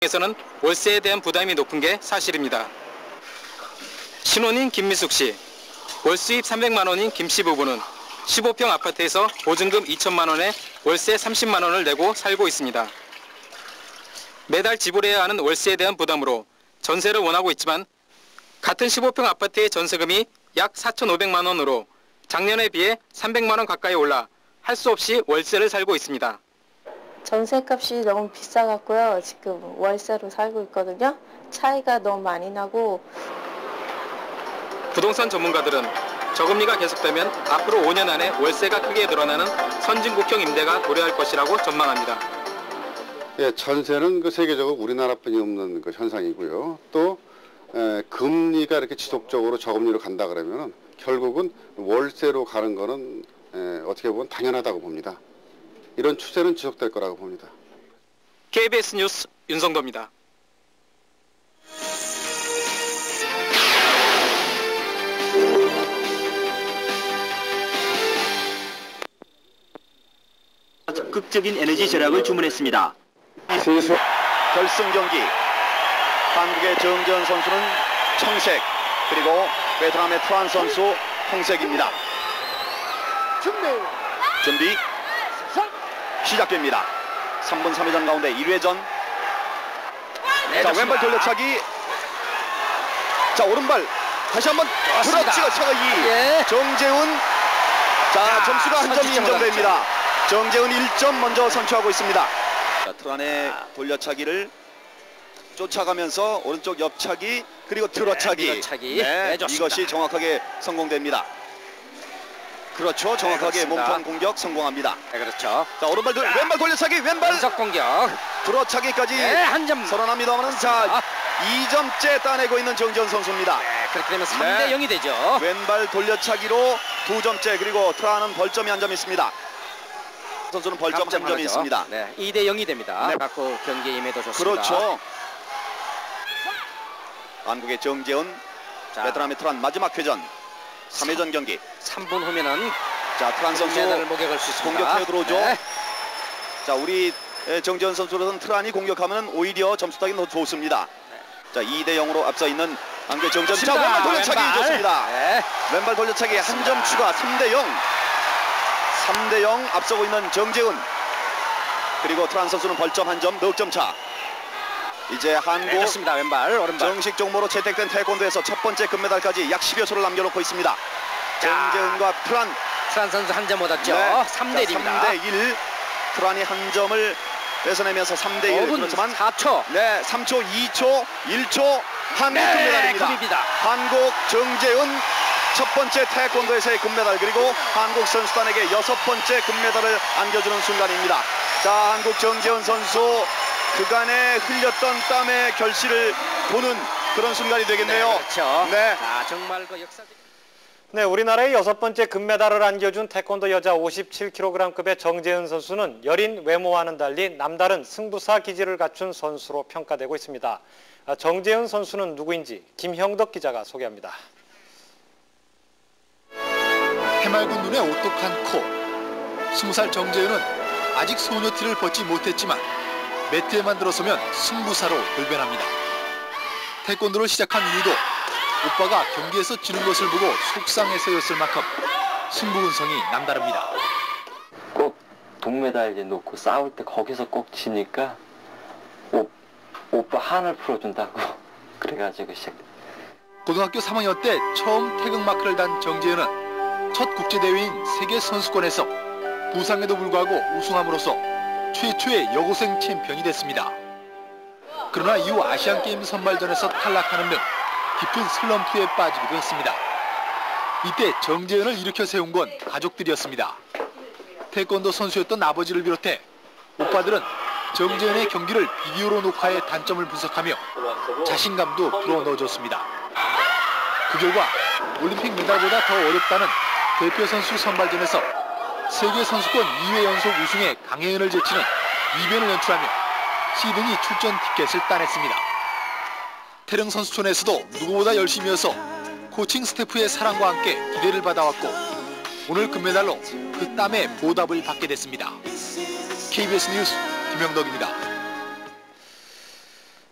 밖에서는 월세에 대한 부담이 높은 게 사실입니다. 신혼인 김미숙 씨, 월수입 300만 원인 김 씨 부부는 15평 아파트에서 보증금 2천만 원에 월세 30만 원을 내고 살고 있습니다. 매달 지불해야 하는 월세에 대한 부담으로 전세를 원하고 있지만 같은 15평 아파트의 전세금이 약 4,500만 원으로 작년에 비해 300만 원 가까이 올라 할 수 없이 월세를 살고 있습니다. 전세값이 너무 비싸갖고요. 지금 월세로 살고 있거든요. 차이가 너무 많이 나고. 부동산 전문가들은 저금리가 계속되면 앞으로 5년 안에 월세가 크게 늘어나는 선진국형 임대가 도래할 것이라고 전망합니다. 예, 전세는 그 세계적으로 우리나라뿐이 없는 그 현상이고요. 또 금리가 이렇게 지속적으로 저금리로 간다 그러면 결국은 월세로 가는 거는 어떻게 보면 당연하다고 봅니다. 이런 추세는 지속될 거라고 봅니다. KBS 뉴스 윤성도입니다. 적극적인 에너지 절약을 주문했습니다. 결승 경기 한국의 정재훈 선수는 청색 그리고 베트남의 트란 선수 홍색입니다. 준비 시작됩니다. 3분 3회전 가운데 1회전. 자, 왼발 돌려차기. 자, 오른발 다시 한번 들어치고 차가 2. 정재훈. 자, 점수가 한 점이 인정됩니다. 정재훈 1점 먼저 선취하고 있습니다. 자, 트란의 돌려차기를 쫓아가면서 오른쪽 옆차기 그리고 들어차기. 네, 이것이 정확하게 성공됩니다. 그렇죠. 정확하게 몸통 공격 성공합니다. 네, 그렇죠. 자, 오른발 왼발 돌려차기 왼발 연속 공격. 들어차기까지 한 점 선언합니다만 자, 2점째 따내고 있는 정재훈 선수입니다. 네, 그렇게 되면 3대 0이 되죠. 왼발 돌려차기로 2점째 그리고 트란은 벌점이 한 점 있습니다. 선수는 벌점 한 점이 있습니다. 네, 2대 0이 됩니다. 네. 갖고 경기에 임해도 좋습니다. 그렇죠. 한국의 정재훈, 베트남의 트란 마지막 회전 3회전 경기. 3분 후면은 자, 트란 선수 목격할 수 있습니다. 공격해 들어오죠. 네. 자, 우리 정재훈 선수로서는 트란이 공격하면 오히려 점수 따기 더 좋습니다. 자, 2대 0으로 앞서 있는 한국의 정재훈. 자, 왼발 돌려차기 좋습니다. 네. 왼발 돌려차기 한 점 추가 3대 0. 3대 0 앞서고 있는 정재훈. 그리고 트란 선수는 벌점 한 점, 넉점 차. 이제 한국 좋습니다. 왼발, 오른발. 정식 종목으로 채택된 태권도에서 첫 번째 금메달까지 약 10여 초를 남겨놓고 있습니다. 정재훈과 트란 선수 한 점 얻었죠. 네. 3대 1입니다. 3대 1. 트란이 한 점을 뺏어내면서 3대 1. 5분 그렇지만 4초. 네, 3초, 2초, 1초 한국 금메달입니다. 금입니다. 한국 정재훈 첫 번째 태권도에서의 금메달 그리고 한국 선수단에게 6번째 금메달을 안겨주는 순간입니다. 자, 한국 정재훈 선수 그간에 흘렸던 땀의 결실을 보는 그런 순간이 되겠네요. 네, 그렇죠. 네. 자, 정말 그 역사적. 네, 우리나라의 6번째 금메달을 안겨준 태권도 여자 57kg급의 정재훈 선수는 여린 외모와는 달리 남다른 승부사 기질을 갖춘 선수로 평가되고 있습니다. 정재훈 선수는 누구인지 김형덕 기자가 소개합니다. 해맑은 눈에 오똑한 코. 20살 정재훈은 아직 소녀티를 벗지 못했지만 매트에만 들어서면 승부사로 돌변합니다. 태권도를 시작한 이유도 오빠가 경기에서 지는 것을 보고 속상해서였을 만큼 승부근성이 남다릅니다. 꼭 동메달 이제 놓고 싸울 때 거기서 꼭 지니까 오빠 한을 풀어준다고 그래가지고 시작됐어요. 고등학교 3학년 때 처음 태극마크를 단 정재훈은 첫 국제대회인 세계선수권에서 부상에도 불구하고 우승함으로써 최초의 여고생 챔피언이 됐습니다. 그러나 이후 아시안게임 선발전에서 탈락하는 등 깊은 슬럼프에 빠지기도 했습니다. 이때 정재훈을 일으켜 세운 건 가족들이었습니다. 태권도 선수였던 아버지를 비롯해 오빠들은 정재훈의 경기를 비디오로 녹화해 단점을 분석하며 자신감도 불어넣어줬습니다. 그 결과 올림픽 메달보다 더 어렵다는 대표 선수 선발전에서 세계선수권 2회 연속 우승에 강혜은을 제치는 이변을 연출하며 시드니 출전 티켓을 따냈습니다. 태릉 선수촌에서도 누구보다 열심히 해서 코칭 스태프의 사랑과 함께 기대를 받아왔고 오늘 금메달로 그 땀의 보답을 받게 됐습니다. KBS 뉴스 김영덕입니다.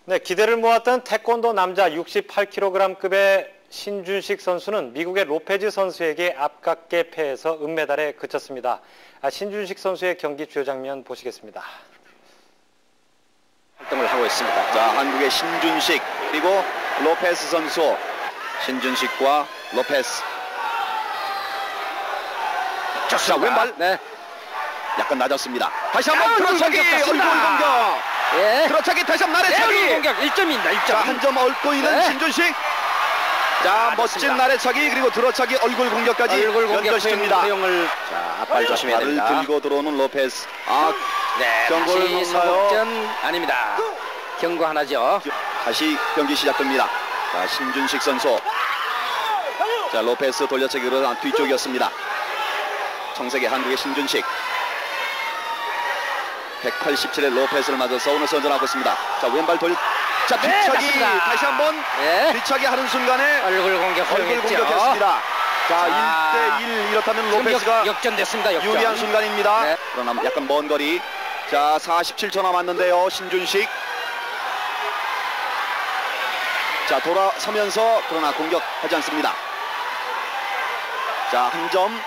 네, 기대를 모았던 태권도 남자 68kg급의 신준식 선수는 미국의 로페즈 선수에게 아깝게 패해서 은메달에 그쳤습니다. 신준식 선수의 경기 주요 장면 보시겠습니다. 활동을 하고 있습니다. 자, 한국의 신준식 그리고 로페스 선수. 신준식과 로페스. 자, 왼발. 네. 약간 낮았습니다. 다시 한번 들어차기 얼굴 공격. 예. 들어차기 다시 한번 나래차기. 공격 1점입니다. 1점. 자, 한 점 얻고 있는 네. 신준식. 자, 멋진 나래차기 그리고 들어차기 얼굴 공격까지 얼굴 공격 연결시킵니다. 허용을 자, 앞발 조심해야 발을 됩니다. 들고 들어오는 로페스. 네, 경고를 다시 먹나요? 선곡전 아닙니다. 경고 하나죠. 다시 경기 시작됩니다. 자, 신준식 선수. 자, 로페스 돌려차기로 뒤쪽이었습니다. 청색의 한국의 신준식. 187의 로페스를 맞아서 오늘 선전하고 있습니다. 자, 왼발 돌. 자, 뒤차기 다시 한번 뒤차기 하는 순간에 얼굴 공격 얼굴 허용했죠. 공격했습니다. 자, 1대1 이렇다면 로페스가 역전됐습니다. 역전. 유리한 순간입니다. 네. 그러나 약간 먼 거리. 자, 47초 남았는데요. 신준식. 자, 돌아서면서 그러나 공격하지 않습니다. 자, 한 점.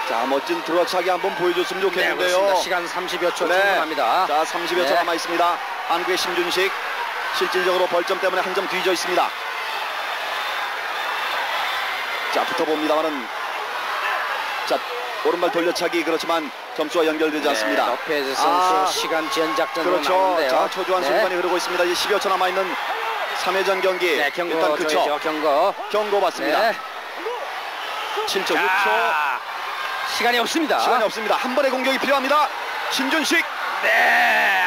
자, 멋진 들어차기 한번 보여줬으면 좋겠는데요. 네, 시간 30여 초 충분합니다. 자, 30여 초 남아 있습니다. 한국의 신준식 실질적으로 벌점 때문에 한 점 뒤져 있습니다. 자, 붙어봅니다만은 자, 오른발 돌려차기 그렇지만 점수와 연결되지 않습니다. 로페즈 선수 시간 지연작전으로 그렇죠. 나오는데요. 자, 초조한 순간이 흐르고 있습니다. 이제 10여 초 남아 있는 3회전 경기. 네, 경고 일단 그쵸. 줘야죠. 경고 받습니다. 네. 7초, 6초. 시간이 없습니다. 시간이 없습니다. 한 번의 공격이 필요합니다. 신준식. 네.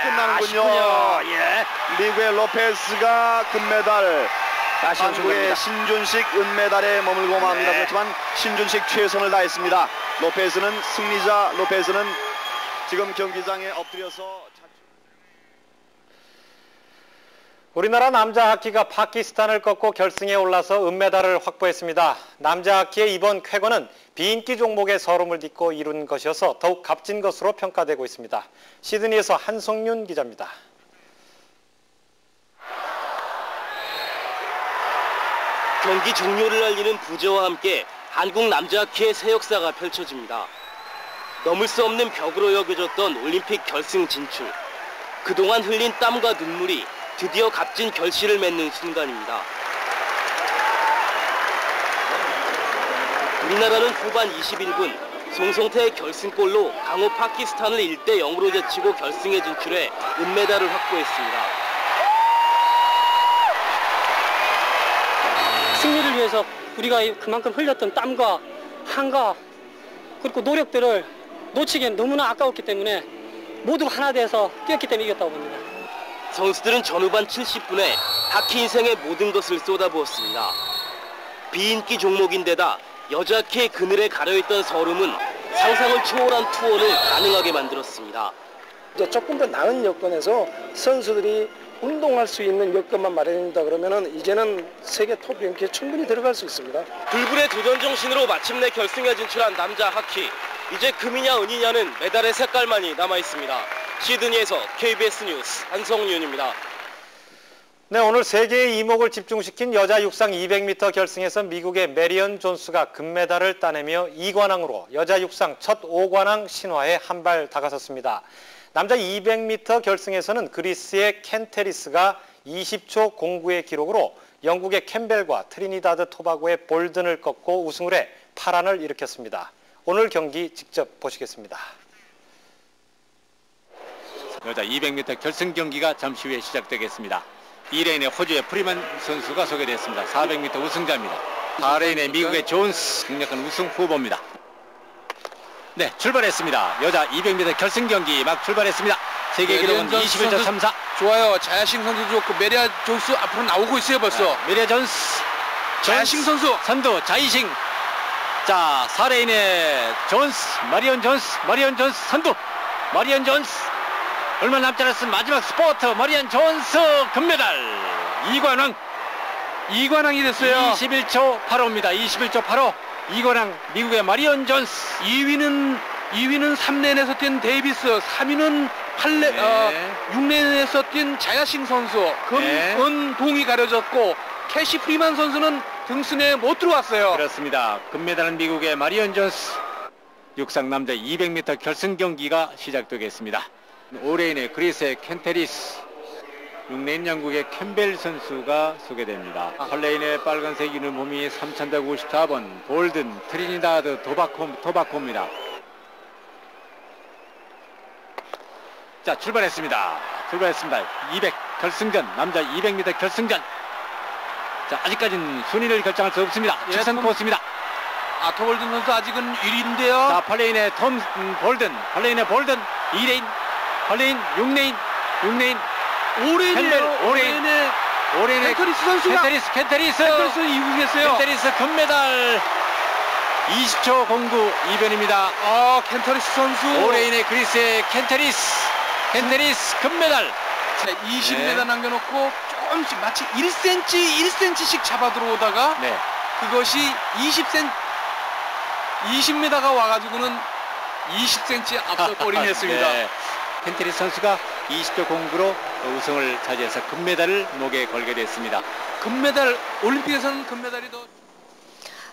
끝나는군요. 아쉽군요. 예. 미국의 로페스가 금메달. 아쉬운 한국의 순간입니다. 신준식 은메달에 머물고 맙니다. 네. 그렇지만 신준식 최선을 다했습니다. 로페스는 승리자. 로페스는 지금 경기장에 엎드려서 우리나라 남자 하키가 파키스탄을 꺾고 결승에 올라서 은메달을 확보했습니다. 남자 하키의 이번 쾌거는 비인기 종목의 서름을 딛고 이룬 것이어서 더욱 값진 것으로 평가되고 있습니다. 시드니에서 한성윤 기자입니다. 경기 종료를 알리는 부제와 함께 한국 남자 하키의 새 역사가 펼쳐집니다. 넘을 수 없는 벽으로 여겨졌던 올림픽 결승 진출. 그동안 흘린 땀과 눈물이 드디어 값진 결실을 맺는 순간입니다. 우리나라는 후반 21분 송성태의 결승골로 강호 파키스탄을 1대 0으로 제치고 결승에 진출해 은메달을 확보했습니다. 승리를 위해서 우리가 그만큼 흘렸던 땀과 한과 그리고 노력들을 놓치기엔 너무나 아까웠기 때문에 모두가 하나 돼서 뛰었기 때문에 이겼다고 봅니다. 선수들은 전후반 70분에 하키 인생의 모든 것을 쏟아부었습니다. 비인기 종목인데다 여자 하키의 그늘에 가려있던 서름은 상상을 초월한 투혼을 가능하게 만들었습니다. 이제 조금 더 나은 여건에서 선수들이 운동할 수 있는 여건만 마련된다 그러면은 이제는 세계 톱 랭킹에 충분히 들어갈 수 있습니다. 불굴의 도전 정신으로 마침내 결승에 진출한 남자 하키. 이제 금이냐 은이냐는 메달의 색깔만이 남아있습니다. 시드니에서 KBS 뉴스 한성윤입니다. 네, 오늘 세 개의 이목을 집중시킨 여자 육상 200m 결승에서 미국의 메리언 존스가 금메달을 따내며 2관왕으로 여자 육상 첫 5관왕 신화에 한 발 다가섰습니다. 남자 200m 결승에서는 그리스의 켄테리스가 20초 09의 기록으로 영국의 캠벨과 트리니다드 토바고의 볼든을 꺾고 우승을 해 파란을 일으켰습니다. 오늘 경기 직접 보시겠습니다. 여자 200m 결승 경기가 잠시 후에 시작되겠습니다. 2레인의 호주의 프리만 선수가 소개됐습니다. 400m 우승자입니다. 4레인의 미국의 존스, 강력한 우승 후보입니다. 네, 출발했습니다. 여자 200m 결승 경기 막 출발했습니다. 세계 기록은 21초 34. 좋아요. 자야싱 선수 좋고 메리아 존스 앞으로 나오고 있어요 벌써. 네, 메리아 존스. 자야싱 선수. 선두 자이싱. 자, 4레인의 존스, 마리언 존스 선두. 마리언 존스. 얼마 남지 않았은 마지막 스포트 마리언 존스 금메달. 2관왕이 됐어요. 21초 85입니다. 21초 85. 2관왕 미국의 마리언 존스. 2위는 3레인에서 뛴 데이비스, 3위는 6레인에서 뛴 자야싱 선수 금, 은, 동이 가려졌고 캐시 프리만 선수는 등승에 못 들어왔어요. 그렇습니다. 금메달은 미국의 마리언 존스. 육상 남자 200m 결승 경기가 시작되겠습니다. 5레인의 그리스의 켄테리스, 6레인 영국의 캠벨 선수가 소개됩니다. 8레인의 빨간색 유니폼이 3154번 볼든 트리니다드 토바코입니다. 자, 출발했습니다. 200 결승전, 남자 200m 결승전. 자, 아직까지는 순위를 결정할 수 없습니다. 직선 코스입니다. 토볼든 선수 아직은 1위인데요. 자, 8레인의 볼든, 2레인, 8레인, 6레인, 5레인의 켄테리스 선수가 켄테리스 이기겠어요. 켄테리스 금메달 20초 09 2변입니다. 켄테리스 선수 5레인의 그리스의 켄테리스 금메달. 자, 20m 남겨놓고 조금씩 마치 1cm씩 잡아 들어오다가 그것이 20m가 와가지고는 20cm 앞서 골인이 했습니다. 켄테리스 선수가 20초 09로 우승을 차지해서 금메달을 목에 걸게 됐습니다. 올림픽에서는 금메달이 더.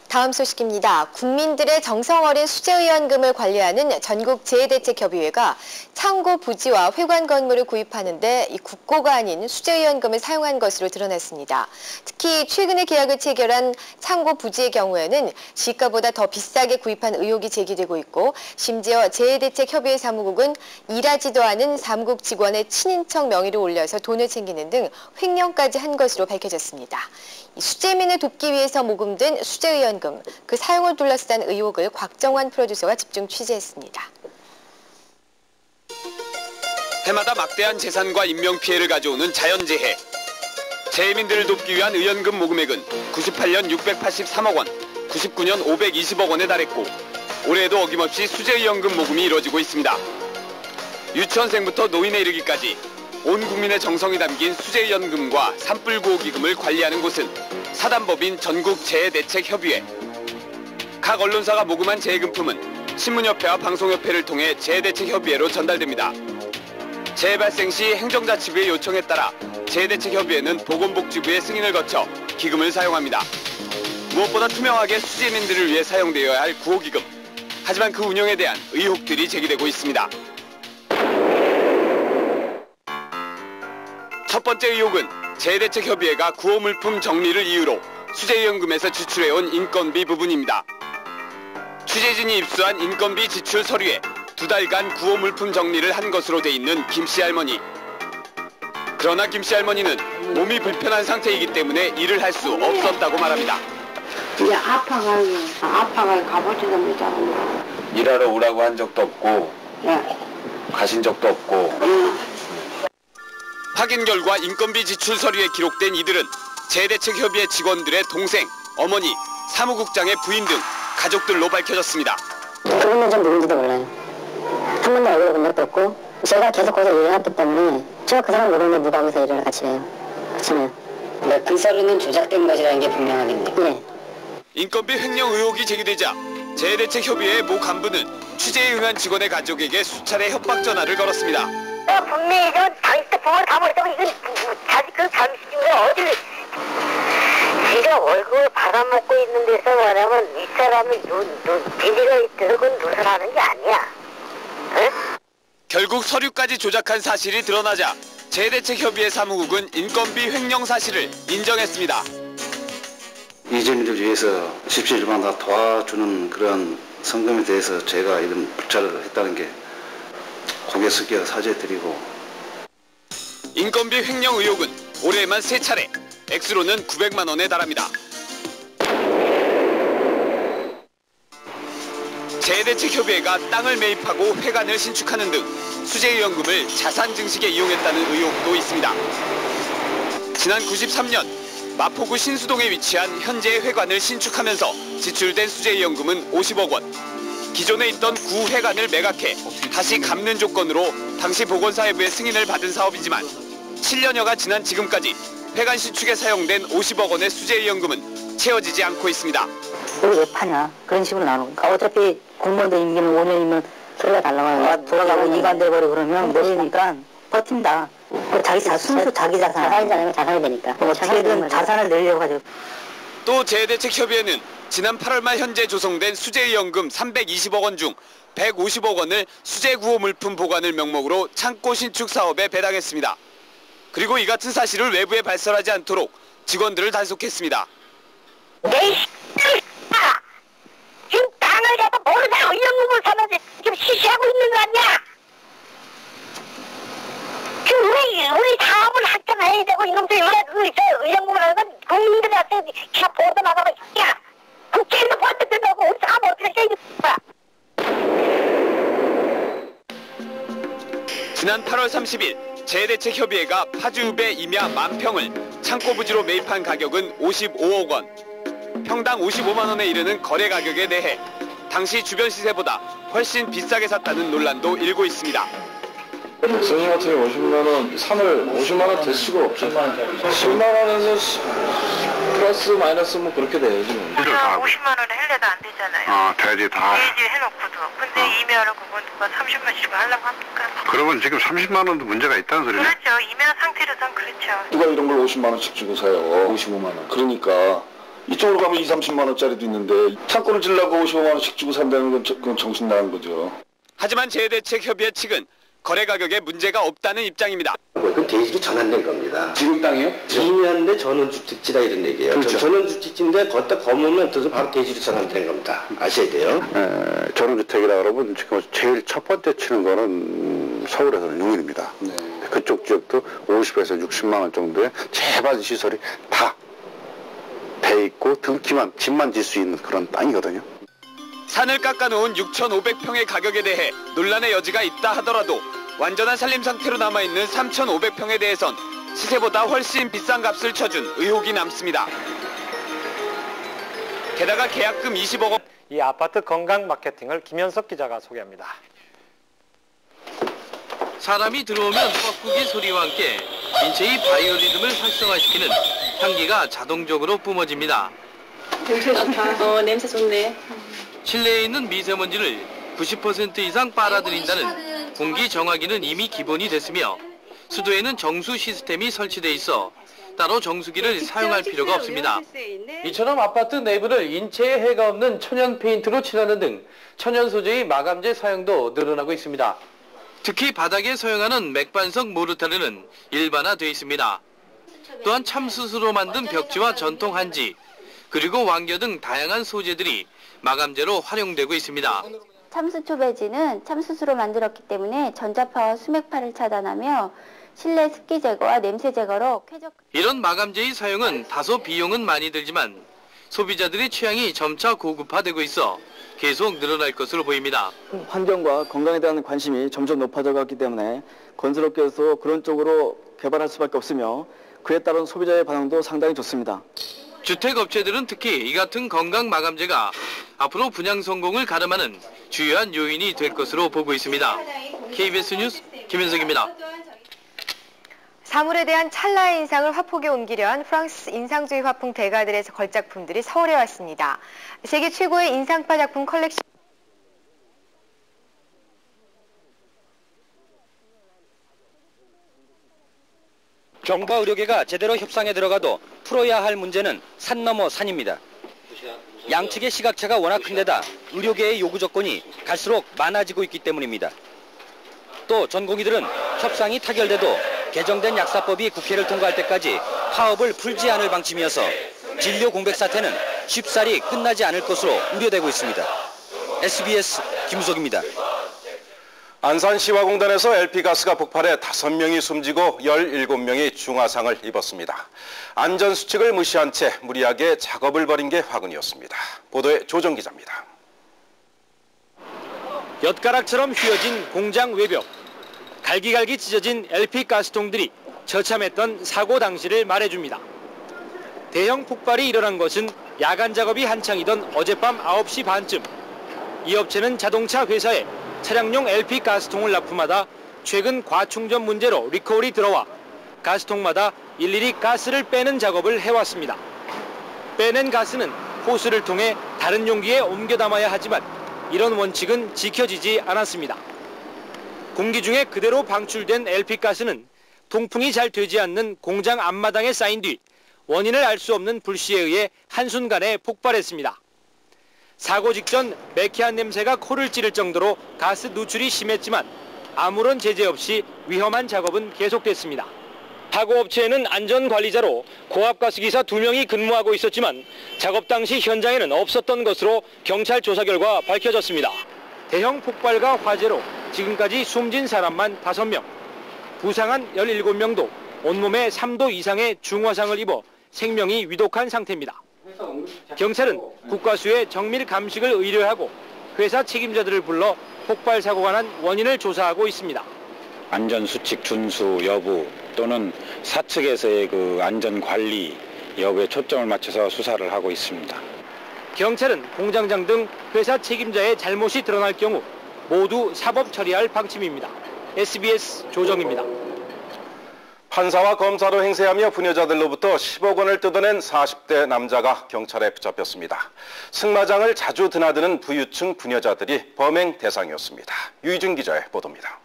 다음 소식입니다. 국민들의 정성 어린 수재의원금을 관리하는 전국재해대책협의회가 창고 부지와 회관 건물을 구입하는 데 이 국고가 아닌 수재의원금을 사용한 것으로 드러났습니다. 특히 최근에 계약을 체결한 창고 부지의 경우에는 시가보다 더 비싸게 구입한 의혹이 제기되고 있고, 심지어 재해대책협의회 사무국은 일하지도 않은 사무국 직원의 친인척 명의를 올려서 돈을 챙기는 등 횡령까지 한 것으로 밝혀졌습니다. 수재민을 돕기 위해서 모금된 수재의원금, 그 사용을 둘러싼 의혹을 곽정환 프로듀서가 집중 취재했습니다. 해마다 막대한 재산과 인명피해를 가져오는 자연재해. 재해민들을 돕기 위한 의원금 모금액은 98년 683억 원, 99년 520억 원에 달했고, 올해에도 어김없이 수재의원금 모금이 이루어지고 있습니다. 유치원생부터 노인에 이르기까지 온 국민의 정성이 담긴 수재의원금과 산불구호기금을 관리하는 곳은 사단법인 전국재해대책협의회. 각 언론사가 모금한 재해금품은 신문협회와 방송협회를 통해 재해대책협의회로 전달됩니다. 재해 발생 시 행정자치부의 요청에 따라 재해대책협의회는 보건복지부의 승인을 거쳐 기금을 사용합니다. 무엇보다 투명하게 수재민들을 위해 사용되어야 할 구호기금. 하지만 그 운영에 대한 의혹들이 제기되고 있습니다. 첫 번째 의혹은 재해대책협의회가 구호물품 정리를 이유로 수재의원금에서 지출해온 인건비 부분입니다. 취재진이 입수한 인건비 지출 서류에 2달간 구호물품 정리를 한 것으로 돼 있는 김씨 할머니. 그러나 김씨 할머니는 몸이 불편한 상태이기 때문에 일을 할 수 없었다고 말합니다. 이제 아파가 가보지도 못하고. 일하러 오라고 한 적도 없고 가신 적도 없고. 확인 결과 인건비 지출 서류에 기록된 이들은 재해대책협의회 직원들의 동생, 어머니, 사무국장의 부인 등 가족들로 밝혀졌습니다. 그분은 좀 누군지도 몰라요. 한 번도 얼굴 본 적도 없고, 제가 계속 거기서 일을 했기 때문에 제가 그 사람 모르는데 누가 거기서 일을 같이 해요. 그렇잖아요. 그 서류는 조작된 것이라는 게 분명하겠네요. 인건비 횡령 의혹이 제기되자 재해대책협의회 모 간부는 취재에 응한 직원의 가족에게 수차례 협박 전화를 걸었습니다. 분명히 자기 부모를 가버렸다고 이건 자기 그 잘못인데 어디를 지가 월급을 받아먹고 있는 데서 말하면 이 사람이 비리가 있더라도 그건 누설하는 게 아니야. 응? 결국 서류까지 조작한 사실이 드러나자 재해대책협의회 사무국은 인건비 횡령 사실을 인정했습니다. 이재민을 위해서 십시일마다 도와주는 그런 성금에 대해서 제가 이런 불찰을 했다는 게 고개 숙여 사죄드리고. 인건비 횡령 의혹은 올해만 3차례, 액수로는 900만 원에 달합니다. 재해대책협의회가 땅을 매입하고 회관을 신축하는 등 수재의원금을 자산 증식에 이용했다는 의혹도 있습니다. 지난 93년 마포구 신수동에 위치한 현재의 회관을 신축하면서 지출된 수재의원금은 50억 원. 기존에 있던 구 회관을 매각해 다시 갚는 조건으로 당시 보건사회부의 승인을 받은 사업이지만 7년여가 지난 지금까지 회관 신축에 사용된 50억 원의 수재의원금은 채워지지 않고 있습니다. 이걸 왜 파냐? 그런 식으로 나오는 거야. 어차피 공무원들 임기는 5년이면 소리가 달라고 돌아가고 이가 안 돼버리고 그러면 모르니까 버틴다. 자기 순수 자기 자산. 자산이 되니까. 어떻게든 자산을 늘려고 하죠. 또 재해대책협의회는 지난 8월 말 현재 조성된 수재의연금 320억 원 중 150억 원을 수재 구호 물품 보관을 명목으로 창고 신축 사업에 배당했습니다. 그리고 이 같은 사실을 외부에 발설하지 않도록 직원들을 단속했습니다. 지금 땅을 갖다 모르다 의연금을 사면서 지금 시시하고 있는 거 아니야? 지금 우리 사업을 확장해야 되고 이놈들이 의연금을 하면 국민들한테 기업 보도 나가고 야 국회의원 보도 들고 우리 사업 어떻게 해야 되겠어? 지난 8월 30일 재해대책협의회가 파주읍의 임야 만평을 창고 부지로 매입한 가격은 55억 원. 평당 55만 원에 이르는 거래 가격에 대해 당시 주변 시세보다 훨씬 비싸게 샀다는 논란도 일고 있습니다. 선생님 같은 경우 50만 원, 산을 50만 원 될 수가 없죠. 10만 원에서 플러스 마이너스 뭐 그렇게 돼야지. 50만 원에 헬레도 안 되잖아요. 돼지 다. 돼지 해놓고도. 근데 이면은 그건 누가 30만씩 하려고 합니까? 그러면 지금 30만 원도 문제가 있다는 소리네. 그렇죠. 이면 상태로선 그렇죠. 누가 이런 걸 50만 원씩 주고 사요. 55만 원. 그러니까 이쪽으로 가면 2, 30만 원짜리도 있는데 창고를 지려고 55만 원씩 주고 산다는 건 그건 정신 나간 거죠. 하지만 재해대책협의회 측은 거래 가격에 문제가 없다는 입장입니다. 그 대지로 전환된 겁니다. 지금 땅이요? 임야인데 전원주택지다 이런 얘기예요. 그렇죠. 전원주택지인데 걷다 거물면 바로 대지로 전환된 겁니다. 아셔야 돼요. 전원주택이라 그러면 지금 제일 첫 번째 치는 거는 서울에서는 용인입니다. 네. 그쪽 지역도 50에서 60만 원 정도의 재반 시설이 다 돼 있고 집만 질 수 있는 그런 땅이거든요. 산을 깎아놓은 6,500평의 가격에 대해 논란의 여지가 있다 하더라도 완전한 산림 상태로 남아있는 3,500평에 대해선 시세보다 훨씬 비싼 값을 쳐준 의혹이 남습니다. 게다가 계약금 20억 원. 이 아파트 건강 마케팅을 김현석 기자가 소개합니다. 사람이 들어오면 뻐꾸기 소리와 함께 인체의 바이오리듬을 활성화시키는 향기가 자동적으로 뿜어집니다. 냄새 좋다. 냄새 좋네. 실내에 있는 미세먼지를 90% 이상 빨아들인다는 공기 정화기는 이미 기본이 됐으며 수도에는 정수 시스템이 설치돼 있어 따로 정수기를 사용할 필요가 없습니다. 이처럼 아파트 내부를 인체에 해가 없는 천연 페인트로 칠하는 등 천연 소재의 마감재 사용도 늘어나고 있습니다. 특히 바닥에 사용하는 맥반석 모르타르는 일반화되어 있습니다. 또한 참숯으로 만든 벽지와 전통 한지, 그리고 왕겨 등 다양한 소재들이 마감재로 활용되고 있습니다. 참숯 초배지는 참숯으로 만들었기 때문에 전자파와 수맥파를 차단하며 실내 습기 제거와 냄새 제거로 쾌적. 이런 마감재의 사용은 다소 비용은 많이 들지만 소비자들의 취향이 점차 고급화되고 있어 계속 늘어날 것으로 보입니다. 환경과 건강에 대한 관심이 점점 높아져 갔기 때문에 건설업계에서 그런 쪽으로 개발할 수밖에 없으며 그에 따른 소비자의 반응도 상당히 좋습니다. 주택업체들은 특히 이 같은 건강 마감재가 앞으로 분양 성공을 가름하는 주요한 요인이 될 것으로 보고 있습니다. KBS 뉴스 김현석입니다. 사물에 대한 찰나의 인상을 화폭에 옮기려 한 프랑스 인상주의 화풍 대가들의 걸작품들이 서울에 왔습니다. 세계 최고의 인상파 작품 컬렉션. 정부와 의료계가 제대로 협상에 들어가도 풀어야 할 문제는 산 넘어 산입니다. 양측의 시각차가 워낙 큰데다 의료계의 요구 조건이 갈수록 많아지고 있기 때문입니다. 또 전공의들은 협상이 타결돼도 개정된 약사법이 국회를 통과할 때까지 파업을 풀지 않을 방침이어서 진료 공백 사태는 쉽사리 끝나지 않을 것으로 우려되고 있습니다. SBS 김우석입니다. 안산시화공단에서 LP가스가 폭발해 5명이 숨지고 17명이 중화상을 입었습니다. 안전수칙을 무시한 채 무리하게 작업을 벌인 게 화근이었습니다. 보도에 조정 기자입니다. 엿가락처럼 휘어진 공장 외벽, 갈기갈기 찢어진 LP가스통들이 처참했던 사고 당시를 말해줍니다. 대형 폭발이 일어난 것은 야간 작업이 한창이던 어젯밤 9시 반쯤. 이 업체는 자동차 회사에 차량용 LP 가스통을 납품하다 최근 과충전 문제로 리콜이 들어와 가스통마다 일일이 가스를 빼는 작업을 해왔습니다. 빼낸 가스는 호스를 통해 다른 용기에 옮겨 담아야 하지만 이런 원칙은 지켜지지 않았습니다. 공기 중에 그대로 방출된 LP가스는 통풍이 잘 되지 않는 공장 앞마당에 쌓인 뒤 원인을 알 수 없는 불씨에 의해 한순간에 폭발했습니다. 사고 직전 매캐한 냄새가 코를 찌를 정도로 가스 누출이 심했지만 아무런 제재 없이 위험한 작업은 계속됐습니다. 사고업체에는 안전관리자로 고압가스기사 2명이 근무하고 있었지만 작업 당시 현장에는 없었던 것으로 경찰 조사 결과 밝혀졌습니다. 대형 폭발과 화재로 지금까지 숨진 사람만 5명, 부상한 17명도 온몸에 3도 이상의 중화상을 입어 생명이 위독한 상태입니다. 경찰은 국과수의 정밀 감식을 의뢰하고 회사 책임자들을 불러 폭발 사고가 난 원인을 조사하고 있습니다. 안전수칙 준수 여부 또는 사측에서의 그 안전관리 여부에 초점을 맞춰서 수사를 하고 있습니다. 경찰은 공장장 등 회사 책임자의 잘못이 드러날 경우 모두 사법 처리할 방침입니다. SBS 조정입니다. 판사와 검사로 행세하며 부녀자들로부터 10억 원을 뜯어낸 40대 남자가 경찰에 붙잡혔습니다. 승마장을 자주 드나드는 부유층 부녀자들이 범행 대상이었습니다. 유희준 기자의 보도입니다.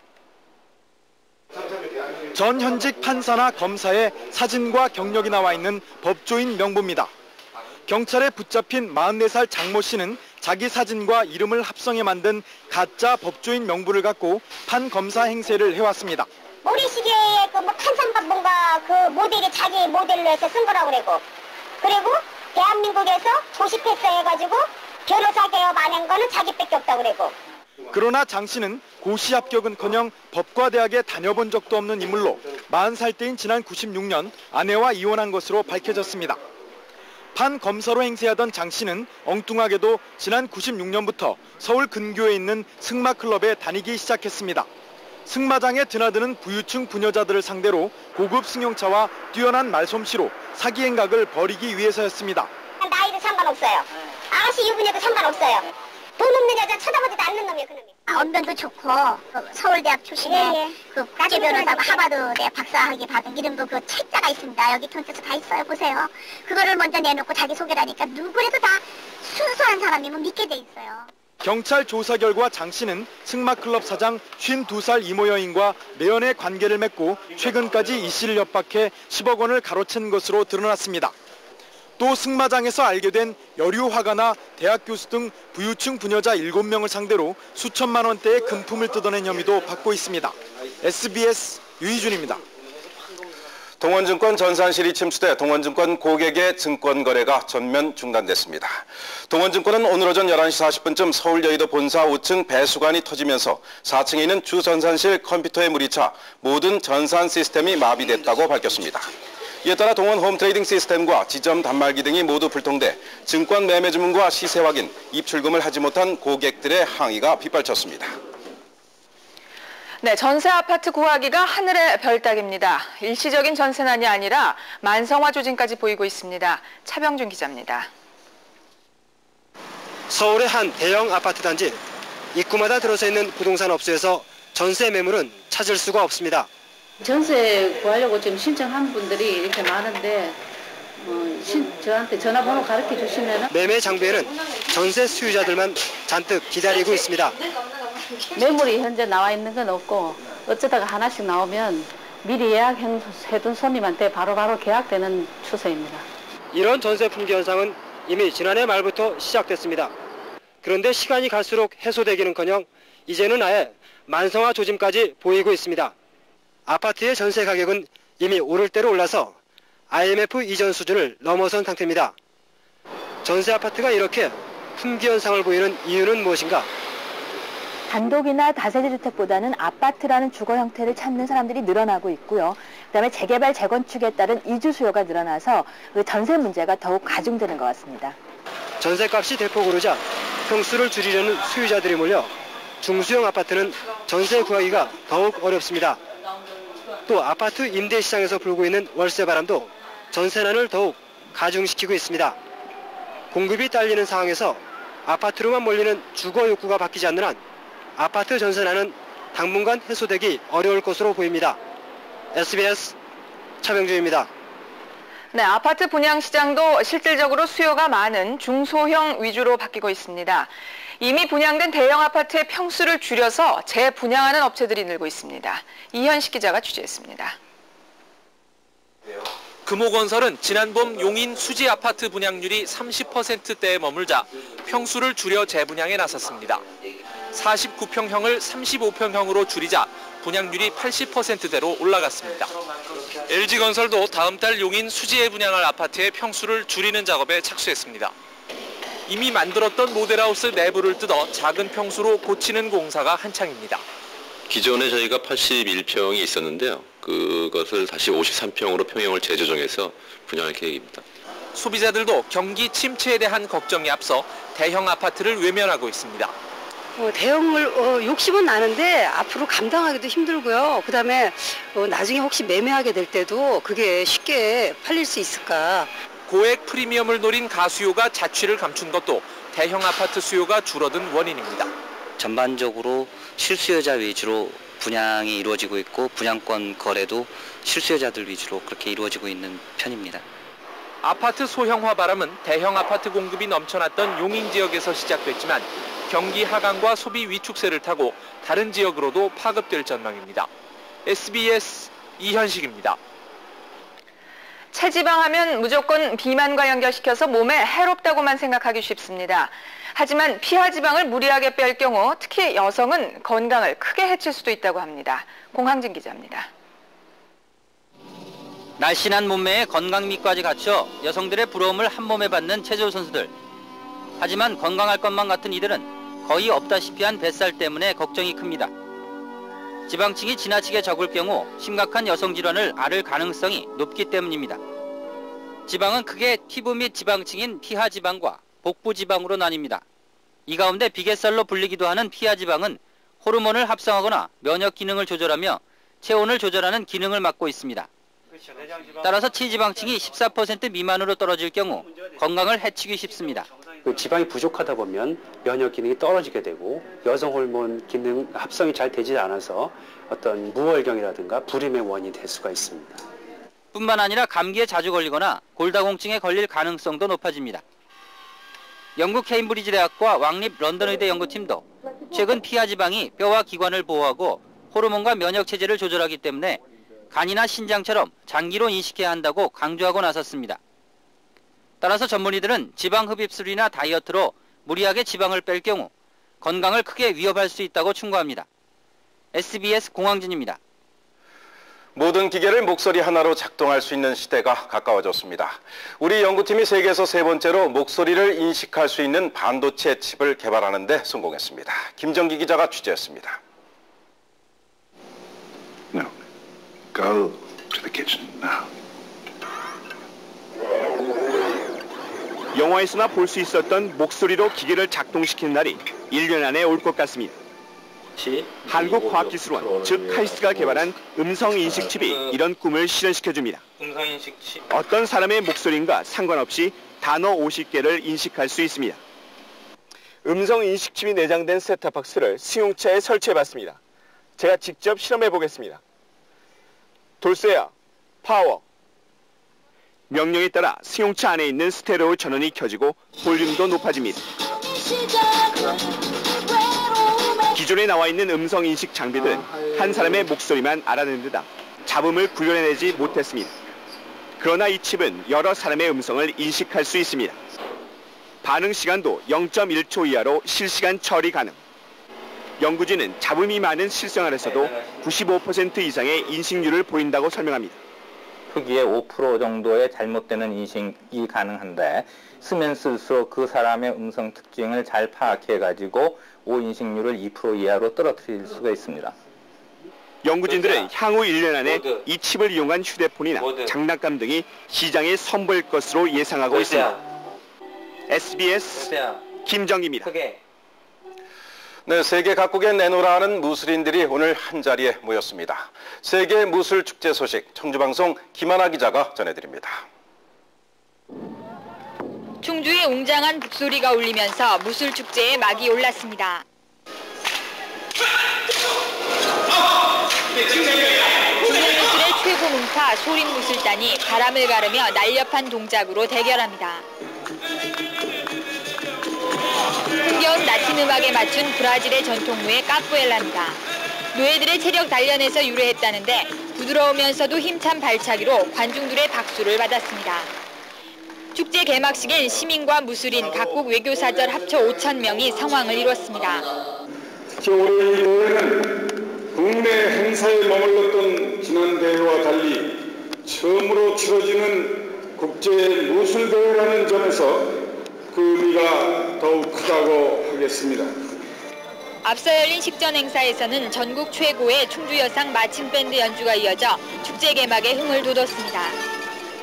전 현직 판사나 검사의 사진과 경력이 나와 있는 법조인 명부입니다. 경찰에 붙잡힌 44살 장모 씨는 자기 사진과 이름을 합성해 만든 가짜 법조인 명부를 갖고 판검사 행세를 해왔습니다. 모래시계에 그 뭐 탄산밥 뭔가 그 모델이 자기 모델로 해서 쓴 거라고 그리고 대한민국에서 고시패스 해가지고 변호사 개업 안 한 거는 자기밖에 없다고 그러고. 그러나 장 씨는 고시 합격은커녕 법과대학에 다녀본 적도 없는 인물로 40살 때인 지난 96년 아내와 이혼한 것으로 밝혀졌습니다. 판검사로 행세하던 장 씨는 엉뚱하게도 지난 96년부터 서울 근교에 있는 승마클럽에 다니기 시작했습니다. 승마장에 드나드는 부유층 부녀자들을 상대로 고급 승용차와 뛰어난 말솜씨로 사기 행각을 벌이기 위해서였습니다. 나이도 상관없어요. 아가씨 유부녀도 상관없어요. 돈 없는 여자 쳐다보지도 않는 놈이에요, 그놈이. 언변도 좋고 서울대학 출신에 그 국제 변호사고 하버드대 박사학위 받은 이름도 그 책자가 있습니다. 여기 통째서 다 있어요. 보세요. 그거를 먼저 내놓고 자기 소개를 하니까 누구라도 다 순수한 사람이면 믿게 돼 있어요. 경찰 조사 결과 장 씨는 승마클럽 사장 52살 이모 여인과 매연의 관계를 맺고 최근까지 이 씨를 협박해 10억 원을 가로챈 것으로 드러났습니다. 또 승마장에서 알게 된 여류 화가나 대학 교수 등 부유층 부녀자 7명을 상대로 수천만 원대의 금품을 뜯어낸 혐의도 받고 있습니다. SBS 유희준입니다. 동원증권 전산실이 침수돼 동원증권 고객의 증권 거래가 전면 중단됐습니다. 동원증권은 오늘 오전 11시 40분쯤 서울 여의도 본사 5층 배수관이 터지면서 4층에 있는 주전산실 컴퓨터에 물이 차 모든 전산 시스템이 마비됐다고 밝혔습니다. 이에 따라 동원 홈트레이딩 시스템과 지점 단말기 등이 모두 불통돼 증권 매매 주문과 시세 확인, 입출금을 하지 못한 고객들의 항의가 빗발쳤습니다. 네, 전세 아파트 구하기가 하늘의 별 따기입니다. 일시적인 전세난이 아니라 만성화 조짐까지 보이고 있습니다. 차병준 기자입니다. 서울의 한 대형 아파트 단지 입구마다 들어서 있는 부동산 업소에서 전세 매물은 찾을 수가 없습니다. 전세 구하려고 지금 신청한 분들이 이렇게 많은데 저한테 전화번호 가르쳐 주시면 매매 장부에는 전세 수요자들만 잔뜩 기다리고 있습니다. 매물이 현재 나와 있는 건 없고 어쩌다가 하나씩 나오면 미리 예약해둔 손님한테 바로바로 계약되는 추세입니다. 이런 전세 품귀 현상은 이미 지난해 말부터 시작됐습니다. 그런데 시간이 갈수록 해소되기는커녕 이제는 아예 만성화 조짐까지 보이고 있습니다. 아파트의 전세 가격은 이미 오를 대로 올라서 IMF 이전 수준을 넘어선 상태입니다. 전세 아파트가 이렇게 품귀 현상을 보이는 이유는 무엇인가? 단독이나 다세대 주택보다는 아파트라는 주거 형태를 찾는 사람들이 늘어나고 있고요. 그다음에 재개발, 재건축에 따른 이주 수요가 늘어나서 그 전세 문제가 더욱 가중되는 것 같습니다. 전세값이 대폭 오르자 평수를 줄이려는 수요자들이 몰려 중수형 아파트는 전세 구하기가 더욱 어렵습니다. 또 아파트 임대 시장에서 불고 있는 월세 바람도 전세난을 더욱 가중시키고 있습니다. 공급이 딸리는 상황에서 아파트로만 몰리는 주거 욕구가 바뀌지 않는 한 아파트 전세난은 당분간 해소되기 어려울 것으로 보입니다. SBS 차병준입니다. 네, 아파트 분양 시장도 실질적으로 수요가 많은 중소형 위주로 바뀌고 있습니다. 이미 분양된 대형 아파트의 평수를 줄여서 재분양하는 업체들이 늘고 있습니다. 이현식 기자가 취재했습니다. 금호건설은 지난 봄 용인 수지 아파트 분양률이 30%대에 머물자 평수를 줄여 재분양에 나섰습니다. 49평형을 35평형으로 줄이자 분양률이 80%대로 올라갔습니다. LG건설도 다음 달 용인 수지에 분양할 아파트의 평수를 줄이는 작업에 착수했습니다. 이미 만들었던 모델하우스 내부를 뜯어 작은 평수로 고치는 공사가 한창입니다. 기존에 저희가 81평이 있었는데요. 그것을 다시 53평으로 평형을 재조정해서 분양할 계획입니다. 소비자들도 경기 침체에 대한 걱정이 앞서 대형 아파트를 외면하고 있습니다. 대형을 욕심은 나는데 앞으로 감당하기도 힘들고요. 그다음에 나중에 혹시 매매하게 될 때도 그게 쉽게 팔릴 수 있을까. 고액 프리미엄을 노린 가수요가 자취를 감춘 것도 대형 아파트 수요가 줄어든 원인입니다. 전반적으로 실수요자 위주로 분양이 이루어지고 있고 분양권 거래도 실수요자들 위주로 그렇게 이루어지고 있는 편입니다. 아파트 소형화 바람은 대형 아파트 공급이 넘쳐났던 용인 지역에서 시작됐지만 경기 하강과 소비 위축세를 타고 다른 지역으로도 파급될 전망입니다. SBS 이현식입니다. 체지방하면 무조건 비만과 연결시켜서 몸에 해롭다고만 생각하기 쉽습니다. 하지만 피하지방을 무리하게 뺄 경우 특히 여성은 건강을 크게 해칠 수도 있다고 합니다. 공항진 기자입니다. 날씬한 몸매에 건강 미까지 갖춰 여성들의 부러움을 한 몸에 받는 체조 선수들. 하지만 건강할 것만 같은 이들은 거의 없다시피 한 뱃살 때문에 걱정이 큽니다. 지방층이 지나치게 적을 경우 심각한 여성 질환을 앓을 가능성이 높기 때문입니다. 지방은 크게 피부 및 지방층인 피하지방과 복부지방으로 나뉩니다. 이 가운데 비계살로 불리기도 하는 피하지방은 호르몬을 합성하거나 면역 기능을 조절하며 체온을 조절하는 기능을 맡고 있습니다. 따라서 체지방층이 14% 미만으로 떨어질 경우 건강을 해치기 쉽습니다. 지방이 부족하다 보면 면역 기능이 떨어지게 되고 여성 호르몬 기능 합성이 잘 되지 않아서 어떤 무월경이라든가 불임의 원인이 될 수가 있습니다. 뿐만 아니라 감기에 자주 걸리거나 골다공증에 걸릴 가능성도 높아집니다. 영국 케임브리지 대학과 왕립 런던 의대 연구팀도 최근 피하지방이 뼈와 기관을 보호하고 호르몬과 면역 체제를 조절하기 때문에 간이나 신장처럼 장기로 인식해야 한다고 강조하고 나섰습니다. 따라서 전문의들은 지방 흡입술이나 다이어트로 무리하게 지방을 뺄 경우 건강을 크게 위협할 수 있다고 충고합니다. SBS 공항진입니다. 모든 기계를 목소리 하나로 작동할 수 있는 시대가 가까워졌습니다. 우리 연구팀이 세계에서 세 번째로 목소리를 인식할 수 있는 반도체 칩을 개발하는 데 성공했습니다. 김정기 기자가 취재했습니다. No. Go to the kitchen now. 영화에서나 볼 수 있었던 목소리로 기계를 작동시키는 날이 1년 안에 올 것 같습니다. 한국과학기술원, 즉 카이스트가 개발한 음성인식 칩이 이런 꿈을 실현시켜줍니다. 음성인식 칩. 어떤 사람의 목소리인가 상관없이 단어 50개를 인식할 수 있습니다. 음성인식 칩이 내장된 셋탑박스를 승용차에 설치해봤습니다. 제가 직접 시험해보겠습니다. 돌쇠야, 파워. 명령에 따라 승용차 안에 있는 스테레오 전원이 켜지고 볼륨도 높아집니다. 기존에 나와 있는 음성인식 장비들은 한 사람의 목소리만 알아내는 데다 잡음을 구별해내지 못했습니다. 그러나 이 칩은 여러 사람의 음성을 인식할 수 있습니다. 반응 시간도 0.1초 이하로 실시간 처리 가능. 연구진은 잡음이 많은 실생활에서도 95% 이상의 인식률을 보인다고 설명합니다. 크기의 5% 정도의 잘못되는 인식이 가능한데 쓰면 쓸수록 그 사람의 음성 특징을 잘 파악해가지고 오인식률을 2% 이하로 떨어뜨릴 수가 있습니다. 연구진들은 향후 1년 안에 이 칩을 이용한 휴대폰이나 장난감 등이 시장에 선보일 것으로 예상하고 있습니다. SBS 김정기입니다. 네, 세계 각국에 내노라 하는 무술인들이 오늘 한자리에 모였습니다. 세계 무술 축제 소식 청주방송 김하나 기자가 전해드립니다. 충주의 웅장한 북소리가 울리면서 무술 축제에 막이 올랐습니다. 중국 무술의 최고 문파 소림 무술단이 바람을 가르며 날렵한 동작으로 대결합니다. 흥겨운 라틴 음악에 맞춘 브라질의 전통무예 까푸엘라입니다. 노예들의 체력 단련에서 유래했다는데 부드러우면서도 힘찬 발차기로 관중들의 박수를 받았습니다. 축제 개막식엔 시민과 무술인 각국 외교사절 합쳐 5,000명이 성황을 이뤘습니다. 올해 이 대회는 국내 행사에 머물렀던 지난 대회와 달리 처음으로 치러지는 국제 무술대회라는 점에서 그 의미가 더욱 크다고 하겠습니다. 앞서 열린 식전 행사에서는 전국 최고의 충주여상 마침밴드 연주가 이어져 축제 개막에 흥을 돋웠습니다.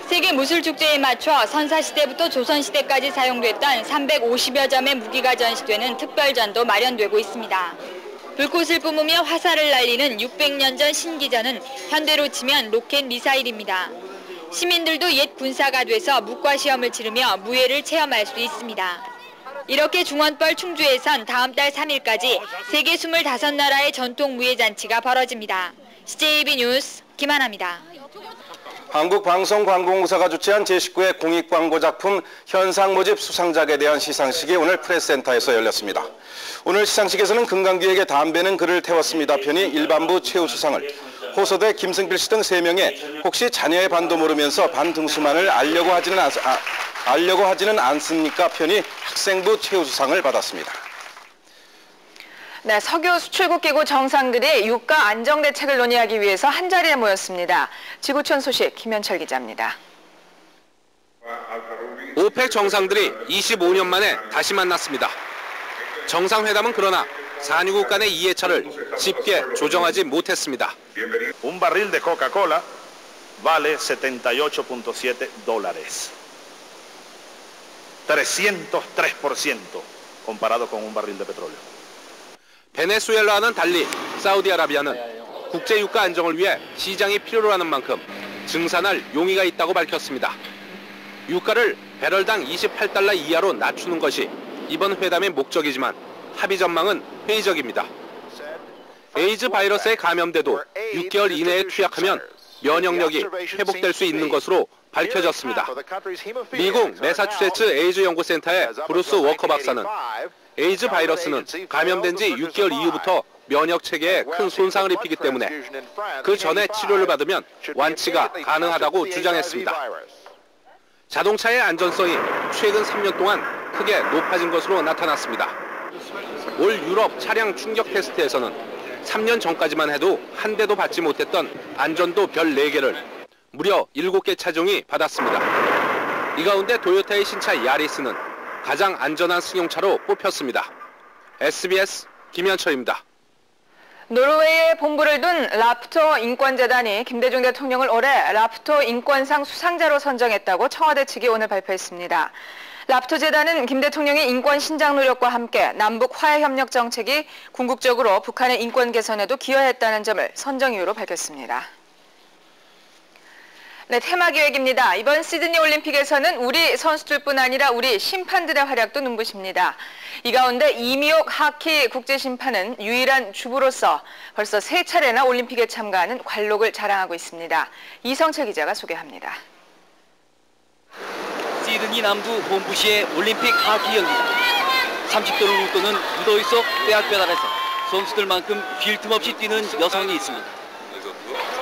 세계 무술축제에 맞춰 선사시대부터 조선시대까지 사용됐던 350여 점의 무기가 전시되는 특별전도 마련되고 있습니다. 불꽃을 뿜으며 화살을 날리는 600년 전 신기전은 현대로 치면 로켓 미사일입니다. 시민들도 옛 군사가 돼서 묵과 시험을 치르며 무예를 체험할 수 있습니다. 이렇게 중원벌 충주에선 다음 달 3일까지 세계 25나라의 전통 무예잔치가 벌어집니다. CJB 뉴스 김하나입니다. 한국방송광고공사가 주최한 제19회 공익광고 작품 현상 모집 수상작에 대한 시상식이 오늘 프레스센터에서 열렸습니다. 오늘 시상식에서는 금강규에게 담배는 그를 태웠습니다 편이 일반부 최우수상을, 호소대 김승필 씨 등 3명의 혹시 자녀의 반도 모르면서 반등수만을 알려고 하지는 않습니까 편이 학생부 최우수상을 받았습니다. 네, 석유 수출국 기구 정상들이 유가 안정 대책을 논의하기 위해서 한자리에 모였습니다. 지구촌 소식 김현철 기자입니다. 오펙 정상들이 25년 만에 다시 만났습니다. 정상회담은 그러나 산유국 간의 이해차를 쉽게 조정하지 못했습니다. Un barril de Coca-Cola vale 78.7 dólares. 303% comparado con un barril de petróleo. 베네수엘라와는 달리 사우디아라비아는 국제유가 안정을 위해 시장이 필요로 하는 만큼 증산할 용의가 있다고 밝혔습니다. 유가를 배럴당 28달러 이하로 낮추는 것이 이번 회담의 목적이지만 합의 전망은 회의적입니다. 에이즈 바이러스에 감염돼도 6개월 이내에 투약하면 면역력이 회복될 수 있는 것으로 밝혀졌습니다. 미국 매사추세츠 에이즈 연구센터의 브루스 워커 박사는 에이즈 바이러스는 감염된 지 6개월 이후부터 면역 체계에 큰 손상을 입히기 때문에 그 전에 치료를 받으면 완치가 가능하다고 주장했습니다. 자동차의 안전성이 최근 3년 동안 크게 높아진 것으로 나타났습니다. 올 유럽 차량 충격 테스트에서는 3년 전까지만 해도 한 대도 받지 못했던 안전도 별 4개를 무려 7개 차종이 받았습니다. 이 가운데 도요타의 신차 야리스는 가장 안전한 승용차로 뽑혔습니다. SBS 김현철입니다. 노르웨이에 본부를 둔 라프터 인권재단이 김대중 대통령을 올해 라프터 인권상 수상자로 선정했다고 청와대 측이 오늘 발표했습니다. 라프터 재단은 김 대통령의 인권 신장 노력과 함께 남북 화해 협력 정책이 궁극적으로 북한의 인권 개선에도 기여했다는 점을 선정 이유로 밝혔습니다. 네, 테마 기획입니다. 이번 시드니 올림픽에서는 우리 선수들뿐 아니라 우리 심판들의 활약도 눈부십니다. 이 가운데 이미옥 하키 국제심판은 유일한 주부로서 벌써 3차례나 올림픽에 참가하는 관록을 자랑하고 있습니다. 이성철 기자가 소개합니다. 시드니 남부 본부시의 올림픽 하키 경기장. 30도를 웃도는 무더위 속 빼앗빼 아래서 선수들만큼 쉴 틈 없이 뛰는 여성이 있습니다.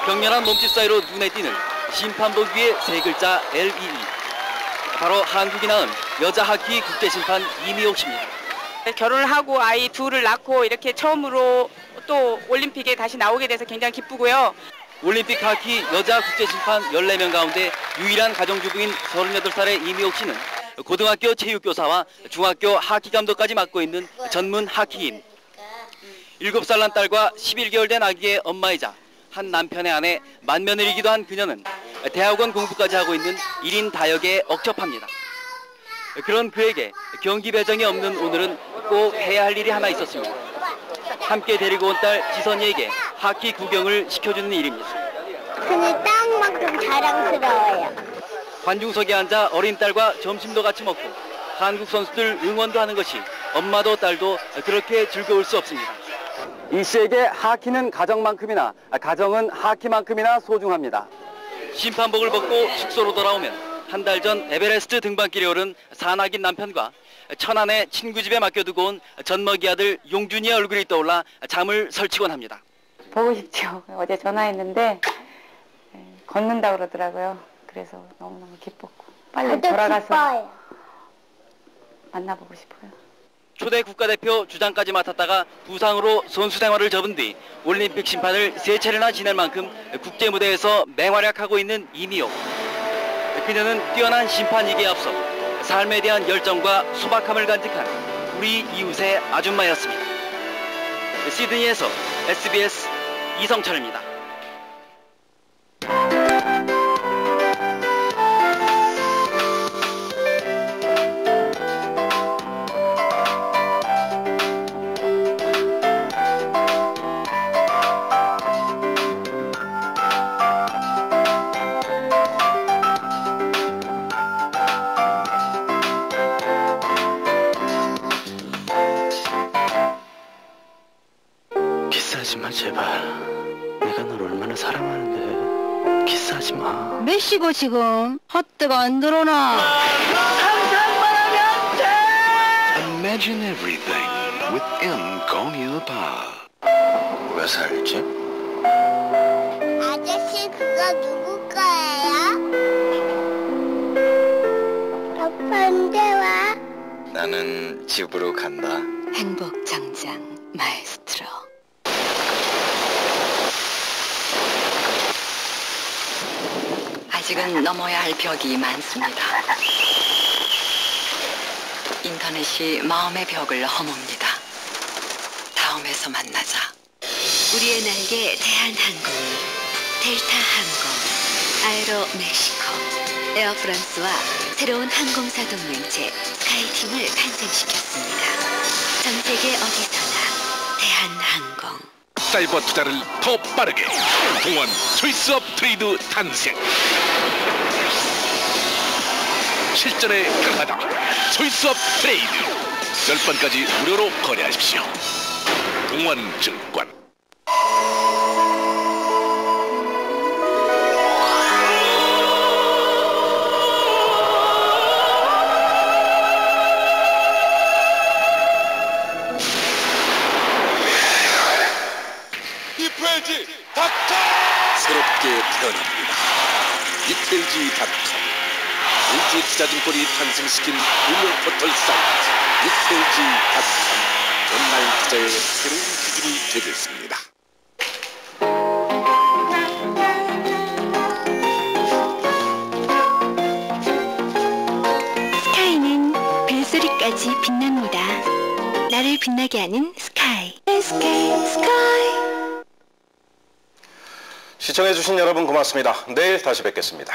격렬한 몸짓 사이로 눈에 띄는 심판복 위에 3글자 LEE. 바로 한국이 낳은 여자 하키 국제심판 이미옥 씨입니다. 결혼을 하고 아이 둘을 낳고 이렇게 처음으로 또 올림픽에 다시 나오게 돼서 굉장히 기쁘고요. 올림픽 하키 여자 국제심판 14명 가운데 유일한 가정주부인 38살의 이미옥 씨는 고등학교 체육교사와 중학교 하키 감독까지 맡고 있는 전문 하키인. 7살 난 딸과 11개월 된 아기의 엄마이자 한 남편의 아내 맏며느리기도 한 그녀는 대학원 공부까지 하고 있는 1인 다역에 억첩합니다. 그런 그에게 경기 배정이 없는 오늘은 꼭 해야 할 일이 하나 있었습니다. 함께 데리고 온 딸 지선이에게 하키 구경을 시켜주는 일입니다. 그는 땅만큼 자랑스러워요. 관중석에 앉아 어린 딸과 점심도 같이 먹고 한국 선수들 응원도 하는 것이 엄마도 딸도 그렇게 즐거울 수 없습니다. 이 씨에게 하키는 가정만큼이나 가정은 하키만큼이나 소중합니다. 심판복을 벗고 숙소로 돌아오면 한 달 전 에베레스트 등반길에 오른 산악인 남편과 천안의 친구 집에 맡겨두고 온 젖먹이 아들 용준이의 얼굴이 떠올라 잠을 설치곤 합니다. 보고 싶죠. 어제 전화했는데 걷는다고 그러더라고요. 그래서 너무너무 기뻤고 빨리 돌아가서 만나보고 싶어요. 초대 국가대표 주장까지 맡았다가 부상으로 선수 생활을 접은 뒤 올림픽 심판을 3차례나 지낼 만큼 국제 무대에서 맹활약하고 있는 이미옥. 그녀는 뛰어난 심판이기에 앞서 삶에 대한 열정과 소박함을 간직한 우리 이웃의 아줌마였습니다. 시드니에서 SBS 이성철입니다. 기싸지마 제발. 내가 널 얼마나 사랑하는데. 기싸지마. 몇 시고 지금? 헛뜨가 안 들어오나? 상상만 하면 돼! Imagine everything with M. Goniupa. 누가 살지? 아저씨 그거 누구 거예요? 아빠 언제 와? 나는 집으로 간다. 행복 장장 마에스트로. 아직은 넘어야 할 벽이 많습니다. 인터넷이 마음의 벽을 허뭅니다. 다음에서 만나자. 우리의 날개 대한항공이 델타 항공, 아에로 멕시코, 에어프랑스와 새로운 항공사 동맹체 스카이팀을 탄생시켰습니다. 전 세계 어디서나 대한항공. 사이버 투자를 더 빠르게 동원 초이스 업 트레이드 탄생. 실전에 강하다 초이스 업 트레이드. 10번까지 무료로 거래하십시오. 동원증권. 새롭게 태어납니다. 이텔지닷컴. LG투자증권이 탄생시킨 유명 포털 사이트 이텔지닷컴. 온라인 투자의 새로운 기준이 되겠습니다. 스카이는 벨소리까지 빛납니다. 나를 빛나게 하는 스카이. 스카이. 시청해주신 여러분 고맙습니다. 내일 다시 뵙겠습니다.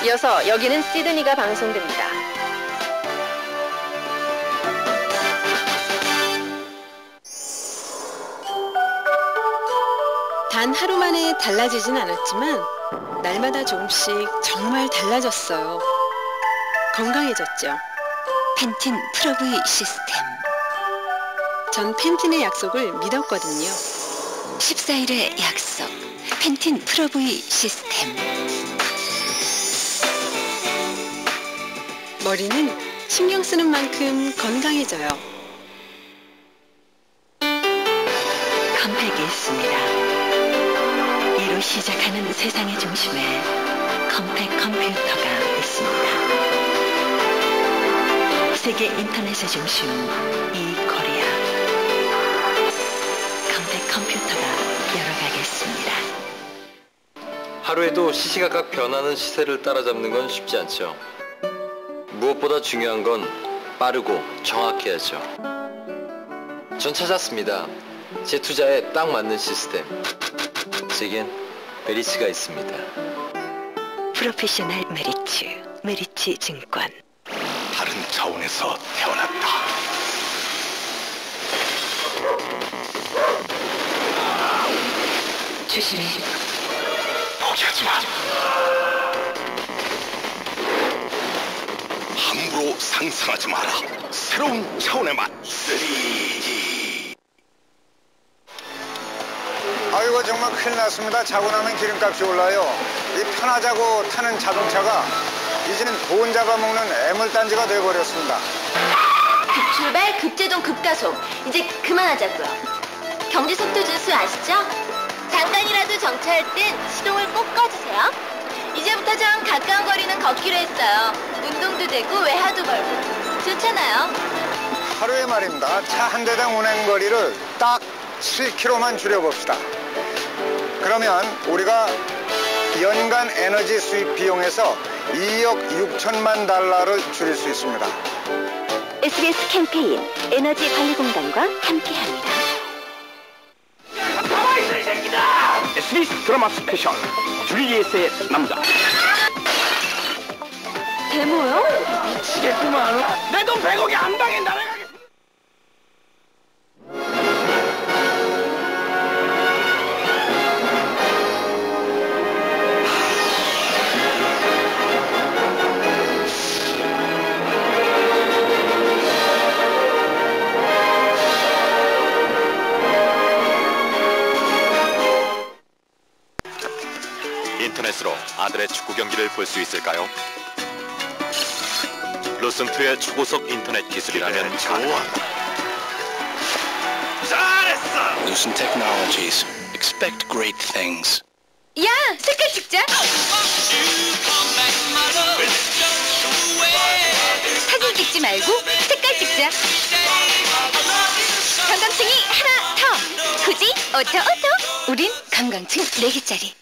이어서 여기는 시드니가 방송됩니다. 단 하루 만에 달라지진 않았지만 날마다 조금씩 정말 달라졌어요. 건강해졌죠. 펜틴 프로브이 시스템. 전 펜틴의 약속을 믿었거든요. 14일의 약속. 펜틴 프로브이 시스템. 머리는 신경 쓰는 만큼 건강해져요. 컴팩이 있습니다. 이로 시작하는 세상의 중심에 컴팩 컴퓨터가 있습니다. 세계 인터넷의 중심 이코리아. 컴팩 컴퓨터가 열어가겠습니다. 하루에도 시시각각 변하는 시세를 따라잡는 건 쉽지 않죠. 무엇보다 중요한 건 빠르고 정확해야죠. 전 찾았습니다. 제 투자에 딱 맞는 시스템. 제겐 메리츠가 있습니다. 프로페셔널 메리츠, 메리츠 증권. 다른 차원에서 태어났다. 조심해. 포기하지 마. 함부로 상상하지 마라. 새로운 차원의 맛. 3D. 아이고 정말 큰일 났습니다. 자고 나면 기름값이 올라요. 이 편하자고 타는 자동차가 이제는 돈 잡아먹는 애물단지가 돼버렸습니다. 급출발, 급제동, 급가속. 이제 그만하자고요. 경제 속도 준수 아시죠? 잠깐이라도 정차할 땐 시동을 꼭 꺼주세요. 이제부터 좀 가까운 거리는 걷기로 했어요. 운동도 되고 외화도 벌고. 좋잖아요. 하루에 말입니다. 차 한 대당 운행거리를 딱 7km만 줄여봅시다. 그러면 우리가 연간 에너지 수입 비용에서 2억 6천만 달러를 줄일 수 있습니다. SBS 캠페인 에너지 관리공단과 함께합니다. 가만히 있어 이 새끼다! SBS 드라마 스페셜 줄리엣의 남자. 데모요? 미치겠구만. 내 돈 100억이 안 당해. 나를 가겠어. 인터넷으로 아들의 축구 경기를 볼 수 있을까요? 로슨트의 초고속 인터넷 기술이라면 좋아. 잘했어. Lucent Technologies. Expect great things. 야, 색깔 찍자. 사진 찍지 말고 색깔 찍자. 건강층이 하나 더. 굳이 오토. 우린 건강층 4개짜리.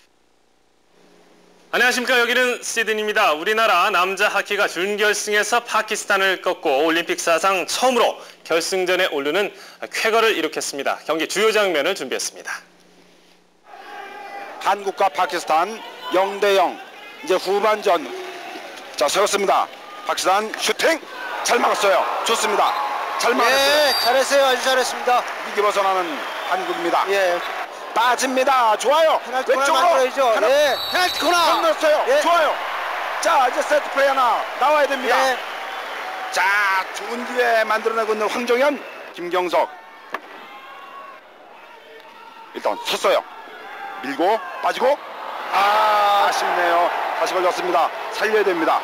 안녕하십니까. 여기는 시드니입니다. 우리나라 남자 하키가 준결승에서 파키스탄을 꺾고 올림픽 사상 처음으로 결승전에 오르는 쾌거를 이룩했습니다. 경기 주요 장면을 준비했습니다. 한국과 파키스탄 0대0 이제 후반전. 자, 세웠습니다. 파키스탄 슈팅 잘 막았어요. 좋습니다. 잘 막았어요. 예, 잘했어요. 아주 잘했습니다. 위기 벗어나는 한국입니다. 예. 빠집니다. 좋아요. 왼쪽으로 예. 페널티 코너. 건넜어요. 예. 좋아요. 자, 이제 세트 플레이 하나 나와야 됩니다. 예. 자, 좋은 기회 만들어내고 있는 황정현, 김경석. 일단 섰어요. 밀고 빠지고. 아쉽네요. 다시 걸렸습니다. 살려야 됩니다.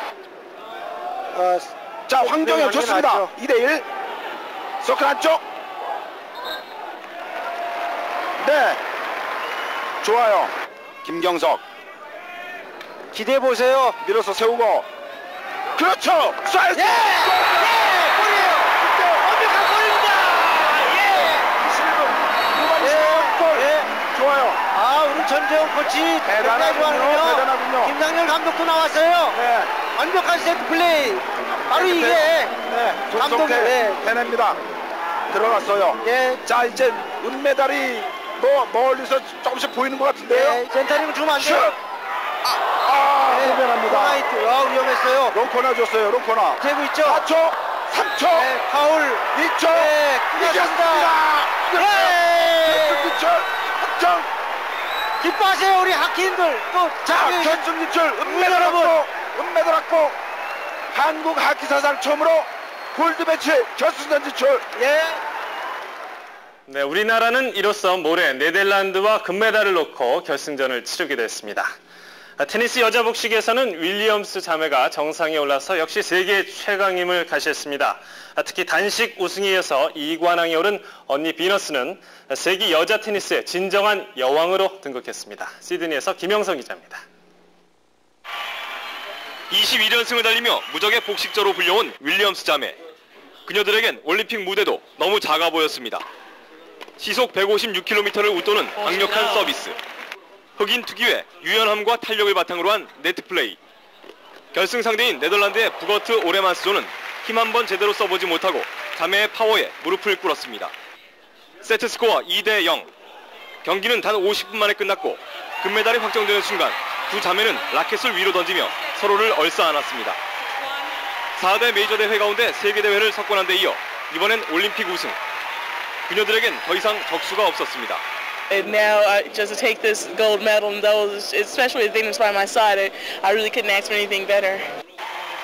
자, 황정현 좋습니다. 2대1. 서클 안쪽. 네. 좋아요. 김경석. 기대해보세요. 밀어서 세우고. 그렇죠. 쏴야지. 예! 골이에요. 완벽한 골입니다. 골. 좋아요. 아, 우리 전재영 코치 대단히 좋아하는군요. 대단하군요. 김상렬 감독도 나왔어요. 네. 완벽한 세트 플레이. 바로 이게 감독이 해냅니다. 들어갔어요. 예. 자, 이제 은메달이 멀리서 조금씩 보이는 것 같은데요. 예, 센터링 주면 안 돼요. 후변합니다. 코나이트. 위험했어요. 롱코나 줬어요. 롱코나. 되고 있죠. 4초, 3초, 네, 파울. 2초. 네, 이겼습니다. 결승진출 확정. 기뻐하세요, 우리 하키인들. 또 자, 결승진출 은메달 확보. 은메달 확보. 한국 하키 사상 처음으로 골드 매치 결승전 진출. 예. 네, 우리나라는 이로써 모레 네덜란드와 금메달을 놓고 결승전을 치르게 됐습니다. 테니스 여자 복식에서는 윌리엄스 자매가 정상에 올라서 역시 세계 최강임을 가시했습니다. 특히 단식 우승에 이어서 2관왕에 오른 언니 비너스는 세계 여자 테니스의 진정한 여왕으로 등극했습니다. 시드니에서 김영성 기자입니다. 21연승을 달리며 무적의 복식저로 불려온 윌리엄스 자매. 그녀들에겐 올림픽 무대도 너무 작아 보였습니다. 시속 156km를 웃도는 강력한 서비스. 흑인 특유의 유연함과 탄력을 바탕으로 한 네트 플레이. 결승 상대인 네덜란드의 부거트 오레만스조는 힘 한 번 제대로 써보지 못하고 자매의 파워에 무릎을 꿇었습니다. 세트 스코어 2대0. 경기는 단 50분 만에 끝났고 금메달이 확정되는 순간 두 자매는 라켓을 위로 던지며 서로를 얼싸안았습니다. 4대 메이저 대회 가운데 세계 대회를 석권한 데 이어 이번엔 올림픽 우승. 그녀들에겐 더 이상 적수가 없었습니다. And now, just to take this gold medal and those, especially with Venus by my side, I really couldn't ask for anything better.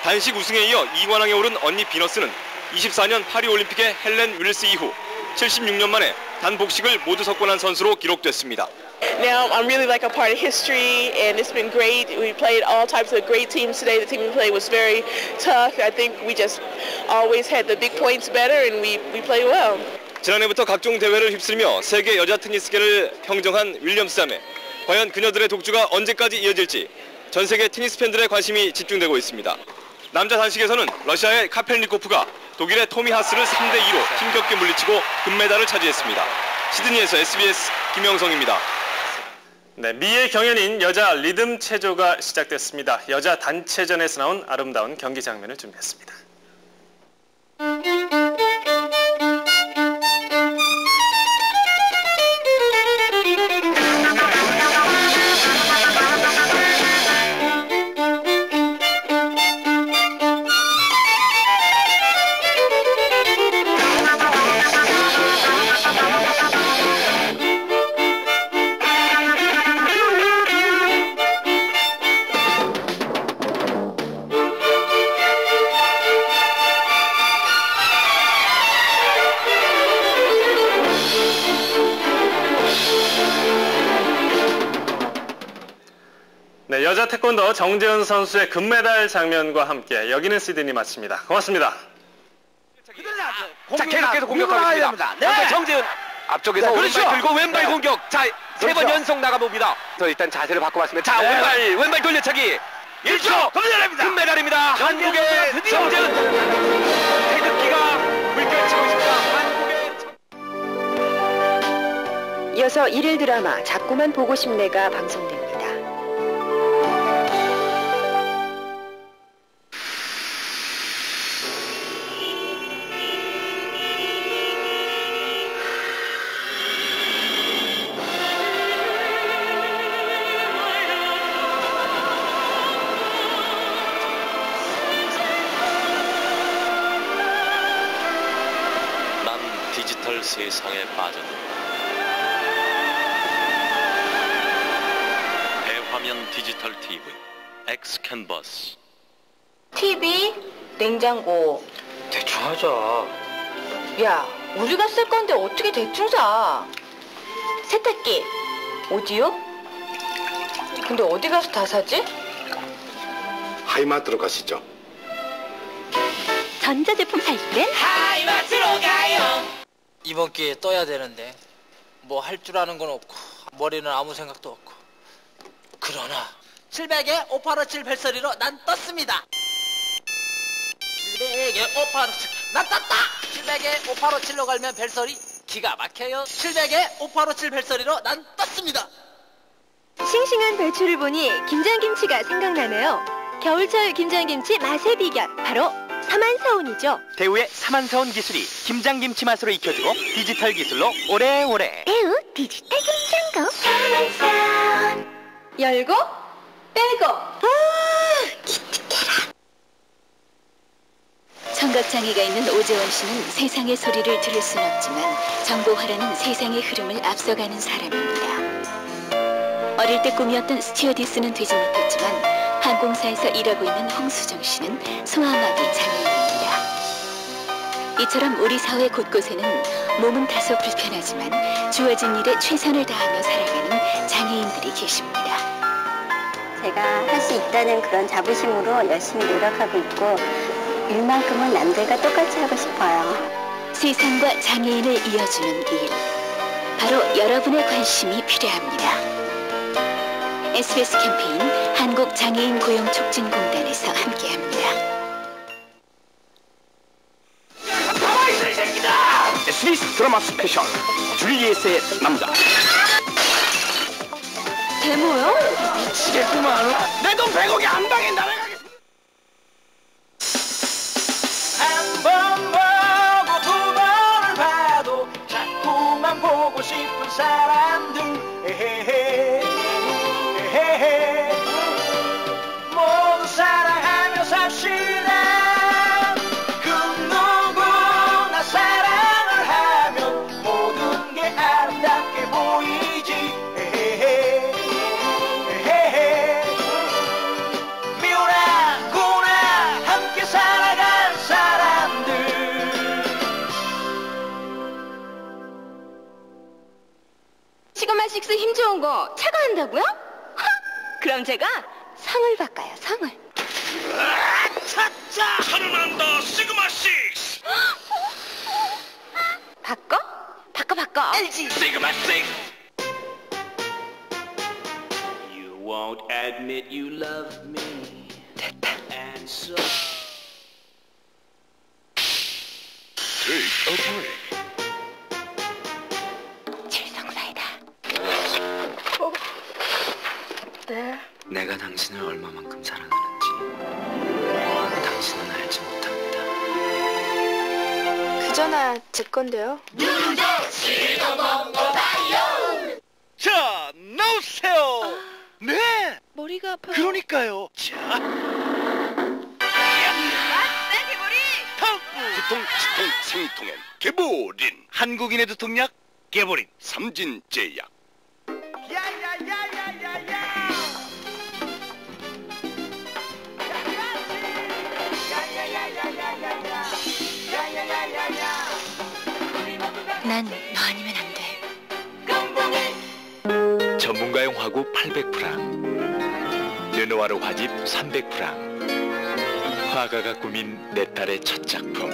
단식 우승에 이어 2관왕에 오른 언니 비너스는 24년 파리올림픽의 헬렌 윌스 이후 76년 만에 단 복식을 모두 석권한 선수로 기록됐습니다. Now I'm really like a part of history, and it's been great. We played all types of great teams today. The team we played was very tough. I think we just always had the big points better, and we played well. 지난해부터 각종 대회를 휩쓸며 세계 여자 테니스계를 평정한 윌리엄스 자매. 과연 그녀들의 독주가 언제까지 이어질지 전 세계 테니스 팬들의 관심이 집중되고 있습니다. 남자 단식에서는 러시아의 카펠니코프가 독일의 토미 하스를 3대2로 힘겹게 물리치고 금메달을 차지했습니다. 시드니에서 SBS 김영성입니다. 네, 미의 경연인 여자 리듬 체조가 시작됐습니다. 여자 단체전에서 나온 아름다운 경기 장면을 준비했습니다. 네, 여자 태권도 정재은 선수의 금메달 장면과 함께 여기는 시드니 마칩니다. 고맙습니다. 자, 계속해서 공격하겠습니다. 네. 정재은 앞쪽에서 그렇죠. 오른발 들고 왼발 네. 공격. 자, 세 번 그렇죠. 연속 나가봅니다. 저 일단 자세를 바꿔봤습니다. 자, 네. 왼발 돌려차기. 1초 금메달입니다. 금메달입니다. 한국의 정재은 태극기가 물결치고 있습니다. 이어서 일일 드라마 자꾸만 보고 싶네가 방송됩니다. 디지털 세상에 빠졌다. 대화면 디지털 TV, 엑스캔버스. TV, 냉장고. 대충 하자. 야, 우리가 쓸 건데 어떻게 대충 사? 세탁기, 오디오? 근데 어디 가서 다 사지? 하이마트로 가시죠. 전자제품 살 땐 하이마트로 가요. 이번 기회에 떠야 되는데 뭐 할 줄 아는 건 없고 머리는 아무 생각도 없고. 그러나 700에 5857 벨소리로 난 떴습니다. 700에 5857 난 떴다. 700에 5857로 갈면 벨소리 기가 막혀요. 700에 5857 벨소리로 난 떴습니다. 싱싱한 배추를 보니 김장김치가 생각나네요. 겨울철 김장김치 맛의 비결 바로 사만사온이죠. 대우의 사만사온 기술이 김장김치 맛으로 익혀주고 디지털 기술로 오래오래. 대우 디지털 김장고 사만사온. 열고 빼고 기특해라. 청각장애가 있는 오재원 씨는 세상의 소리를 들을 순 없지만 정보화라는 세상의 흐름을 앞서가는 사람입니다. 어릴 때 꿈이었던 스튜어디스는 되지 못했지만 항공사에서 일하고 있는 홍수정 씨는 소아마비 장애인입니다. 이처럼 우리 사회 곳곳에는 몸은 다소 불편하지만 주어진 일에 최선을 다하며 살아가는 장애인들이 계십니다. 제가 할 수 있다는 그런 자부심으로 열심히 노력하고 있고 일만큼은 남들과 똑같이 하고 싶어요. 세상과 장애인을 이어주는 일, 바로 여러분의 관심이 필요합니다. SBS 캠페인 한국장애인 고용촉진공단에서 함께합니다. 가만히 있어, 이 새끼다! SBS 드라마 스페셜 줄리엣의 남자. 데모요? 미치겠구만. 내 돈 100억이 한 방에 날아가겠어. 한 번 보고 두 번을 봐도 자꾸만 보고 싶은 사람들. 에헤헤. 에헤헤. 모두 사랑하며 삽시다. 그 누구나 사랑을 하면 모든 게 아름답게 보이죠. 아식스 힘 좋은 거 차가 한다고요? 그럼 제가 성을 바꿔요, 성을. 차차! 선언한다, 시그마 6! 바꿔? 바꿔. LG 시그마 6! You won't admit you love me. 됐다. And so Take a break. 칠성사이다. 네. 내가 당신을 얼마만큼 사랑하는지 당신은 알지 못합니다. 그저나 제 건데요. 자, 나오세요! 네! 머리가 아파요. 그러니까요. 자. 두통, 치통, 생통엔 개보린. 한국인의 두통약 개보린. 삼진제약. 난 너 아니면 안 돼. 전문가용 화구 800프랑, 르누아르 화집 300프랑. 화가가 꾸민 내 딸의 첫 작품.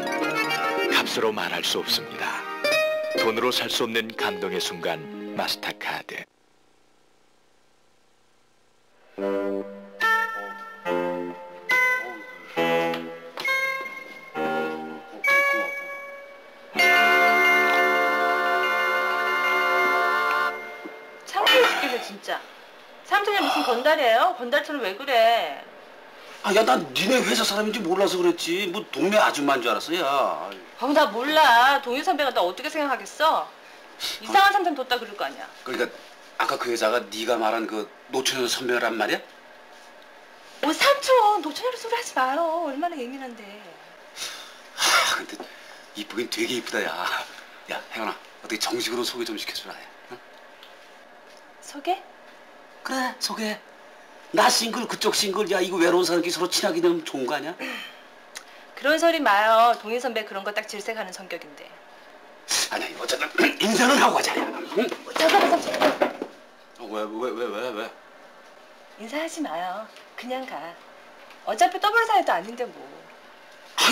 값으로 말할 수 없습니다. 돈으로 살 수 없는 감동의 순간, 마스터카드. 창피해 죽겠네 진짜. 삼촌이 무슨 건달이에요? 건달처럼 왜 그래? 아, 야, 난 니네 회사 사람인지 몰라서 그랬지. 뭐 동네 아줌마인 줄 알았어, 야. 나 몰라. 동희 선배가 나 어떻게 생각하겠어? 이상한 삼촌 뒀다 그럴 거 아니야. 그러니까 아까 그 여자가 네가 말한 그 노처녀 선배란 말이야? 삼촌 노처녀로 소리 하지 마요. 얼마나 예민한데. 근데 이쁘긴 되게 이쁘다, 야. 야, 혜연아, 어떻게 정식으로 소개 좀 시켜주라. 응? 소개? 그래, 소개. 나 싱글, 그쪽 싱글. 야, 이거 외로운 사람끼리 서로 친하게 되면 좋은 거 아니야? 그런 소리 마요. 동희 선배 그런 거 딱 질색하는 성격인데. 아니, 어쨌든 인사는 하고 가자, 야. 응? 잠깐만. 왜? 인사하지 마요. 그냥 가. 어차피 떠볼 사이도 아닌데 뭐. 아,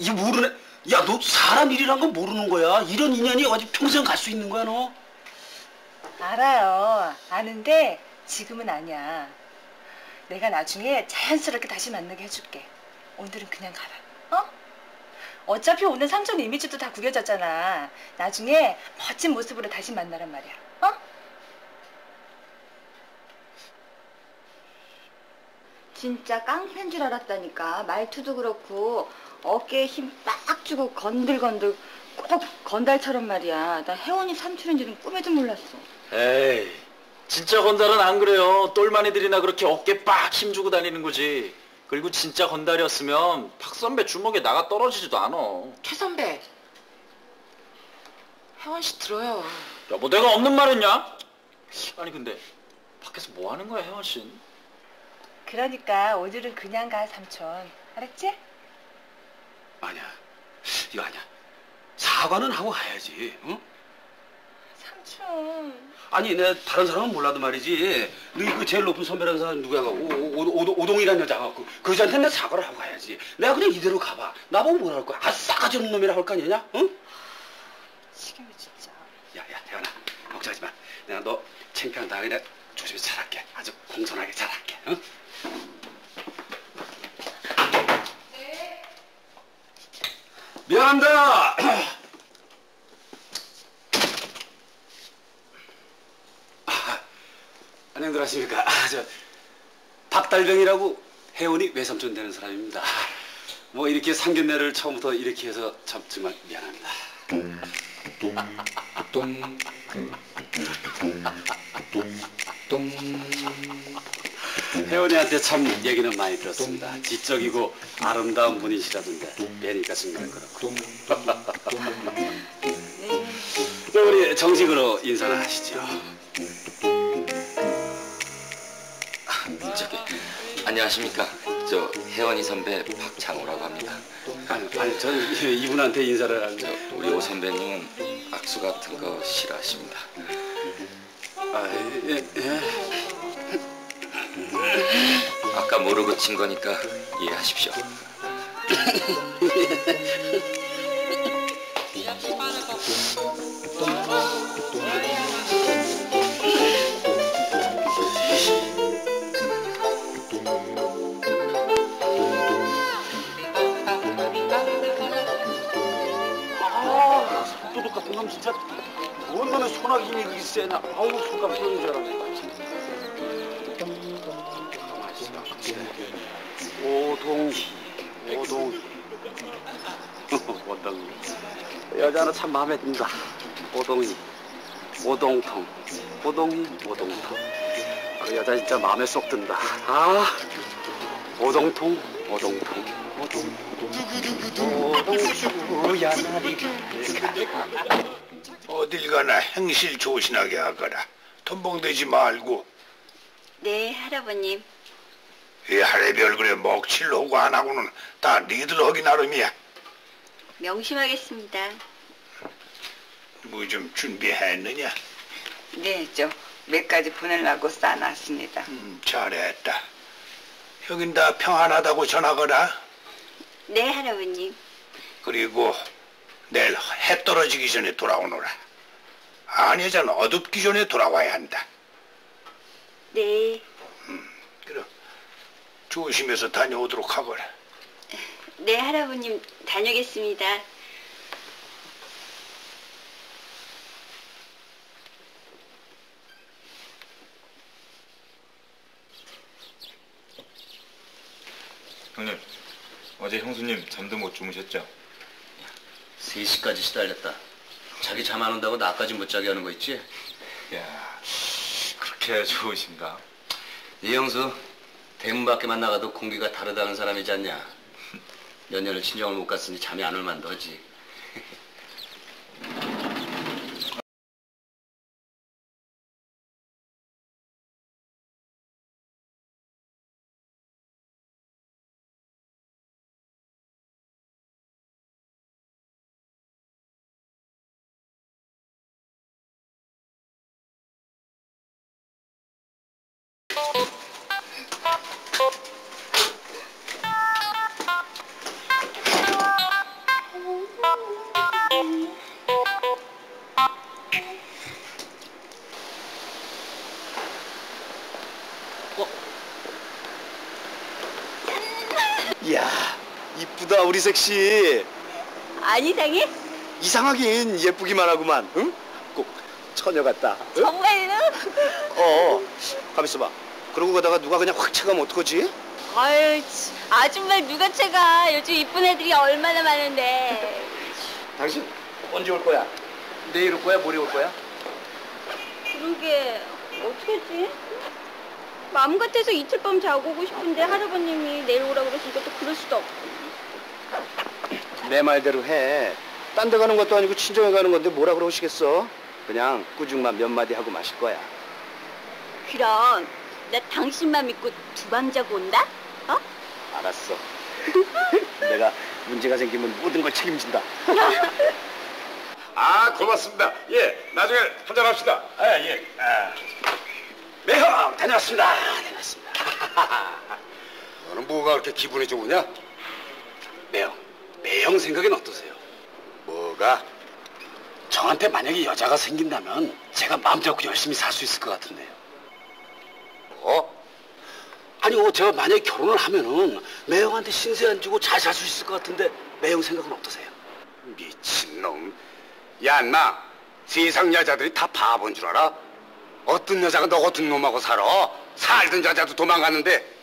얘 모르네. 야, 너 사람 일이란 건 모르는 거야. 이런 인연이 어디 평생 갈 수 있는 거야, 너? 알아요. 아는데 지금은 아니야. 내가 나중에 자연스럽게 다시 만나게 해줄게. 오늘은 그냥 가라. 어? 어차피 오늘 삼촌 이미지도 다 구겨졌잖아. 나중에 멋진 모습으로 다시 만나란 말이야. 어? 진짜 깡패인 줄 알았다니까. 말투도 그렇고 어깨에 힘 빡 주고 건들건들 꼭 건달처럼 말이야. 나 혜원이 삼촌인지는 꿈에도 몰랐어. 에이, 진짜 건달은 안 그래요. 똘마니들이나 그렇게 어깨 빡 힘주고 다니는 거지. 그리고 진짜 건달이었으면 박 선배 주먹에 나가 떨어지지도 않아. 최 선배, 혜원 씨 들어요. 야, 뭐 내가 없는 말 했냐? 아니 근데 밖에서 뭐 하는 거야, 혜원 씨? 그러니까 오늘은 그냥 가, 삼촌. 알았지? 아니야, 이거 아니야. 사과는 하고 가야지, 응? 삼촌. 아니, 내 다른 사람은 몰라도 말이지. 너희 그 제일 높은 선배라는 사람 누구야? 오동이라는 여자가 그 여자한테 내가 사과를 하고 가야지. 내가 그냥 이대로 가봐. 나보고 뭐라 할 거야? 아, 싸가지 없는 놈이라 할 거 아니냐? 응? 지금은 진짜. 야, 태연아, 걱정하지 마. 내가 너 창피한 다음에 내가 조심히 잘할게. 아주 공손하게 잘할게. 응? 네. 미안합니다. 안녕들 하십니까. 저 박달병이라고 혜원이 외삼촌 되는 사람입니다. 뭐 이렇게 상견례를 처음부터 이렇게 해서 참 정말 미안합니다. 혜원이한테 참 얘기는 많이 들었습니다. 지적이고 아름다운 분이시라던데 뵈니까 정말 그렇고. 네, 우리 정식으로 인사를 하시죠. 저기, 안녕하십니까. 저 혜원이 선배 박창호라고 합니다. 아니 저는 이분한테 인사를 하죠. 우리 오 선배님은 악수 같은 거 싫어하십니다. 아까 모르고 친 거니까 이해하십시오. 속도도 같은 놈 진짜 원단에 소나기 힘이 그렇게 세나. 아우 손가락 부러진 줄 알았네. 오동 원덩이 여자는 참 마음에 든다. 오동이 오동통 오동이 오동통 그 여자 진짜 마음에 쏙 든다. 아 오동통 오동통 오동주야 나리 어딜 가나 행실 조신하게 하거라. 덤벙대지 말고. 네, 할아버님. 이 할애비 얼굴에 먹칠 하고 안 하고는 다 니들 하기 나름이야. 명심하겠습니다. 뭐 좀 준비했느냐? 네, 좀 몇 가지 보내려고 싸놨습니다. 잘했다. 여긴 다 평안하다고 전하거라. 네, 할아버님. 그리고 내일 해 떨어지기 전에 돌아오너라. 아내자는 어둡기 전에 돌아와야 한다. 네. 그럼 조심해서 다녀오도록 하거라. 네, 할아버님. 다녀오겠습니다. 형님, 어제 형수님 잠도 못 주무셨죠? 3시까지 시달렸다. 자기 잠 안 온다고 나까지 못 자게 하는 거 있지? 야, 그렇게 좋으신가? 이형수, 대문 밖에만 나가도 공기가 다르다는 사람이지 않냐? 몇 년을 친정을 못 갔으니 잠이 안 올 만도 하지. 이야 이쁘다 우리 섹시. 안 이상해? 이상하긴 예쁘기만 하구만. 응? 꼭 처녀 같다. 응? 정말로? 가만 있어봐. 그러고 가다가 누가 그냥 확 쳐가면 어떡하지? 아유, 아줌마 누가 채가. 요즘 이쁜 애들이 얼마나 많은데. 당신 언제 올 거야? 내일 올 거야? 모레 올 거야? 그러게 어떡하지? 마음 같아서 이틀 밤 자고 오고 싶은데 할아버님이 내일 오라고 그러시니까 또 그럴 수도 없고. 내 말대로 해. 딴 데 가는 것도 아니고 친정에 가는 건데 뭐라 그러시겠어? 그냥 꾸중만 몇 마디 하고 마실 거야. 그럼 나 당신만 믿고 두 밤 자고 온다? 어? 알았어. 내가 문제가 생기면 모든 걸 책임진다. 아, 고맙습니다. 예, 나중에 한잔 합시다. 아, 예. 매형 다녀왔습니다. 다녀왔습니다. 너는 뭐가 그렇게 기분이 좋으냐? 매형 생각엔 어떠세요? 뭐가? 저한테 만약에 여자가 생긴다면 제가 마음 잡고 열심히 살 수 있을 것 같은데요. 뭐? 아니요, 제가 만약에 결혼을 하면은 매형한테 신세 안 주고 잘 살 수 있을 것 같은데 매형 생각은 어떠세요? 미친놈. 야, 나 세상 여자들이 다 바본 줄 알아? 어떤 여자가 너 같은 놈하고 살아? 살던 여자도 도망갔는데.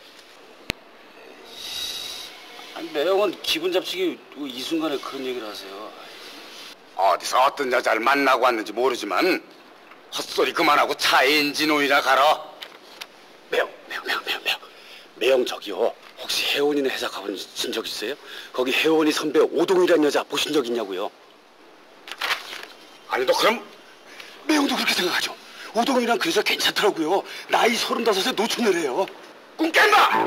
아니, 매형은 기분 잡치기 이 순간에 그런 얘기를 하세요. 어디서 어떤 여자를 만나고 왔는지 모르지만 헛소리 그만하고 차에 엔진 오일이나 갈아. 매형 저기요, 혹시 혜원이네 회사 가본 적 있어요? 거기 혜원이 선배 오동이라는 여자 보신 적 있냐고요? 아니 너 그럼 매형도 그렇게 생각하죠. 오동이랑 그 여자 괜찮더라고요. 나이 35에 노처녀래요. 꿈 깬다!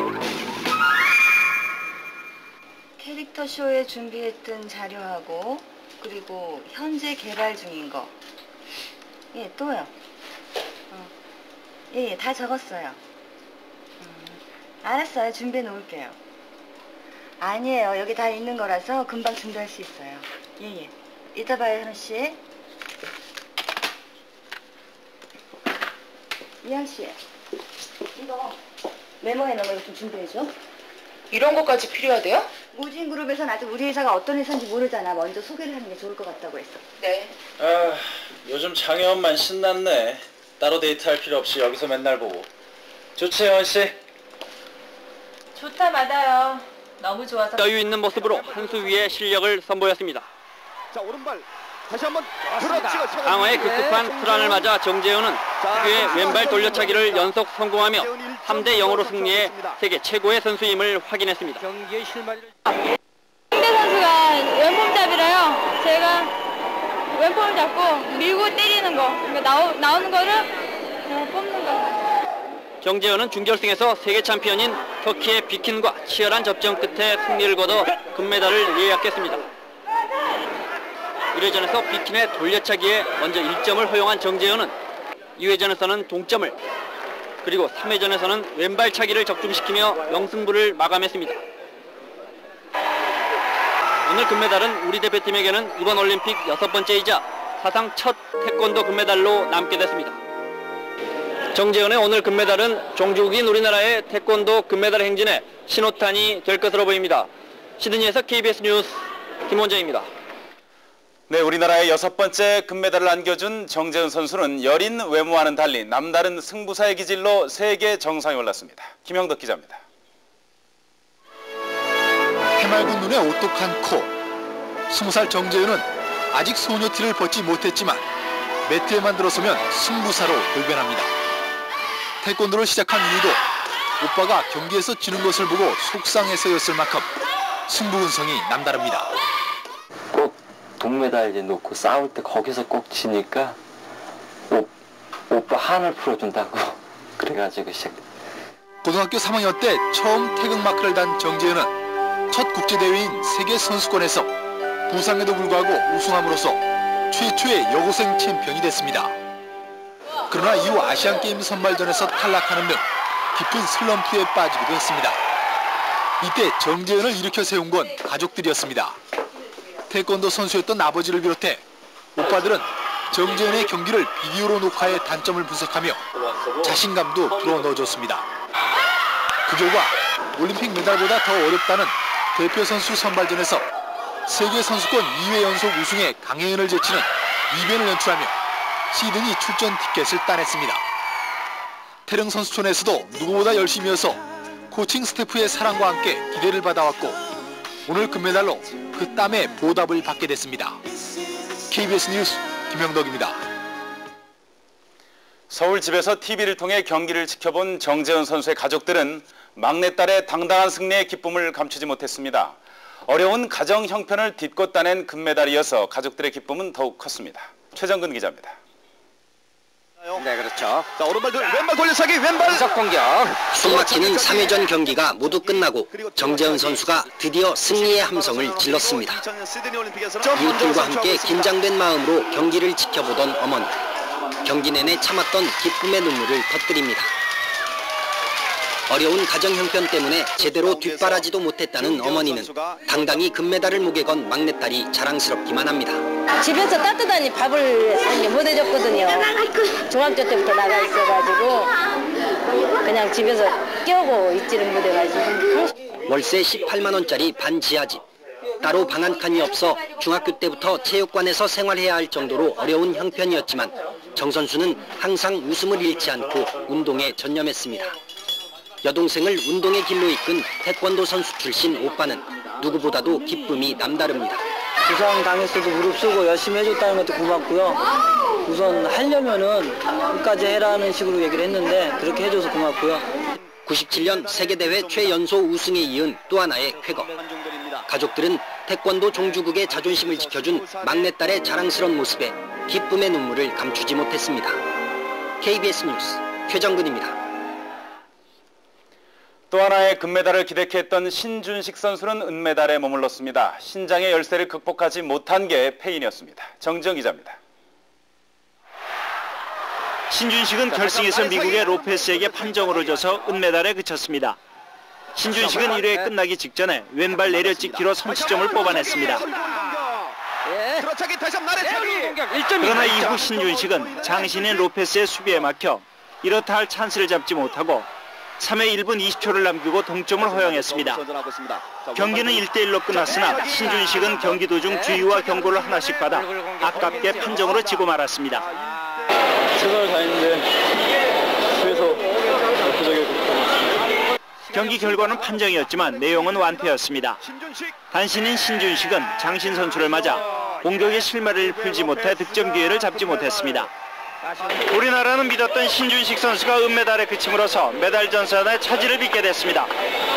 캐릭터 쇼에 준비했던 자료하고 그리고 현재 개발 중인 거. 예, 또요. 예, 다 적었어요. 알았어요. 준비해 놓을게요. 아니에요. 여기 다 있는 거라서 금방 준비할 수 있어요. 예. 이따 봐요, 현우 씨. 이한 씨, 이거 메모해 놓은 거 이거 좀 준비해줘. 이런 것까지 필요하대요? 무진그룹에서는 아직 우리 회사가 어떤 회사인지 모르잖아. 먼저 소개를 하는 게 좋을 것 같다고 했어. 네. 아, 요즘 장혜원만 신났네. 따로 데이트할 필요 없이 여기서 맨날 보고. 좋지, 혜원 씨? 좋다, 맞아요. 너무 좋아서. 여유 있는 모습으로 한 수 위의 실력을 선보였습니다. 자, 오른발 다시 한번 강화의 급급한 투란을 맞아 정재훈은 특유의 왼발 돌려차기를 연속 성공하며 3대 0으로 승리해 세계 최고의 선수임을 확인했습니다. 상대 선수가 왼폼잡이라요. 제가 왼폼을 잡고 밀고 때리는 거. 그러니까 나오는 거를 뽑는 거. 정재훈은 준결승에서 세계 챔피언인 터키의 비킨과 치열한 접전 끝에 승리를 거둬 금메달을 예약했습니다. 1회전에서 비킨의 돌려차기에 먼저 1점을 허용한 정재훈은 2회전에서는 동점을, 그리고 3회전에서는 왼발차기를 적중시키며 명승부를 마감했습니다. 오늘 금메달은 우리 대표팀에게는 이번 올림픽 6번째이자 사상 첫 태권도 금메달로 남게 됐습니다. 정재훈의 오늘 금메달은 종주국인 우리나라의 태권도 금메달 행진의 신호탄이 될 것으로 보입니다. 시드니에서 KBS 뉴스 김원정입니다. 네, 우리나라의 6번째 금메달을 안겨준 정재훈 선수는 여린 외모와는 달리 남다른 승부사의 기질로 세계 정상에 올랐습니다. 김형덕 기자입니다. 해맑은 눈에 오똑한 코. 20살 정재훈은 아직 소녀티를 벗지 못했지만 매트에만 들어서면 승부사로 돌변합니다. 태권도를 시작한 이유도 오빠가 경기에서 지는 것을 보고 속상해서였을 만큼 승부운성이 남다릅니다. 동메달 이제 놓고 싸울 때 거기서 꼭 지니까 오빠 한을 풀어준다고 그래가지고 시작됐어요. 고등학교 3학년 때 처음 태극마크를 단 정재훈은 첫 국제대회인 세계선수권에서 부상에도 불구하고 우승함으로써 최초의 여고생 챔피언이 됐습니다. 그러나 이후 아시안게임 선발전에서 탈락하는 등 깊은 슬럼프에 빠지기도 했습니다. 이때 정재훈을 일으켜 세운 건 가족들이었습니다. 태권도 선수였던 아버지를 비롯해 오빠들은 정재훈의 경기를 비디오로 녹화해 단점을 분석하며 자신감도 불어넣어줬습니다. 그 결과 올림픽 메달보다 더 어렵다는 대표 선수 선발전에서 세계선수권 2회 연속 우승에 강혜은을 제치는 이변을 연출하며 시드니 출전 티켓을 따냈습니다. 태릉 선수촌에서도 누구보다 열심히여서 코칭 스태프의 사랑과 함께 기대를 받아왔고 오늘 금메달로 그 땀의 보답을 받게 됐습니다. KBS 뉴스 김형덕입니다. 서울 집에서 TV를 통해 경기를 지켜본 정재훈 선수의 가족들은 막내딸의 당당한 승리의 기쁨을 감추지 못했습니다. 어려운 가정 형편을 딛고 따낸 금메달이어서 가족들의 기쁨은 더욱 컸습니다. 최정근 기자입니다. 네, 그렇죠. 자, 오른발 왼발 돌려차기, 왼발 분석 공격. 숨막히는 3회전 경기가 모두 끝나고 정재훈 선수가 드디어 승리의 함성을 질렀습니다. 이웃들과 함께 긴장된 마음으로 경기를 지켜보던 어머니. 경기 내내 참았던 기쁨의 눈물을 터뜨립니다. 어려운 가정 형편 때문에 제대로 뒷바라지도 못했다는 어머니는 당당히 금메달을 목에 건 막내딸이 자랑스럽기만 합니다. 집에서 따뜻하니 밥을 못 해줬거든요. 중학교 때부터 나가 있어가지고 그냥 집에서 깨우고 있지를 못해가지고. 월세 18만 원짜리 반지하집. 따로 방 한 칸이 없어 중학교 때부터 체육관에서 생활해야 할 정도로 어려운 형편이었지만 정 선수는 항상 웃음을 잃지 않고 운동에 전념했습니다. 여동생을 운동의 길로 이끈 태권도 선수 출신 오빠는 누구보다도 기쁨이 남다릅니다. 부상 당했어도 무릅쓰고 열심히 해줬다는 것도 고맙고요. 우선 하려면은 끝까지 해라는 식으로 얘기를 했는데 그렇게 해줘서 고맙고요. 97년 세계대회 최연소 우승에 이은 또 하나의 쾌거. 가족들은 태권도 종주국의 자존심을 지켜준 막내딸의 자랑스러운 모습에 기쁨의 눈물을 감추지 못했습니다. KBS 뉴스 최정근입니다. 또 하나의 금메달을 기대케 했던 신준식 선수는 은메달에 머물렀습니다. 신장의 열세를 극복하지 못한 게 패인이었습니다. 정지영 기자입니다. 신준식은 결승에서 미국의 로페스에게 판정으로 져서 은메달에 그쳤습니다. 신준식은 1회 끝나기 직전에 왼발 내려찍기로 선취점을 뽑아냈습니다. 그러나 이후 신준식은 장신인 로페스의 수비에 막혀 이렇다 할 찬스를 잡지 못하고 3회 1분 20초를 남기고 동점을 허용했습니다. 경기는 1대1로 끝났으나 신준식은 경기 도중 주의와 경고를 하나씩 받아 아깝게 판정으로 지고 말았습니다. 최선을 다했는데 수에서 경기 결과는 판정이었지만 내용은 완패였습니다. 단신인 신준식은 장신 선수를 맞아 공격의 실마리를 풀지 못해 득점 기회를 잡지 못했습니다. 우리나라는 믿었던 신준식 선수가 은메달에 그침으로써 메달 전선의 차질을 빚게 됐습니다.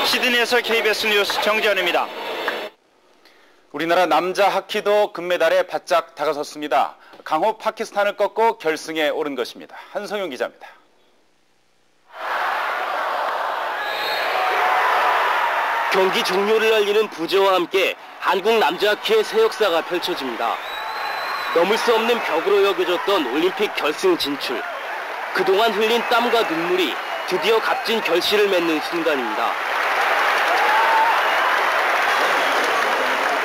시드니에서 KBS 뉴스 정재현입니다. 우리나라 남자 하키도 금메달에 바짝 다가섰습니다. 강호 파키스탄을 꺾고 결승에 오른 것입니다. 한성윤 기자입니다. 경기 종료를 알리는 부제와 함께 한국 남자 하키의 새 역사가 펼쳐집니다. 넘을 수 없는 벽으로 여겨졌던 올림픽 결승 진출. 그동안 흘린 땀과 눈물이 드디어 값진 결실을 맺는 순간입니다.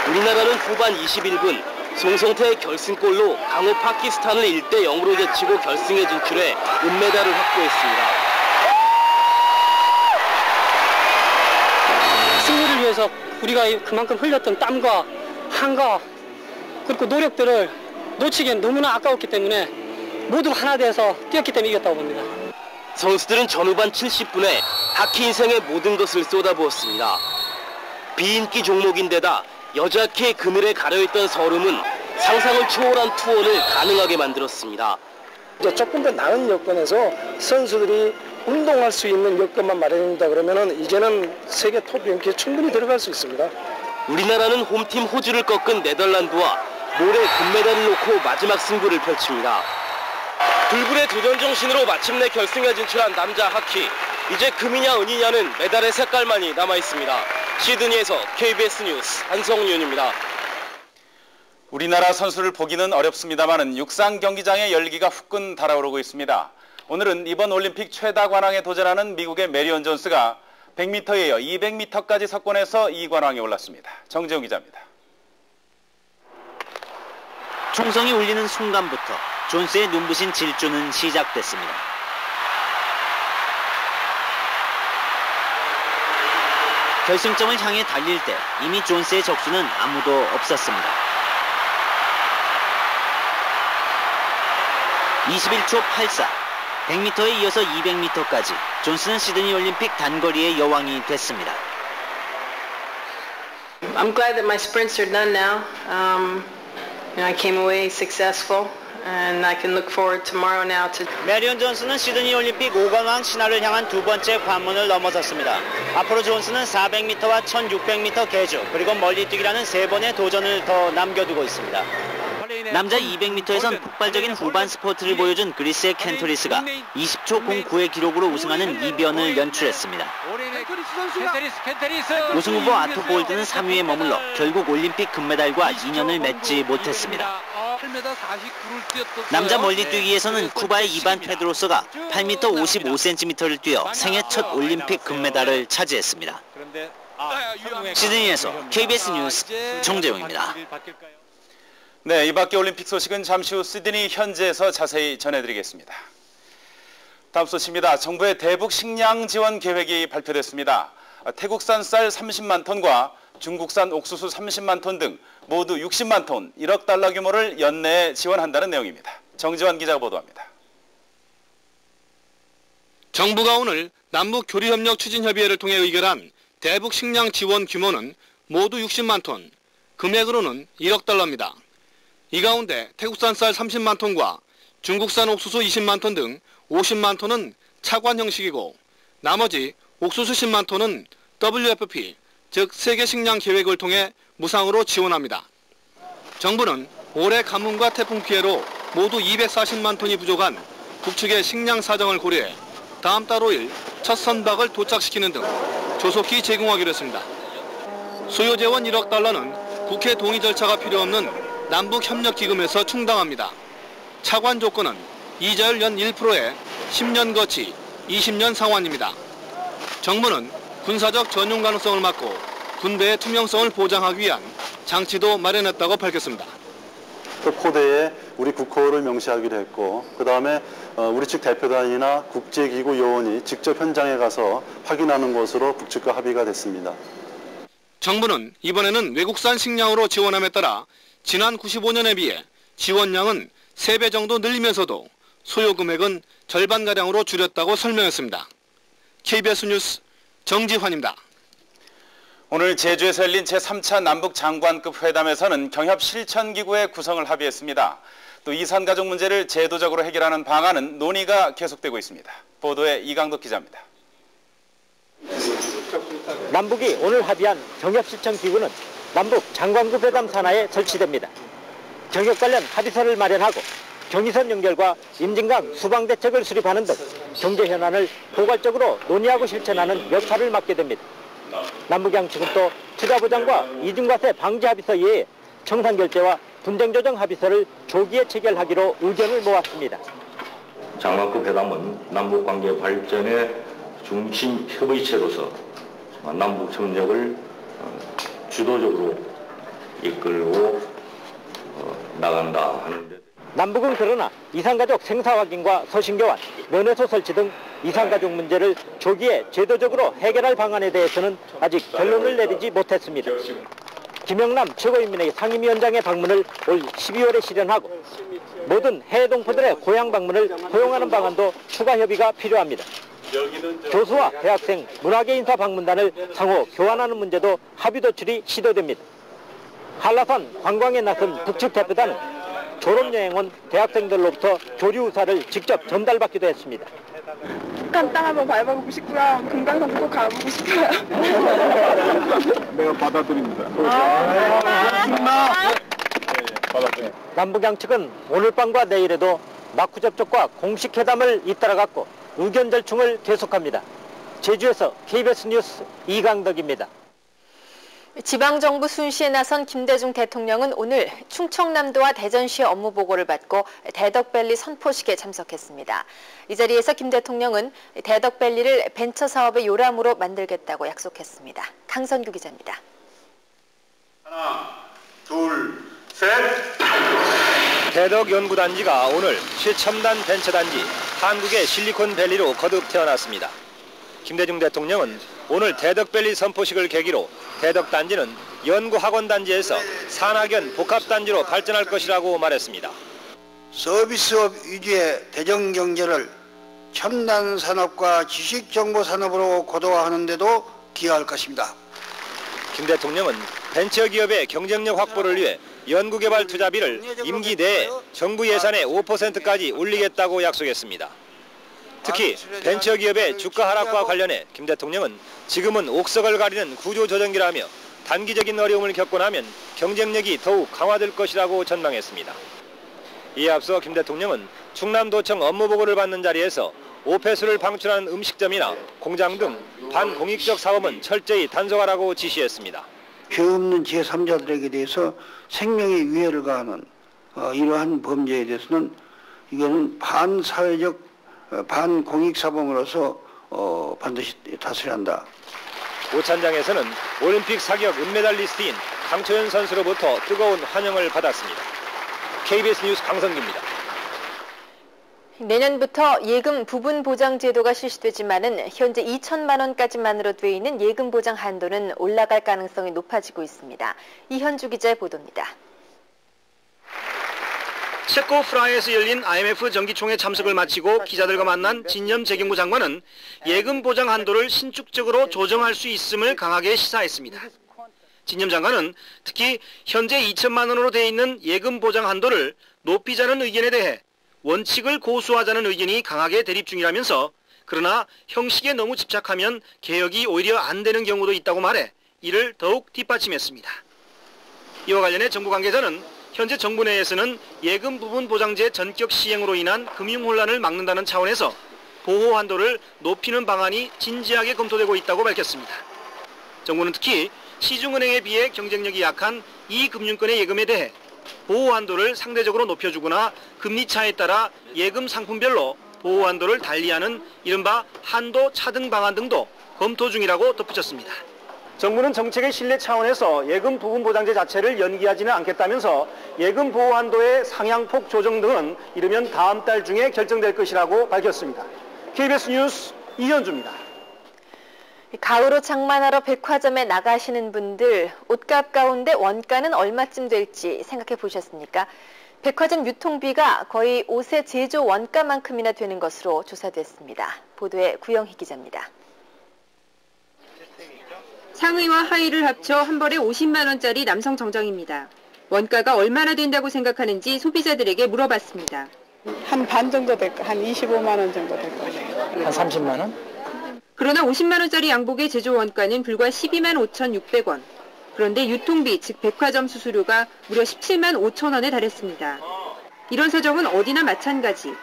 우리나라는 후반 21분 송성태의 결승골로 강호 파키스탄을 1대0으로 제치고 결승에 진출해 은메달을 확보했습니다. 승리를 위해서 우리가 그만큼 흘렸던 땀과 한과 그리고 노력들을 놓치기엔 너무나 아까웠기 때문에 모두 하나 돼서 뛰었기 때문에 이겼다고 봅니다. 선수들은 전후반 70분에 하키 인생의 모든 것을 쏟아부었습니다. 비인기 종목인데다 여자 하키의 그늘에 가려있던 서름은 상상을 초월한 투혼을 가능하게 만들었습니다. 이제 조금 더 나은 여건에서 선수들이 운동할 수 있는 여건만 마련된다 그러면은 이제는 세계 톱 랭킹에 충분히 들어갈 수 있습니다. 우리나라는 홈팀 호주를 꺾은 네덜란드와 모레 금메달을 놓고 마지막 승부를 펼칩니다. 불굴의 도전 정신으로 마침내 결승에 진출한 남자 하키. 이제 금이냐 은이냐는 메달의 색깔만이 남아있습니다. 시드니에서 KBS 뉴스 한성윤입니다. 우리나라 선수를 보기는 어렵습니다만 육상 경기장의 열기가 후끈 달아오르고 있습니다. 오늘은 이번 올림픽 최다 관왕에 도전하는 미국의 메리온 존스가 100m에 이어 200m까지 석권해서 2관왕에 올랐습니다. 정재훈 기자입니다. 총성이 울리는 순간부터 존스의 눈부신 질주는 시작됐습니다. 결승점을 향해 달릴 때 이미 존스의 적수는 아무도 없었습니다. 21초 84, 100m에 이어서 200m까지 존스는 시드니 올림픽 단거리의 여왕이 됐습니다. I'm glad that my sprints are done now. I came away successful, and I can look forward tomorrow now to. 메리온 존스는 시드니 올림픽 5관왕 신화를 향한 두 번째 관문을 넘어섰습니다. 앞으로 존스는 400m와 1600m 계주 그리고 멀리뛰기라는 세 번의 도전을 더 남겨두고 있습니다. 남자 200m에선 폭발적인 후반 스포트를 보여준 그리스의 켄토리스가 20초 09의 기록으로 우승하는 이변을 연출했습니다. 우승 후보 아토 볼드는 3위에 머물러 결국 올림픽 금메달과 인연을 맺지 못했습니다. 남자 멀리뛰기에서는 쿠바의 이반 페드로소가 8m 55cm를 뛰어 생애 첫 올림픽 금메달을 차지했습니다. 시드니에서 KBS 뉴스 정재용입니다. 네, 이 밖에 올림픽 소식은 잠시 후 시드니 현지에서 자세히 전해드리겠습니다. 다음 소식입니다. 정부의 대북 식량 지원 계획이 발표됐습니다. 태국산 쌀 30만 톤과 중국산 옥수수 30만 톤 등 모두 60만 톤, 1억 달러 규모를 연내에 지원한다는 내용입니다. 정지환 기자가 보도합니다. 정부가 오늘 남북교류협력추진협의회를 통해 의결한 대북 식량 지원 규모는 모두 60만 톤, 금액으로는 1억 달러입니다. 이 가운데 태국산 쌀 30만 톤과 중국산 옥수수 20만 톤 등 50만 톤은 차관 형식이고 나머지 옥수수 10만 톤은 WFP, 즉 세계식량 계획을 통해 무상으로 지원합니다. 정부는 올해 가뭄과 태풍 피해로 모두 240만 톤이 부족한 북측의 식량 사정을 고려해 다음 달 5일 첫 선박을 도착시키는 등 조속히 제공하기로 했습니다. 수요 재원 1억 달러는 국회 동의 절차가 필요 없는 남북협력기금에서 충당합니다. 차관 조건은 이자율 연 1%에 10년 거치, 20년 상환입니다. 정부는 군사적 전용 가능성을 막고 군대의 투명성을 보장하기 위한 장치도 마련했다고 밝혔습니다. 그 포대에 우리 국호를 명시하기로 했고, 그 다음에 우리 측 대표단이나 국제기구 요원이 직접 현장에 가서 확인하는 것으로 북측과 합의가 됐습니다. 정부는 이번에는 외국산 식량으로 지원함에 따라 지난 95년에 비해 지원량은 3배 정도 늘리면서도 소요 금액은 절반가량으로 줄였다고 설명했습니다. KBS 뉴스 정지환입니다. 오늘 제주에서 열린 제3차 남북 장관급 회담에서는 경협 실천기구의 구성을 합의했습니다. 또 이산가족 문제를 제도적으로 해결하는 방안은 논의가 계속되고 있습니다. 보도에 이강덕 기자입니다. 남북이 오늘 합의한 경협실천기구는 남북 장관급 회담 산하에 설치됩니다. 경협 관련 합의서를 마련하고 경의선 연결과 임진강 수방 대책을 수립하는 등 경제 현안을 포괄적으로 논의하고 실천하는 역할을 맡게 됩니다. 남북양 측은 또 투자보장과 이중과세 방지 합의서 이외에 청산결제와 분쟁조정 합의서를 조기에 체결하기로 의견을 모았습니다. 장관급 회담은 남북관계 발전의 중심 협의체로서 남북 협력을 주도적으로 이끌고 나간다 하는데, 남북은 그러나 이산가족 생사 확인과 서신 교환, 면회소 설치 등 이산가족 문제를 조기에 제도적으로 해결할 방안에 대해서는 아직 결론을 내리지 못했습니다. 김영남 최고인민회의 상임위원장의 방문을 올 12월에 실현하고 모든 해외 동포들의 고향 방문을 허용하는 방안도 추가 협의가 필요합니다. 교수와 대학생, 문화계 인사 방문단을 상호 교환하는 문제도 합의 도출이 시도됩니다. 한라산 관광에 나선 북측 대표단은 졸업여행 온 대학생들로부터 교류 의사를 직접 전달받기도 했습니다. 북한 땅 한번 밟아보고 싶고요. 금강산 꼭 가보고 싶어요. 내가 받아드립니다. 남북양 측은 오늘 밤과 내일에도 막후 접촉과 공식 회담을 잇따라갔고 의견 절충을 계속합니다. 제주에서 KBS 뉴스 이강덕입니다. 지방정부 순시에 나선 김대중 대통령은 오늘 충청남도와 대전시의 업무 보고를 받고 대덕밸리 선포식에 참석했습니다. 이 자리에서 김 대통령은 대덕밸리를 벤처 사업의 요람으로 만들겠다고 약속했습니다. 강선규 기자입니다. 하나, 둘, 셋. 대덕연구단지가 오늘 최첨단 벤처단지 한국의 실리콘밸리로 거듭 태어났습니다. 김대중 대통령은 오늘 대덕밸리 선포식을 계기로 대덕단지는 연구학원단지에서 산학연 복합단지로 발전할 것이라고 말했습니다. 서비스업 위주의 대정경제를 첨단 산업과 지식정보산업으로 고도화하는 데도 기여할 것입니다. 김 대통령은 벤처기업의 경쟁력 확보를 위해 연구개발 투자비를 임기 내에 정부 예산의 5%까지 올리겠다고 약속했습니다. 특히 벤처기업의 주가 하락과 관련해 김 대통령은 지금은 옥석을 가리는 구조조정기라며 단기적인 어려움을 겪고 나면 경쟁력이 더욱 강화될 것이라고 전망했습니다. 이에 앞서 김 대통령은 충남도청 업무보고를 받는 자리에서 오폐수를 방출하는 음식점이나 공장 등 반공익적 사업은 철저히 단속하라고 지시했습니다. 죄 없는 제3자들에게 대해서 생명의 위해를 가하는 이러한 범죄에 대해서는 이거는 반사회적 반공익사범으로서 반드시 다스려야 한다. 오찬장에서는 올림픽 사격 은메달리스트인 강초연 선수로부터 뜨거운 환영을 받았습니다. KBS 뉴스 강성기입니다. 내년부터 예금 부분 보장 제도가 실시되지만은 현재 2천만 원까지만으로 되어 있는 예금 보장 한도는 올라갈 가능성이 높아지고 있습니다. 이현주 기자의 보도입니다. 체코 프라하에서 열린 IMF 정기총회 참석을 마치고 기자들과 만난 진념 재경부 장관은 예금 보장 한도를 신축적으로 조정할 수 있음을 강하게 시사했습니다. 진념 장관은 특히 현재 2천만 원으로 되어 있는 예금 보장 한도를 높이자는 의견에 대해 원칙을 고수하자는 의견이 강하게 대립 중이라면서 그러나 형식에 너무 집착하면 개혁이 오히려 안 되는 경우도 있다고 말해 이를 더욱 뒷받침했습니다. 이와 관련해 정부 관계자는 현재 정부 내에서는 예금 부분 보장제 전격 시행으로 인한 금융 혼란을 막는다는 차원에서 보호 한도를 높이는 방안이 진지하게 검토되고 있다고 밝혔습니다. 정부는 특히 시중은행에 비해 경쟁력이 약한 이 금융권의 예금에 대해 보호 한도를 상대적으로 높여주거나 금리 차에 따라 예금 상품별로 보호 한도를 달리하는 이른바 한도 차등 방안 등도 검토 중이라고 덧붙였습니다. 정부는 정책의 신뢰 차원에서 예금 부분 보장제 자체를 연기하지는 않겠다면서 예금 보호 한도의 상향폭 조정 등은 이르면 다음 달 중에 결정될 것이라고 밝혔습니다. KBS 뉴스 이현주입니다. 가을옷 장만하러 백화점에 나가시는 분들, 옷값 가운데 원가는 얼마쯤 될지 생각해 보셨습니까? 백화점 유통비가 거의 옷의 제조 원가만큼이나 되는 것으로 조사됐습니다. 보도에 구영희 기자입니다. 상의와 하의를 합쳐 한 벌에 50만 원짜리 남성 정장입니다. 원가가 얼마나 된다고 생각하는지 소비자들에게 물어봤습니다. 한 반 정도 될 거, 한 25만 원 정도 될 거예요. 한 30만 원? 그러나 50만 원짜리 양복의 제조 원가는 불과 12만 5,600원. 그런데 유통비, 즉 백화점 수수료가 무려 17만 5천 원에 달했습니다. 이런 사정은 어디나 마찬가지.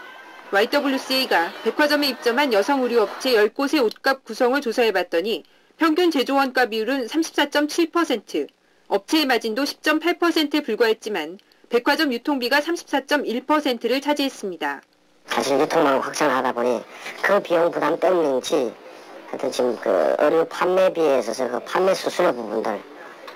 YWCA가 백화점에 입점한 여성 의류업체 10곳의 옷값 구성을 조사해봤더니 평균 제조 원가 비율은 34.7%, 업체의 마진도 10.8%에 불과했지만 백화점 유통비가 34.1%를 차지했습니다. 사실 유통망을 확장하다 보니 그 비용 부담 때문인지 하여튼 지금 그 의류 판매비에 있어서 그 판매 수수료 부분들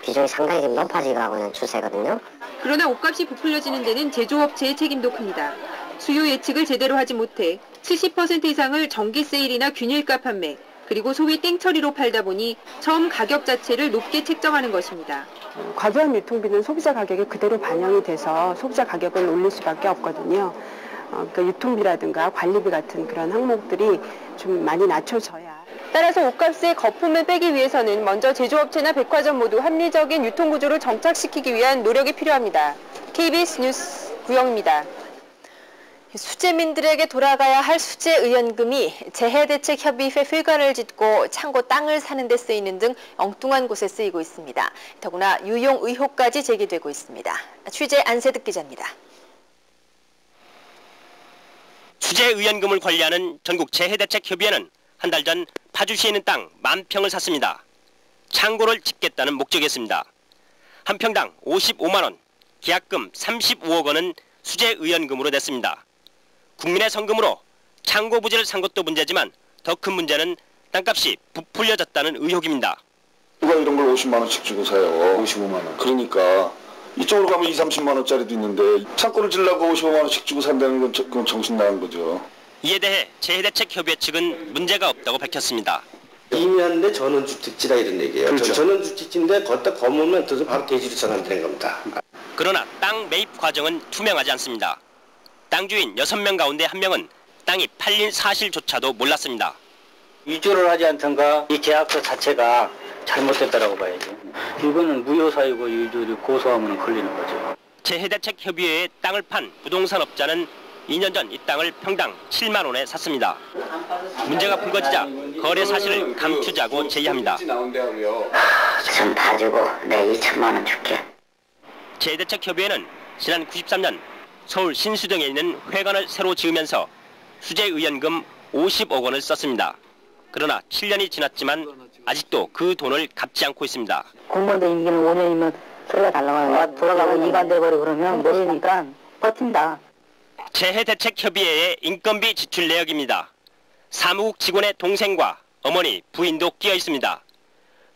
비중이 상당히 높아지고 있는 추세거든요. 그러나 옷값이 부풀려지는 데는 제조업체의 책임도 큽니다. 수요 예측을 제대로 하지 못해 70% 이상을 정기 세일이나 균일가 판매, 그리고 소위 땡처리로 팔다 보니 처음 가격 자체를 높게 책정하는 것입니다. 과도한 유통비는 소비자 가격에 그대로 반영이 돼서 소비자 가격을 올릴 수밖에 없거든요. 그러니까 유통비라든가 관리비 같은 그런 항목들이 좀 많이 낮춰져야. 따라서 옷값의 거품을 빼기 위해서는 먼저 제조업체나 백화점 모두 합리적인 유통구조를 정착시키기 위한 노력이 필요합니다. KBS 뉴스 구영입니다. 수재민들에게 돌아가야 할 수재의연금이 재해대책협의회 회관을 짓고 창고 땅을 사는 데 쓰이는 등 엉뚱한 곳에 쓰이고 있습니다. 더구나 유용 의혹까지 제기되고 있습니다. 취재 안세득 기자입니다. 수재의연금을 관리하는 전국 재해대책협의회는 한 달 전 파주시에 있는 땅 10,000평을 샀습니다. 창고를 짓겠다는 목적이었습니다. 한 평당 55만 원, 계약금 35억 원은 수재의연금으로 냈습니다. 국민의 성금으로 창고 부지를 산 것도 문제지만 더 큰 문제는 땅값이 부풀려졌다는 의혹입니다. 누가 이런 걸 50만 원씩 주고 사요. 55만 원. 그러니까 이쪽으로 가면 20, 30만 원짜리도 있는데 창고를 지려고 55만 원씩 주고 산다는 건 그건 정신 나간 거죠. 이에 대해 재해대책협의회 측은 문제가 없다고 밝혔습니다. 임의한데 전원주택지라 이런 얘기예요. 그렇죠. 전원주택지인데 걷다 검으면 또 바로 대지로 전환되는 겁니다. 그러나 땅 매입 과정은 투명하지 않습니다. 땅 주인 6명 가운데 1명은 땅이 팔린 사실조차도 몰랐습니다. 위조를 하지 않던가 이 계약서 자체가 잘못됐다라고 봐야죠. 이거는 무효사유고 위조를 고소하면 걸리는 거죠. 재해대책협의회에 땅을 판 부동산업자는 2년 전 이 땅을 평당 7만 원에 샀습니다. 문제가 불거지자 거래 사실을 감추자고 제의합니다. 전 다 주고 내 2천만 원 줄게. 재해대책협의회는 지난 93년 서울 신수동에 있는 회관을 새로 지으면서 수재의연금 50억 원을 썼습니다. 그러나 7년이 지났지만 아직도 그 돈을 갚지 않고 있습니다. 공무원들 임기는 5년이면 소리가 달라가요. 돌아가고 이관 돼버리고 그러면 모르니까 버틴다. 재해대책협의회의 인건비 지출 내역입니다. 사무국 직원의 동생과 어머니, 부인도 끼어 있습니다.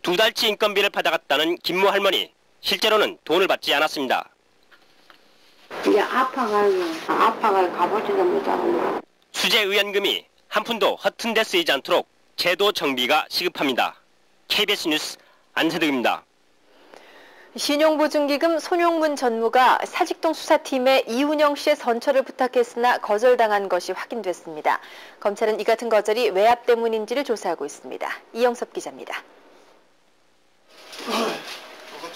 2달치 인건비를 받아갔다는 김모 할머니, 실제로는 돈을 받지 않았습니다. 이제 아파가 가보지도 못하고. 수재의연금이 한 푼도 허튼 데 쓰이지 않도록 제도 정비가 시급합니다. KBS 뉴스 안세득입니다. 신용보증기금 손용문 전무가 사직동 수사팀에 이운영 씨의 선처를 부탁했으나 거절당한 것이 확인됐습니다. 검찰은 이 같은 거절이 외압 때문인지를 조사하고 있습니다. 이영섭 기자입니다.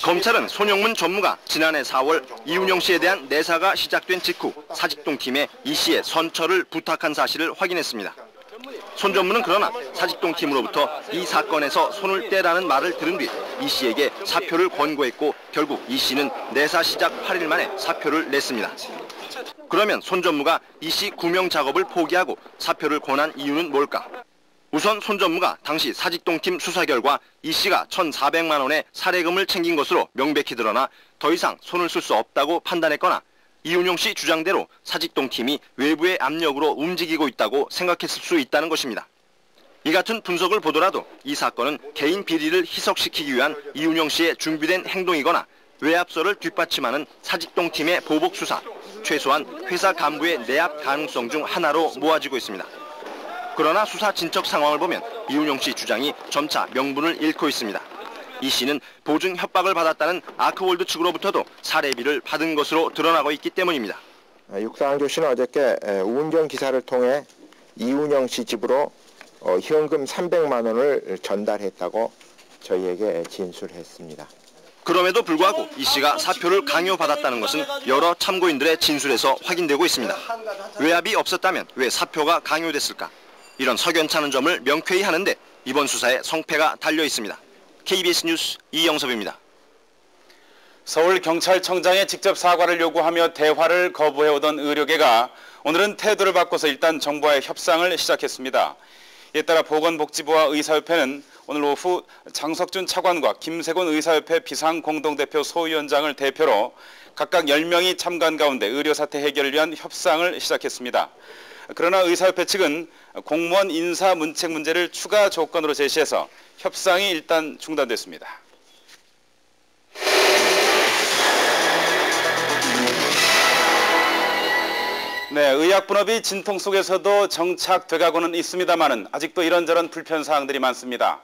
검찰은 손용문 전무가 지난해 4월 이운영 씨에 대한 내사가 시작된 직후 사직동 팀에 이 씨의 선처를 부탁한 사실을 확인했습니다. 손 전무는 그러나 사직동 팀으로부터 이 사건에서 손을 떼라는 말을 들은 뒤 이 씨에게 사표를 권고했고 결국 이 씨는 내사 시작 8일 만에 사표를 냈습니다. 그러면 손 전무가 이 씨 구명 작업을 포기하고 사표를 권한 이유는 뭘까? 우선 손 전무가 당시 사직동 팀 수사 결과 이 씨가 1,400만 원의 사례금을 챙긴 것으로 명백히 드러나 더 이상 손을 쓸 수 없다고 판단했거나 이운용 씨 주장대로 사직동 팀이 외부의 압력으로 움직이고 있다고 생각했을 수 있다는 것입니다. 이 같은 분석을 보더라도 이 사건은 개인 비리를 희석시키기 위한 이운용 씨의 준비된 행동이거나 외압설을 뒷받침하는 사직동 팀의 보복 수사, 최소한 회사 간부의 내압 가능성 중 하나로 모아지고 있습니다. 그러나 수사 진척 상황을 보면 이운용 씨 주장이 점차 명분을 잃고 있습니다. 이 씨는 보증 협박을 받았다는 아크월드 측으로부터도 사례비를 받은 것으로 드러나고 있기 때문입니다. 육상조 씨는 어저께 운전 기사를 통해 이운영 씨 집으로 현금 300만 원을 전달했다고 저희에게 진술했습니다. 그럼에도 불구하고 이 씨가 사표를 강요받았다는 것은 여러 참고인들의 진술에서 확인되고 있습니다. 외압이 없었다면 왜 사표가 강요됐을까? 이런 석연찮은 점을 명쾌히 하는데 이번 수사에 성패가 달려 있습니다. KBS 뉴스 이영섭입니다. 서울경찰청장에 직접 사과를 요구하며 대화를 거부해오던 의료계가 오늘은 태도를 바꿔서 일단 정부와의 협상을 시작했습니다. 이에 따라 보건복지부와 의사협회는 오늘 오후 장석준 차관과 김세곤 의사협회 비상공동대표 소위원장을 대표로 각각 10명이 참가한 가운데 의료사태 해결을 위한 협상을 시작했습니다. 그러나 의사협회 측은 공무원 인사 문책 문제를 추가 조건으로 제시해서 협상이 일단 중단됐습니다. 네, 의학분업이 진통 속에서도 정착돼가고는 있습니다만은 아직도 이런저런 불편사항들이 많습니다.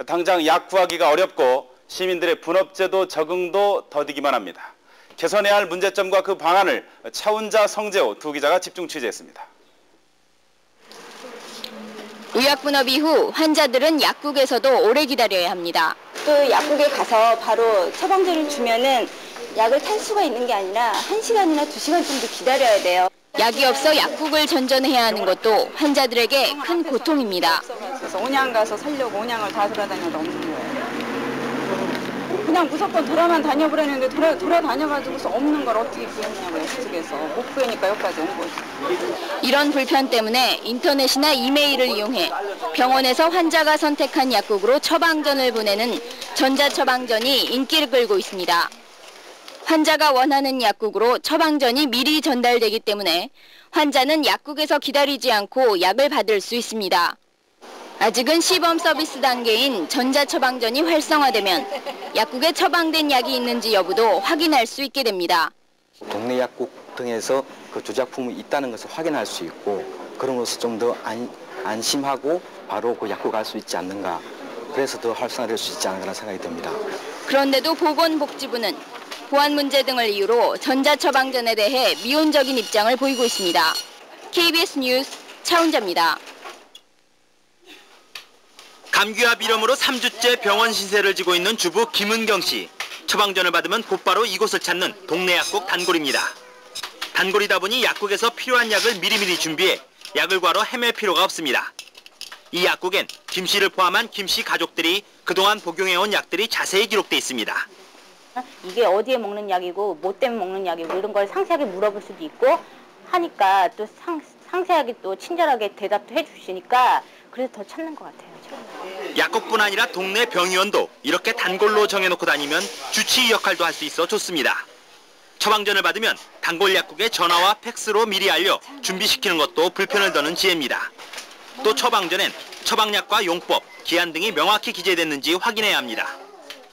당장 약 구하기가 어렵고 시민들의 분업제도 적응도 더디기만 합니다. 개선해야 할 문제점과 그 방안을 차운자, 성재호 두 기자가 집중 취재했습니다. 의약분업 이후 환자들은 약국에서도 오래 기다려야 합니다. 또 약국에 가서 바로 처방전을 주면은 약을 탈 수가 있는 게 아니라 1시간이나 2시간 정도 기다려야 돼요. 약이 없어 약국을 전전해야 하는 것도 환자들에게 큰 고통입니다. 그래서 온양 가서 살려고 온양을 다 돌아다녀도 없는 거예요. 그냥 무조건 돌아만 다녀보려는데 돌아다녀가지고서 없는 걸 어떻게 구했냐고요, 그쪽에서. 못 구하니까 여기까지 온 거지. 이런 불편 때문에 인터넷이나 이메일을 이용해 병원에서 환자가 선택한 약국으로 처방전을 보내는 전자처방전이 인기를 끌고 있습니다. 환자가 원하는 약국으로 처방전이 미리 전달되기 때문에 환자는 약국에서 기다리지 않고 약을 받을 수 있습니다. 아직은 시범 서비스 단계인 전자처방전이 활성화되면 약국에 처방된 약이 있는지 여부도 확인할 수 있게 됩니다. 동네 약국 등에서 그 조작품이 있다는 것을 확인할 수 있고 그럼으로써 좀 더 안심하고 바로 그 약국 갈 수 있지 않는가. 그래서 더 활성화될 수 있지 않을까 생각이 듭니다. 그런데도 보건복지부는 보안 문제 등을 이유로 전자처방전에 대해 미온적인 입장을 보이고 있습니다. KBS 뉴스 차운자입니다. 감기와 비염으로 3주째 병원 신세를 지고 있는 주부 김은경 씨. 처방전을 받으면 곧바로 이곳을 찾는 동네 약국 단골입니다. 단골이다 보니 약국에서 필요한 약을 미리미리 준비해 약을 구하러 헤맬 필요가 없습니다. 이 약국엔 김 씨를 포함한 김 씨 가족들이 그동안 복용해온 약들이 자세히 기록돼 있습니다. 이게 어디에 먹는 약이고 뭐 때문에 먹는 약이고 이런 걸 상세하게 물어볼 수도 있고 하니까 또 상세하게 또 친절하게 대답도 해주시니까 그래서 더 찾는 것 같아요. 약국뿐 아니라 동네 병의원도 이렇게 단골로 정해놓고 다니면 주치의 역할도 할 수 있어 좋습니다. 처방전을 받으면 단골 약국에 전화와 팩스로 미리 알려 준비시키는 것도 불편을 더는 지혜입니다. 또 처방전엔 처방약과 용법, 기한 등이 명확히 기재됐는지 확인해야 합니다.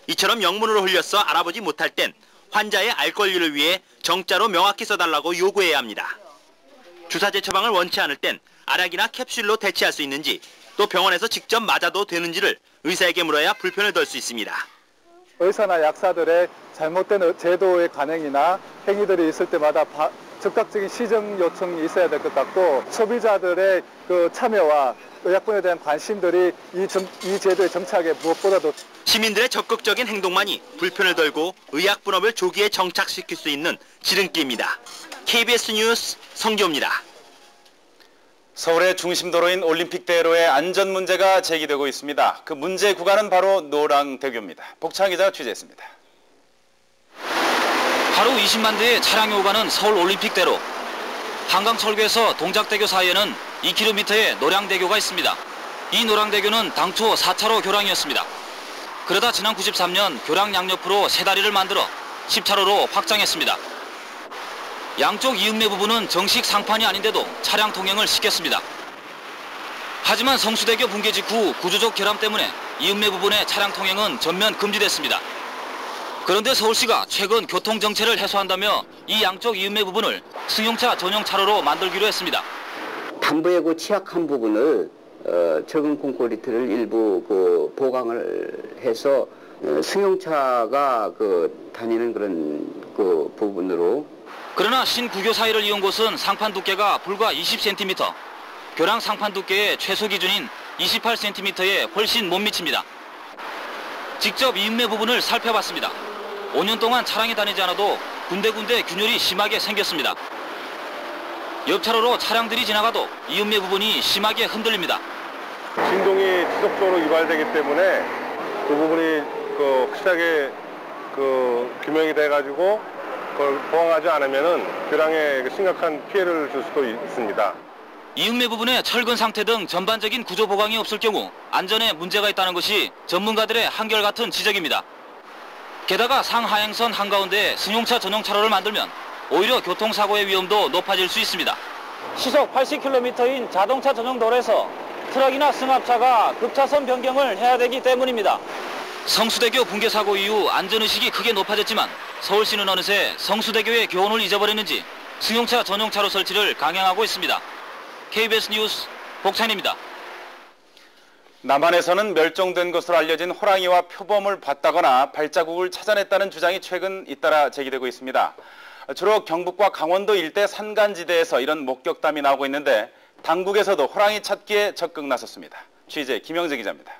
이처럼 영문으로 흘려서 알아보지 못할 땐 환자의 알 권리를 위해 정자로 명확히 써달라고 요구해야 합니다. 주사제 처방을 원치 않을 땐 알약이나 캡슐로 대체할 수 있는지 또 병원에서 직접 맞아도 되는지를 의사에게 물어야 불편을 덜 수 있습니다. 의사나 약사들의 잘못된 제도의 관행이나 행위들이 있을 때마다 즉각적인 시정 요청이 있어야 될 것 같고 소비자들의 그 참여와 의약품에 대한 관심들이 이 제도의 정착에 무엇보다도 시민들의 적극적인 행동만이 불편을 덜고 의약분업을 조기에 정착시킬 수 있는 지름길입니다. KBS 뉴스 성교입니다. 서울의 중심도로인 올림픽대로의 안전 문제가 제기되고 있습니다. 그 문제 구간은 바로 노량대교입니다. 복창 기자가 취재했습니다. 하루 20만 대의 차량이 오가는 서울 올림픽대로. 한강철교에서 동작대교 사이에는 2km의 노량대교가 있습니다. 이 노량대교는 당초 4차로 교량이었습니다. 그러다 지난 93년 교량 양옆으로 세 다리를 만들어 10차로로 확장했습니다. 양쪽 이음매 부분은 정식 상판이 아닌데도 차량 통행을 시켰습니다. 하지만 성수대교 붕괴 직후 구조적 결함 때문에 이음매 부분의 차량 통행은 전면 금지됐습니다. 그런데 서울시가 최근 교통정체를 해소한다며 이 양쪽 이음매 부분을 승용차 전용 차로로 만들기로 했습니다. 담보의 그 취약한 부분을 적은 콘크리트를 일부 보강을 해서 승용차가 다니는 그런 부분으로. 그러나 신구교 사이를 이은 곳은 상판 두께가 불과 20cm, 교량 상판 두께의 최소 기준인 28cm에 훨씬 못 미칩니다. 직접 이음매 부분을 살펴봤습니다. 5년 동안 차량이 다니지 않아도 군데군데 균열이 심하게 생겼습니다. 옆차로로 차량들이 지나가도 이음매 부분이 심하게 흔들립니다. 진동이 지속적으로 유발되기 때문에 그 부분이 확실하게 규명이 돼가지고 그걸 보강하지 않으면은 교량에 심각한 피해를 줄 수도 있습니다. 이음매 부분의 철근 상태 등 전반적인 구조 보강이 없을 경우 안전에 문제가 있다는 것이 전문가들의 한결같은 지적입니다. 게다가 상하행선 한가운데에 승용차 전용 차로를 만들면 오히려 교통사고의 위험도 높아질 수 있습니다. 시속 80km인 자동차 전용 도로에서 트럭이나 승합차가 급차선 변경을 해야 되기 때문입니다. 성수대교 붕괴 사고 이후 안전의식이 크게 높아졌지만 서울시는 어느새 성수대교의 교훈을 잊어버렸는지 승용차 전용 차로 설치를 강행하고 있습니다. KBS 뉴스 복찬입니다. 남한에서는 멸종된 것으로 알려진 호랑이와 표범을 봤다거나 발자국을 찾아냈다는 주장이 최근 잇따라 제기되고 있습니다. 주로 경북과 강원도 일대 산간지대에서 이런 목격담이 나오고 있는데 당국에서도 호랑이 찾기에 적극 나섰습니다. 취재 김영재 기자입니다.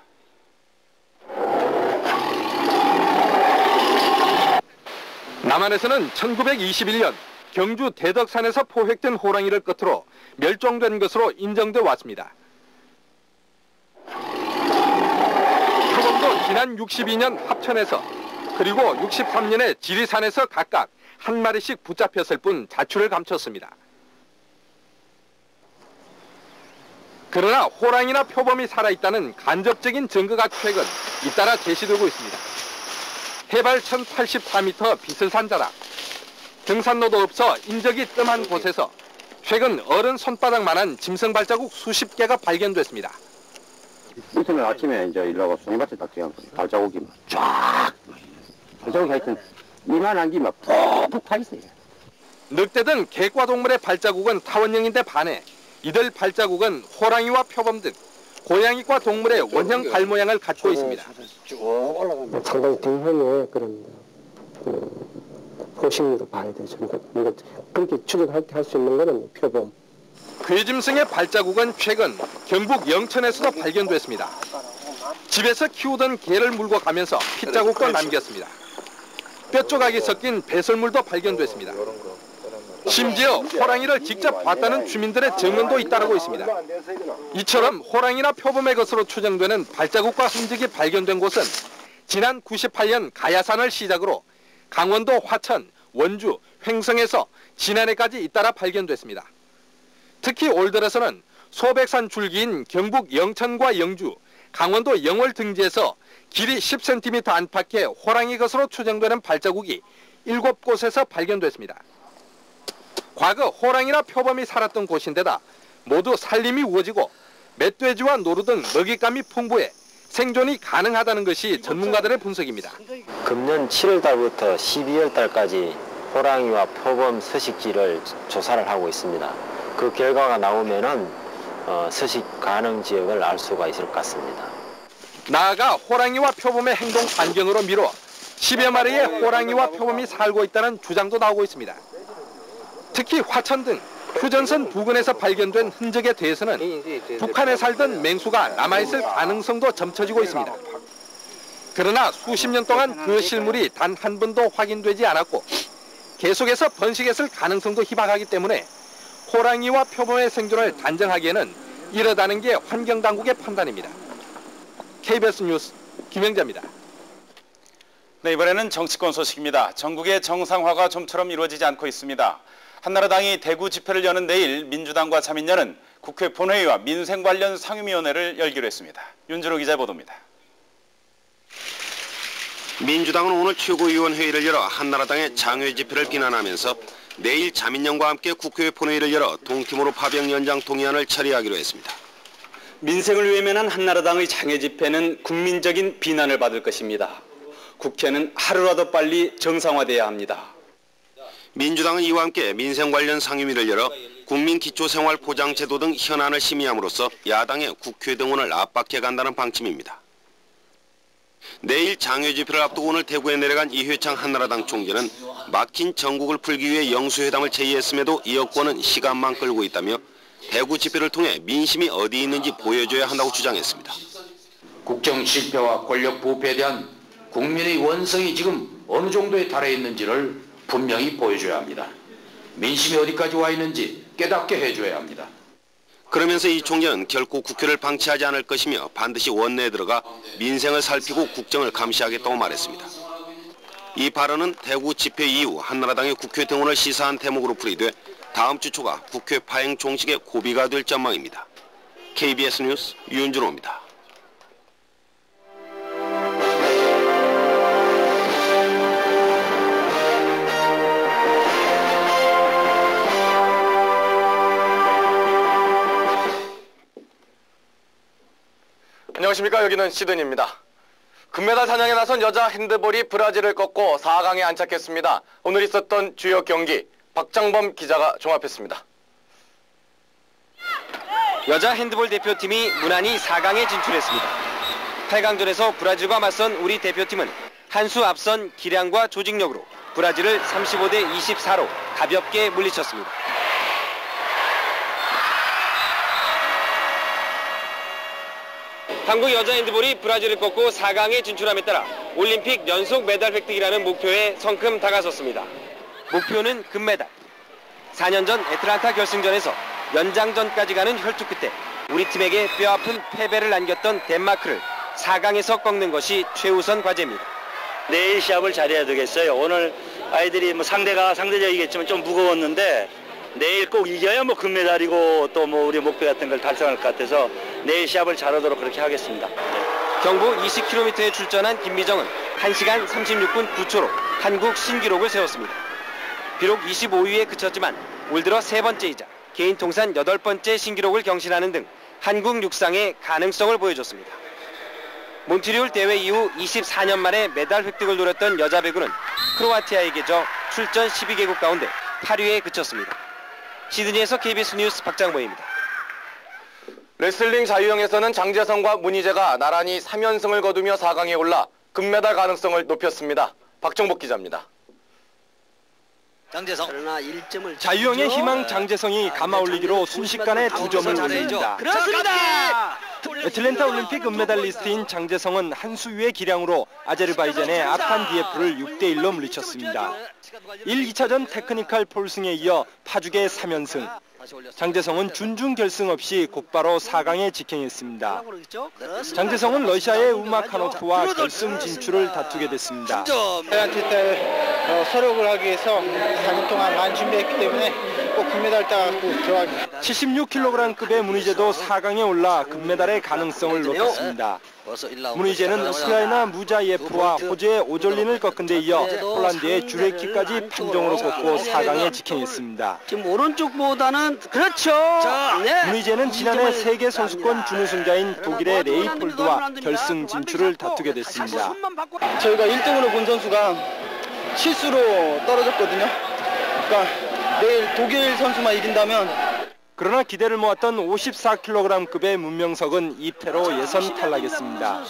남한에서는 1921년 경주 대덕산에서 포획된 호랑이를 끝으로 멸종된 것으로 인정돼 왔습니다. 표범도 지난 62년 합천에서 그리고 63년에 지리산에서 각각 한 마리씩 붙잡혔을 뿐 자출을 감췄습니다. 그러나 호랑이나 표범이 살아있다는 간접적인 증거가 최근 잇따라 제시되고 있습니다. 해발 1084m 비슬산 자락, 등산로도 없어 인적이 뜸한 곳에서 최근 어른 손바닥만한 짐승 발자국 수십 개가 발견됐습니다. 이튿날 아침에 이제 일어나고 송이밭에 딱 지금 발자국이 쫙, 발자국이 하여튼 이만한 게 막 푹푹 파 있어요. 늑대 등 객과동물의 발자국은 타원형인데 반해 이들 발자국은 호랑이와 표범 등 고양이과 동물의 원형 발 모양을 갖고 있습니다. 상당히 등형의 그런 호식으로 봐야 되죠. 그러니까 그렇게 추적할 때 할 수 있는 것은 표범. 괴짐승의 발자국은 최근 경북 영천에서도 발견됐습니다. 집에서 키우던 개를 물고 가면서 핏자국도 남겼습니다. 뼈조각이 섞인 배설물도 발견됐습니다. 심지어 호랑이를 직접 봤다는 주민들의 증언도 잇따르고 있습니다. 이처럼 호랑이나 표범의 것으로 추정되는 발자국과 흔적이 발견된 곳은 지난 98년 가야산을 시작으로 강원도 화천, 원주, 횡성에서 지난해까지 잇따라 발견됐습니다. 특히 올 들어서는 소백산 줄기인 경북 영천과 영주, 강원도 영월 등지에서 길이 10cm 안팎의 호랑이 것으로 추정되는 발자국이 7곳에서 발견됐습니다. 과거 호랑이나 표범이 살았던 곳인데다 모두 살림이 우거지고 멧돼지와 노루 등 먹잇감이 풍부해 생존이 가능하다는 것이 전문가들의 분석입니다. 금년 7월 달부터 12월 달까지 호랑이와 표범 서식지를 조사를 하고 있습니다. 그 결과가 나오면은 서식 가능 지역을 알 수가 있을 것 같습니다. 나아가 호랑이와 표범의 행동 반경으로 미뤄 10여 마리의 호랑이와 표범이 살고 있다는 주장도 나오고 있습니다. 특히 화천 등 휴전선 부근에서 발견된 흔적에 대해서는 북한에 살던 맹수가 남아있을 가능성도 점쳐지고 있습니다. 그러나 수십 년 동안 그 실물이 단 한 번도 확인되지 않았고 계속해서 번식했을 가능성도 희박하기 때문에 호랑이와 표범의 생존을 단정하기에는 이르다는 게 환경당국의 판단입니다. KBS 뉴스 김영자입니다. 네, 이번에는 정치권 소식입니다. 전국의 정상화가 좀처럼 이루어지지 않고 있습니다. 한나라당이 대구 집회를 여는 내일 민주당과 자민련은 국회 본회의와 민생 관련 상임위원회를 열기로 했습니다. 윤준호 기자 보도입니다. 민주당은 오늘 최고위원회의를 열어 한나라당의 장외 집회를 비난하면서 내일 자민련과 함께 국회 본회의를 열어 동팀으로 파병 연장 동의안을 처리하기로 했습니다. 민생을 외면한 한나라당의 장외 집회는 국민적인 비난을 받을 것입니다. 국회는 하루라도 빨리 정상화돼야 합니다. 민주당은 이와 함께 민생 관련 상임위를 열어 국민기초생활보장제도 등 현안을 심의함으로써 야당의 국회 등원을 압박해 간다는 방침입니다. 내일 장외 집회를 앞두고 오늘 대구에 내려간 이회창 한나라당 총재는 막힌 전국을 풀기 위해 영수회담을 제의했음에도 이 여권은 시간만 끌고 있다며 대구 집회를 통해 민심이 어디 있는지 보여줘야 한다고 주장했습니다. 국정 실패와 권력 부패에 대한 국민의 원성이 지금 어느 정도에 달해 있는지를 분명히 보여줘야 합니다. 민심이 어디까지 와 있는지 깨닫게 해줘야 합니다. 그러면서 이 총재는 결코 국회를 방치하지 않을 것이며 반드시 원내에 들어가 민생을 살피고 국정을 감시하겠다고 말했습니다. 이 발언은 대구 집회 이후 한나라당의 국회 등원을 시사한 대목으로 풀이돼 다음 주 초가 국회 파행 종식의 고비가 될 전망입니다. KBS 뉴스 윤준호입니다. 안녕하십니까. 여기는 시드니입니다. 금메달 사냥에 나선 여자 핸드볼이 브라질을 꺾고 4강에 안착했습니다. 오늘 있었던 주요 경기 박장범 기자가 종합했습니다. 여자 핸드볼 대표팀이 무난히 4강에 진출했습니다. 8강전에서 브라질과 맞선 우리 대표팀은 한 수 앞선 기량과 조직력으로 브라질을 35대 24로 가볍게 물리쳤습니다. 한국 여자 핸드볼이 브라질을 꺾고 4강에 진출함에 따라 올림픽 연속 메달 획득이라는 목표에 성큼 다가섰습니다. 목표는 금메달. 4년 전 애틀란타 결승전에서 연장전까지 가는 혈투 끝에 우리 팀에게 뼈아픈 패배를 남겼던 덴마크를 4강에서 꺾는 것이 최우선 과제입니다. 내일 시합을 잘해야 되겠어요. 오늘 아이들이 상대가 상대적이겠지만 좀 무거웠는데 내일 꼭 이겨야 금메달이고 또 우리 목표 같은 걸 달성할 것 같아서 내일 시합을 잘하도록 그렇게 하겠습니다. 경부 20km에 출전한 김미정은 1시간 36분 9초로 한국 신기록을 세웠습니다. 비록 25위에 그쳤지만 올 들어 3번째이자 개인 통산 8번째 신기록을 경신하는 등 한국 육상의 가능성을 보여줬습니다. 몬트리올 대회 이후 24년 만에 메달 획득을 노렸던 여자 배구는 크로아티아에게 져 출전 12개국 가운데 8위에 그쳤습니다. 시드니에서 KBS 뉴스 박장보입니다. 레슬링 자유형에서는 장재성과 문희재가 나란히 3연승을 거두며 4강에 올라 금메달 가능성을 높였습니다. 박정복 기자입니다. 장재성. 자유형의 희망 장재성이 감아올리기로 순식간에 2점을 올립니다. 그렇습니다. 애틀랜타 올림픽 은메달리스트인 장재성은 한 수 위의 기량으로 아제르바이잔의 아판 디에프를 6대1로 물리쳤습니다. 1, 2차전 테크니컬 폴승에 이어 파죽의 3연승. 장재성은 준중 결승 없이 곧바로 4강에 직행했습니다. 장재성은 러시아의 우마카노프와 결승 진출을 다투게 됐습니다. 페널티 때 서력을 하기 위해서 4년 동안 많이 준비했기 때문에 꼭 금메달 따갖고 들어갑니다. 76kg급의 문희재도 4강에 올라 금메달의 가능성을 높였습니다. 문희재는 우크라이나 무자예프와 호주의 오졸린을 꺾은 데 이어 폴란드의 주레키까지 판정으로 꺾고 4강에 직행했습니다. 지금 오른쪽보다는 그렇죠. 문희재는 지난해 세계 선수권 준우승자인 독일의 레이폴드와 결승 진출을 다투게 됐습니다. 저희가 1등으로 본 선수가 실수로 떨어졌거든요. 그러니까 내일 독일 선수만 이긴다면. 그러나 기대를 모았던 54kg급의 문명석은 2패로 예선 탈락했습니다.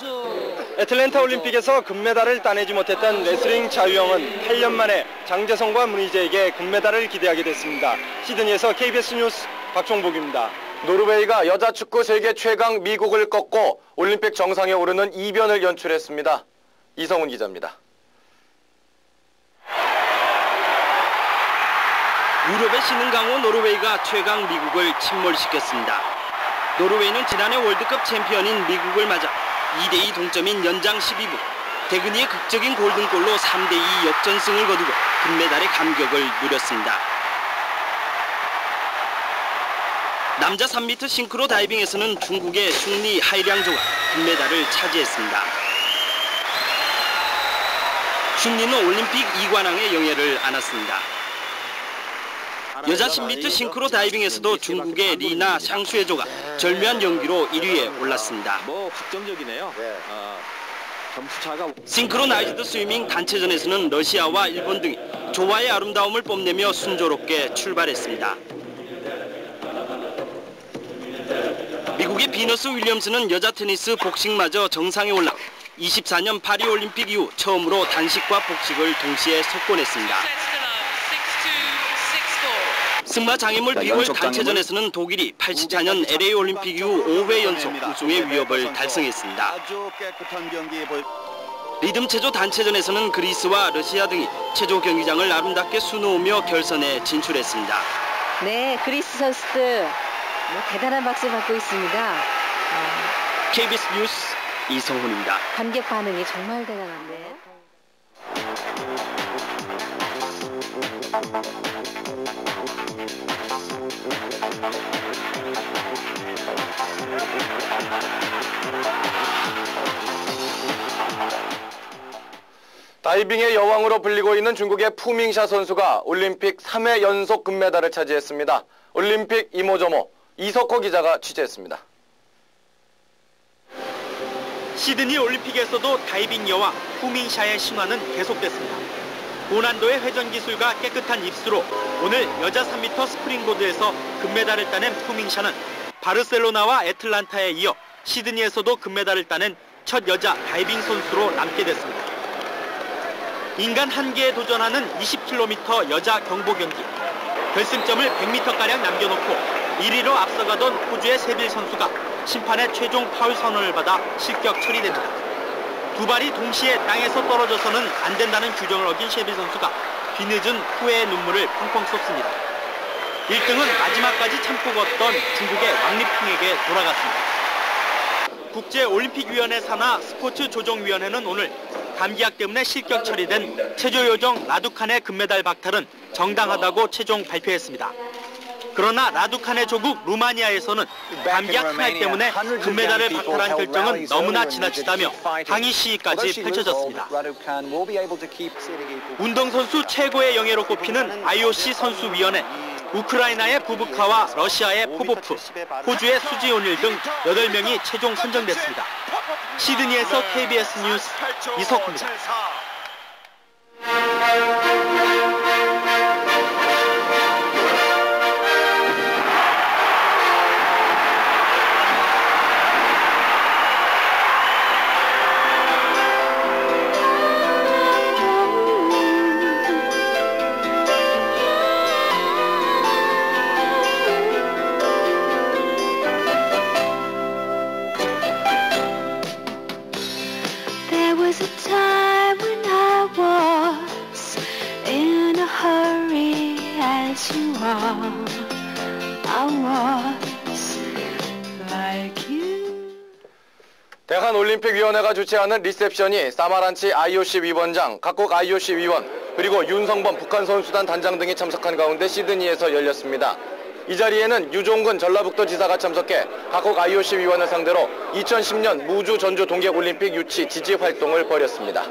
애틀랜타 올림픽에서 금메달을 따내지 못했던 레슬링 자유형은 8년 만에 장재성과 문희재에게 금메달을 기대하게 됐습니다. 시드니에서 KBS 뉴스 박종복입니다. 노르웨이가 여자 축구 세계 최강 미국을 꺾고 올림픽 정상에 오르는 이변을 연출했습니다. 이성훈 기자입니다. 유럽의 신흥강호 노르웨이가 최강 미국을 침몰시켰습니다. 노르웨이는 지난해 월드컵 챔피언인 미국을 맞아 2대2 동점인 연장 12분 대근이의 극적인 골든골로 3대2 역전승을 거두고 금메달의 감격을 누렸습니다. 남자 3m 싱크로 다이빙에서는 중국의 숭리 하이량조가 금메달을 차지했습니다. 승리는 올림픽 2관왕의 영예를 안았습니다. 여자 10m 싱크로 다이빙에서도 중국의 리나 샹수에조가 절묘한 연기로 1위에 올랐습니다. 확정적이네요. 싱크로나이즈드 스위밍 단체전에서는 러시아와 일본 등이 조화의 아름다움을 뽐내며 순조롭게 출발했습니다. 미국의 비너스 윌리엄스는 여자 테니스 복식마저 정상에 올라 24년 파리올림픽 이후 처음으로 단식과 복식을 동시에 석권했습니다. 승마 장애물 비월 단체전에서는 독일이 84년 LA 올림픽 이후 5회 연속 우승의 위협을 달성했습니다. 리듬 체조 단체전에서는 그리스와 러시아 등이 체조 경기장을 아름답게 수놓으며 결선에 진출했습니다. 네, 그리스 선수들 대단한 박수 받고 있습니다. KBS 뉴스 이성훈입니다. 관객 반응이 정말 대단한데. 다이빙의 여왕으로 불리고 있는 중국의 푸밍샤 선수가 올림픽 3회 연속 금메달을 차지했습니다. 올림픽 이모저모 이석호 기자가 취재했습니다. 시드니 올림픽에서도 다이빙 여왕 푸밍샤의 신화는 계속됐습니다. 고난도의 회전 기술과 깨끗한 입수로 오늘 여자 3m 스프링보드에서 금메달을 따낸 푸밍샤는 바르셀로나와 애틀란타에 이어 시드니에서도 금메달을 따낸 첫 여자 다이빙 선수로 남게 됐습니다. 인간 한계에 도전하는 20km 여자 경보 경기. 결승점을 100m가량 남겨놓고 1위로 앞서가던 호주의 세빌 선수가 심판의 최종 파울 선언을 받아 실격 처리됩니다. 두 발이 동시에 땅에서 떨어져서는 안 된다는 규정을 어긴 세빌 선수가 뒤늦은 후회의 눈물을 펑펑 쏟습니다. 1등은 마지막까지 참고 걷던 중국의 왕리핑에게 돌아갔습니다. 국제올림픽위원회 산하 스포츠조정위원회는 오늘 감기약 때문에 실격 처리된 체조요정 라두칸의 금메달 박탈은 정당하다고 최종 발표했습니다. 그러나 라두칸의 조국 루마니아에서는 감기약 하나 때문에 금메달을 박탈한 결정은 너무나 지나치다며 항의 시위까지 펼쳐졌습니다. 운동선수 최고의 영예로 꼽히는 IOC 선수위원회, 우크라이나의 부브카와 러시아의 포보프, 호주의 수지오닐 등 8명이 최종 선정됐습니다. 시드니에서 KBS 뉴스 이석훈입니다. 대한올림픽위원회가 주최하는 리셉션이 사마란치 IOC 위원장, 각국 IOC 위원, 그리고 윤성범 북한 선수단 단장 등이 참석한 가운데 시드니에서 열렸습니다. 이 자리에는 유종근 전라북도 지사가 참석해 각국 IOC 위원을 상대로 2010년 무주 전주 동계올림픽 유치 지지 활동을 벌였습니다.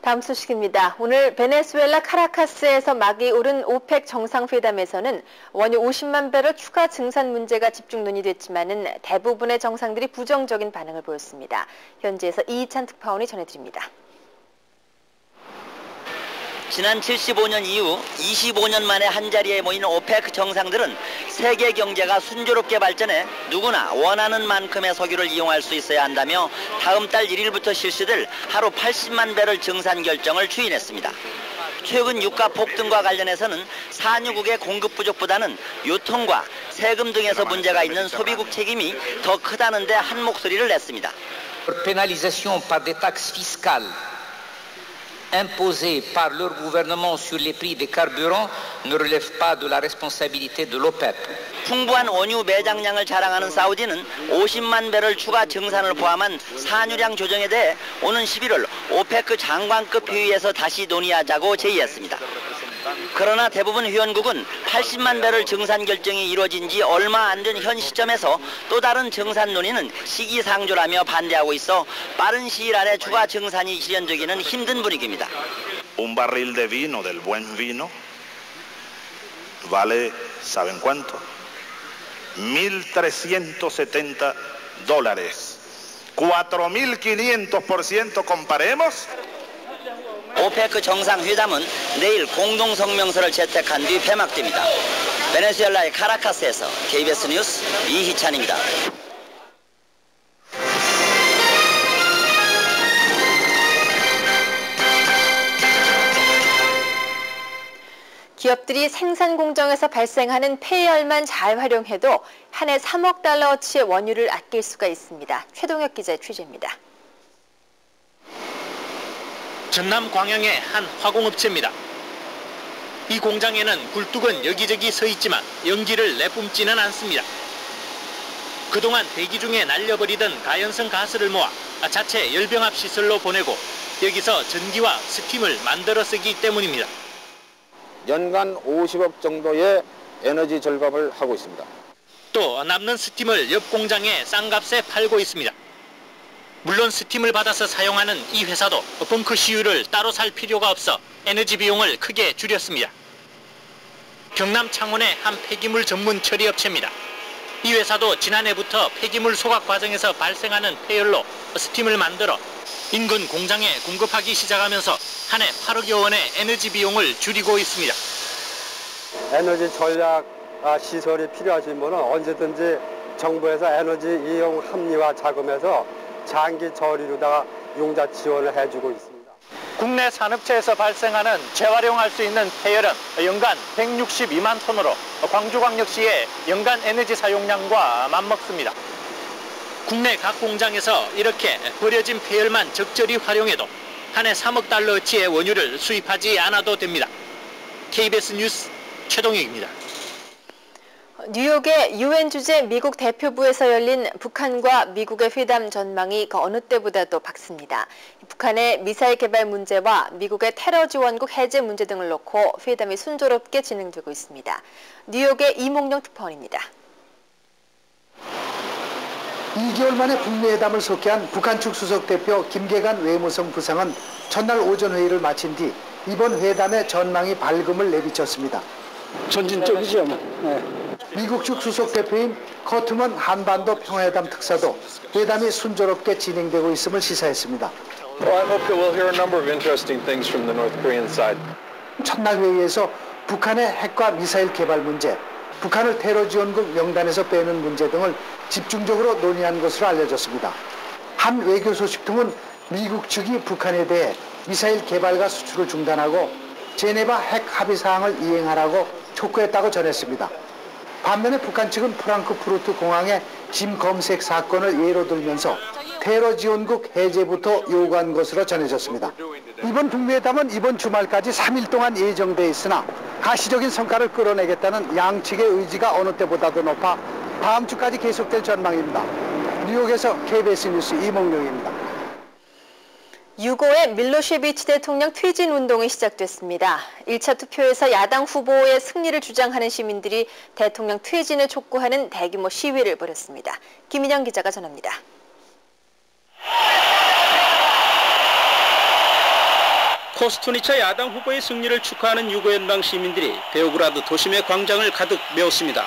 다음 소식입니다. 오늘 베네수엘라 카라카스에서 막이 오른 오펙 정상회담에서는 원유 50만 배럴 추가 증산 문제가 집중 논의됐지만은 대부분의 정상들이 부정적인 반응을 보였습니다. 현지에서 이희찬 특파원이 전해드립니다. 지난 75년 이후 25년 만에 한자리에 모인 오펙 정상들은 세계 경제가 순조롭게 발전해 누구나 원하는 만큼의 석유를 이용할 수 있어야 한다며 다음 달 1일부터 실시될 하루 80만 배럴 증산 결정을 추인했습니다. 최근 유가 폭등과 관련해서는 산유국의 공급 부족보다는 유통과 세금 등에서 문제가 있는 소비국 책임이 더 크다는데 한 목소리를 냈습니다. Pénalisation par des taxes fiscales imposées par leur gouvernement sur les prix des carburants ne relèvent pas de la responsabilité de l'OPEP. 풍부한 원유 매장량을 자랑하는 사우디는 50만 배럴 추가 증산을 포함한 산유량 조정에 대해 오는 11월 오페크 장관급 회의에서 다시 논의하자고 제의했습니다. 그러나 대부분 회원국은 80만 배럴 증산 결정이 이루어진 지 얼마 안 된 현 시점에서 또 다른 증산 논의는 시기상조라며 반대하고 있어 빠른 시일 안에 추가 증산이 실현되기는 힘든 분위기입니다. Un barril de vino, del buen vino, vale, ¿saben cuánto? $1.370. 4.500% comparemos. 오페크 정상회담은 내일 공동성명서를 채택한 뒤 폐막됩니다. 베네수엘라의 카라카스에서 KBS 뉴스 이희찬입니다. 기업들이 생산 공정에서 발생하는 폐열만 잘 활용해도 한 해 3억 달러어치의 원유를 아낄 수가 있습니다. 최동혁 기자의 취재입니다. 전남 광양의 한 화공업체입니다. 이 공장에는 굴뚝은 여기저기 서 있지만 연기를 내뿜지는 않습니다. 그동안 대기 중에 날려버리던 가연성 가스를 모아 자체 열병합 시설로 보내고 여기서 전기와 스팀을 만들어 쓰기 때문입니다. 연간 50억 정도의 에너지 절감을 하고 있습니다. 또 남는 스팀을 옆 공장에 싼 값에 팔고 있습니다. 물론 스팀을 받아서 사용하는 이 회사도 벙커 시유를 따로 살 필요가 없어 에너지 비용을 크게 줄였습니다. 경남 창원의 한 폐기물 전문 처리업체입니다. 이 회사도 지난해부터 폐기물 소각 과정에서 발생하는 폐열로 스팀을 만들어 인근 공장에 공급하기 시작하면서 한 해 8억여 원의 에너지 비용을 줄이고 있습니다. 에너지 전략 시설이 필요하신 분은 언제든지 정부에서 에너지 이용 합리화 자금에서 장기 처리로다가 용자 지원을 해주고 있습니다. 국내 산업체에서 발생하는 재활용할 수 있는 폐열은 연간 162만 톤으로 광주광역시의 연간 에너지 사용량과 맞먹습니다. 국내 각 공장에서 이렇게 버려진 폐열만 적절히 활용해도 한 해 3억 달러어치의 원유를 수입하지 않아도 됩니다. KBS 뉴스 최동혁입니다. 뉴욕의 UN 주재 미국 대표부에서 열린 북한과 미국의 회담 전망이 그 어느 때보다도 밝습니다. 북한의 미사일 개발 문제와 미국의 테러 지원국 해제 문제 등을 놓고 회담이 순조롭게 진행되고 있습니다. 뉴욕의 이몽룡 특파원입니다. 2개월 만에 북미 회담을 속개한 북한 측 수석 대표 김계관 외무성 부상은 전날 오전 회의를 마친 뒤 이번 회담의 전망이 밝음을 내비쳤습니다. 전진적이죠. 네. 미국 측 수석 대표인 커트먼 한반도 평화회담 특사도 회담이 순조롭게 진행되고 있음을 시사했습니다. Well, I hope that we'll hear a number of interesting things from the North Korean side. 첫날 회의에서 북한의 핵과 미사일 개발 문제, 북한을 테러 지원국 명단에서 빼는 문제 등을 집중적으로 논의한 것으로 알려졌습니다. 한 외교 소식통은 미국 측이 북한에 대해 미사일 개발과 수출을 중단하고 제네바 핵 합의 사항을 이행하라고 촉구했다고 전했습니다. 반면에 북한 측은 프랑크푸르트 공항의 짐 검색 사건을 예로 들면서 테러 지원국 해제부터 요구한 것으로 전해졌습니다. 이번 북미회담은 이번 주말까지 3일 동안 예정돼 있으나 가시적인 성과를 끌어내겠다는 양측의 의지가 어느 때보다도 높아 다음 주까지 계속될 전망입니다. 뉴욕에서 KBS 뉴스 이몽룡입니다. 유고의 밀로셰비치 대통령 퇴진 운동이 시작됐습니다. 1차 투표에서 야당 후보의 승리를 주장하는 시민들이 대통령 퇴진을 촉구하는 대규모 시위를 벌였습니다. 김인영 기자가 전합니다. 코스투니차 야당 후보의 승리를 축하하는 유고연방 시민들이 베오그라드 도심의 광장을 가득 메웠습니다.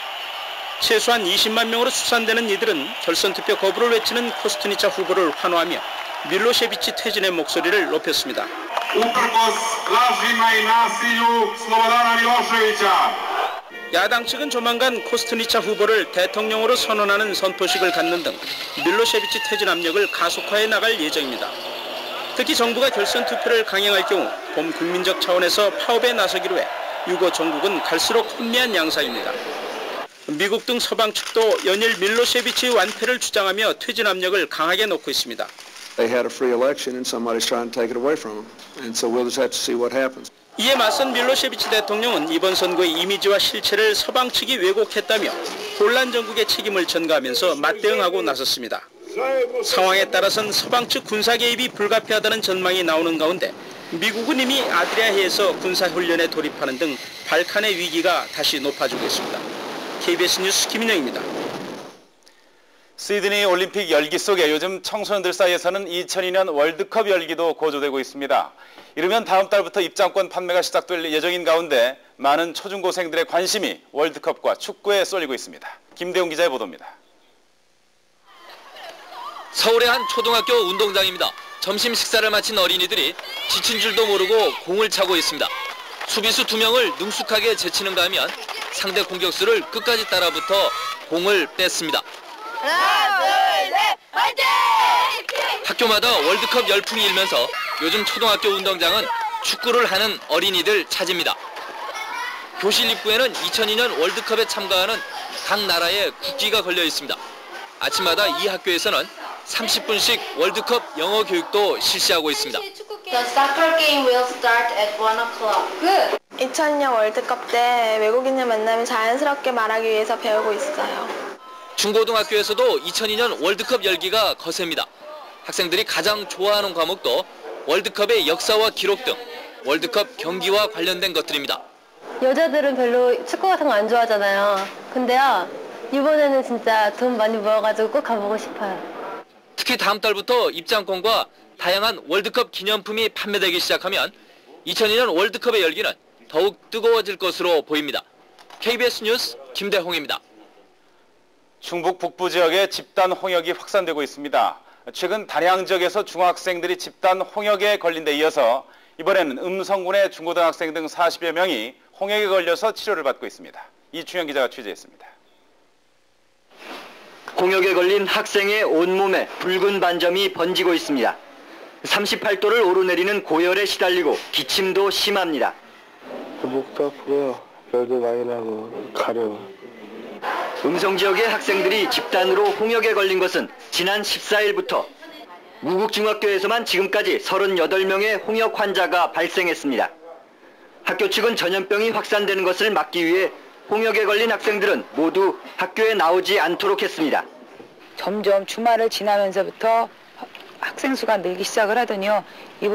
최소한 20만 명으로 추산되는 이들은 결선투표 거부를 외치는 코스투니차 후보를 환호하며 밀로셰비치 퇴진의 목소리를 높였습니다. 야당 측은 조만간 코스투니차 후보를 대통령으로 선언하는 선포식을 갖는 등 밀로셰비치 퇴진 압력을 가속화해 나갈 예정입니다. 특히 정부가 결선 투표를 강행할 경우 봄 국민적 차원에서 파업에 나서기로 해 유고 정국은 갈수록 혼미한 양상입니다. 미국 등 서방 측도 연일 밀로셰비치의 완패를 주장하며 퇴진 압력을 강하게 놓고 있습니다. they had a free election and somebody's trying to take it away from them. And so we'll just have to see what happens. 이에 맞선 밀로셰비치 대통령은 이번 선거의 이미지와 실체를 서방 측이 왜곡했다며 혼란 정국의 책임을 전가하면서 맞대응하고 나섰습니다. 상황에 따라선 서방 측 군사 개입이 불가피하다는 전망이 나오는 가운데 미국은 이미 아드리아해에서 군사훈련에 돌입하는 등 발칸의 위기가 다시 높아지고 있습니다. KBS 뉴스 김인영입니다. 시드니 올림픽 열기 속에 요즘 청소년들 사이에서는 2002년 월드컵 열기도 고조되고 있습니다. 이르면 다음 달부터 입장권 판매가 시작될 예정인 가운데 많은 초중고생들의 관심이 월드컵과 축구에 쏠리고 있습니다. 김대웅 기자의 보도입니다. 서울의 한 초등학교 운동장입니다. 점심 식사를 마친 어린이들이 지친 줄도 모르고 공을 차고 있습니다. 수비수 2명을 능숙하게 제치는가 하면 상대 공격수를 끝까지 따라붙어 공을 뺐습니다. 하나, 둘, 셋, 화이팅! 학교마다 월드컵 열풍이 일면서 요즘 초등학교 운동장은 축구를 하는 어린이들 차지입니다. 교실 입구에는 2002년 월드컵에 참가하는 각 나라의 국기가 걸려 있습니다. 아침마다 이 학교에서는 30분씩 월드컵 영어 교육도 실시하고 있습니다. The soccer game will start at 1 o'clock. Good. 2002년 월드컵 때 외국인을 만나면 자연스럽게 말하기 위해서 배우고 있어요. 중고등학교에서도 2002년 월드컵 열기가 거셉니다. 학생들이 가장 좋아하는 과목도 월드컵의 역사와 기록 등 월드컵 경기와 관련된 것들입니다. 여자들은 별로 축구 같은 거 안 좋아하잖아요. 근데요, 이번에는 진짜 돈 많이 모아가지고 꼭 가보고 싶어요. 특히 다음 달부터 입장권과 다양한 월드컵 기념품이 판매되기 시작하면 2002년 월드컵의 열기는 더욱 뜨거워질 것으로 보입니다. KBS 뉴스 김대홍입니다. 충북 북부 지역에 집단 홍역이 확산되고 있습니다. 최근 단양 지역에서 중학생들이 집단 홍역에 걸린 데 이어서 이번에는 음성군의 중고등학생 등 40여 명이 홍역에 걸려서 치료를 받고 있습니다. 이충현 기자가 취재했습니다. 홍역에 걸린 학생의 온몸에 붉은 반점이 번지고 있습니다. 38도를 오르내리는 고열에 시달리고 기침도 심합니다. 목도 아프고요. 열도 많이 나고 가려워. 음성 지역의 학생들이 집단으로 홍역에 걸린 것은 지난 14일부터 무국중학교에서만 지금까지 38명의 홍역 환자가 발생했습니다. 학교 측은 전염병이 확산되는 것을 막기 위해 홍역에 걸린 학생들은 모두 학교에 나오지 않도록 했습니다. 점점 주말을 지나면서부터 학생 수가 늘기 시작을 하더니요.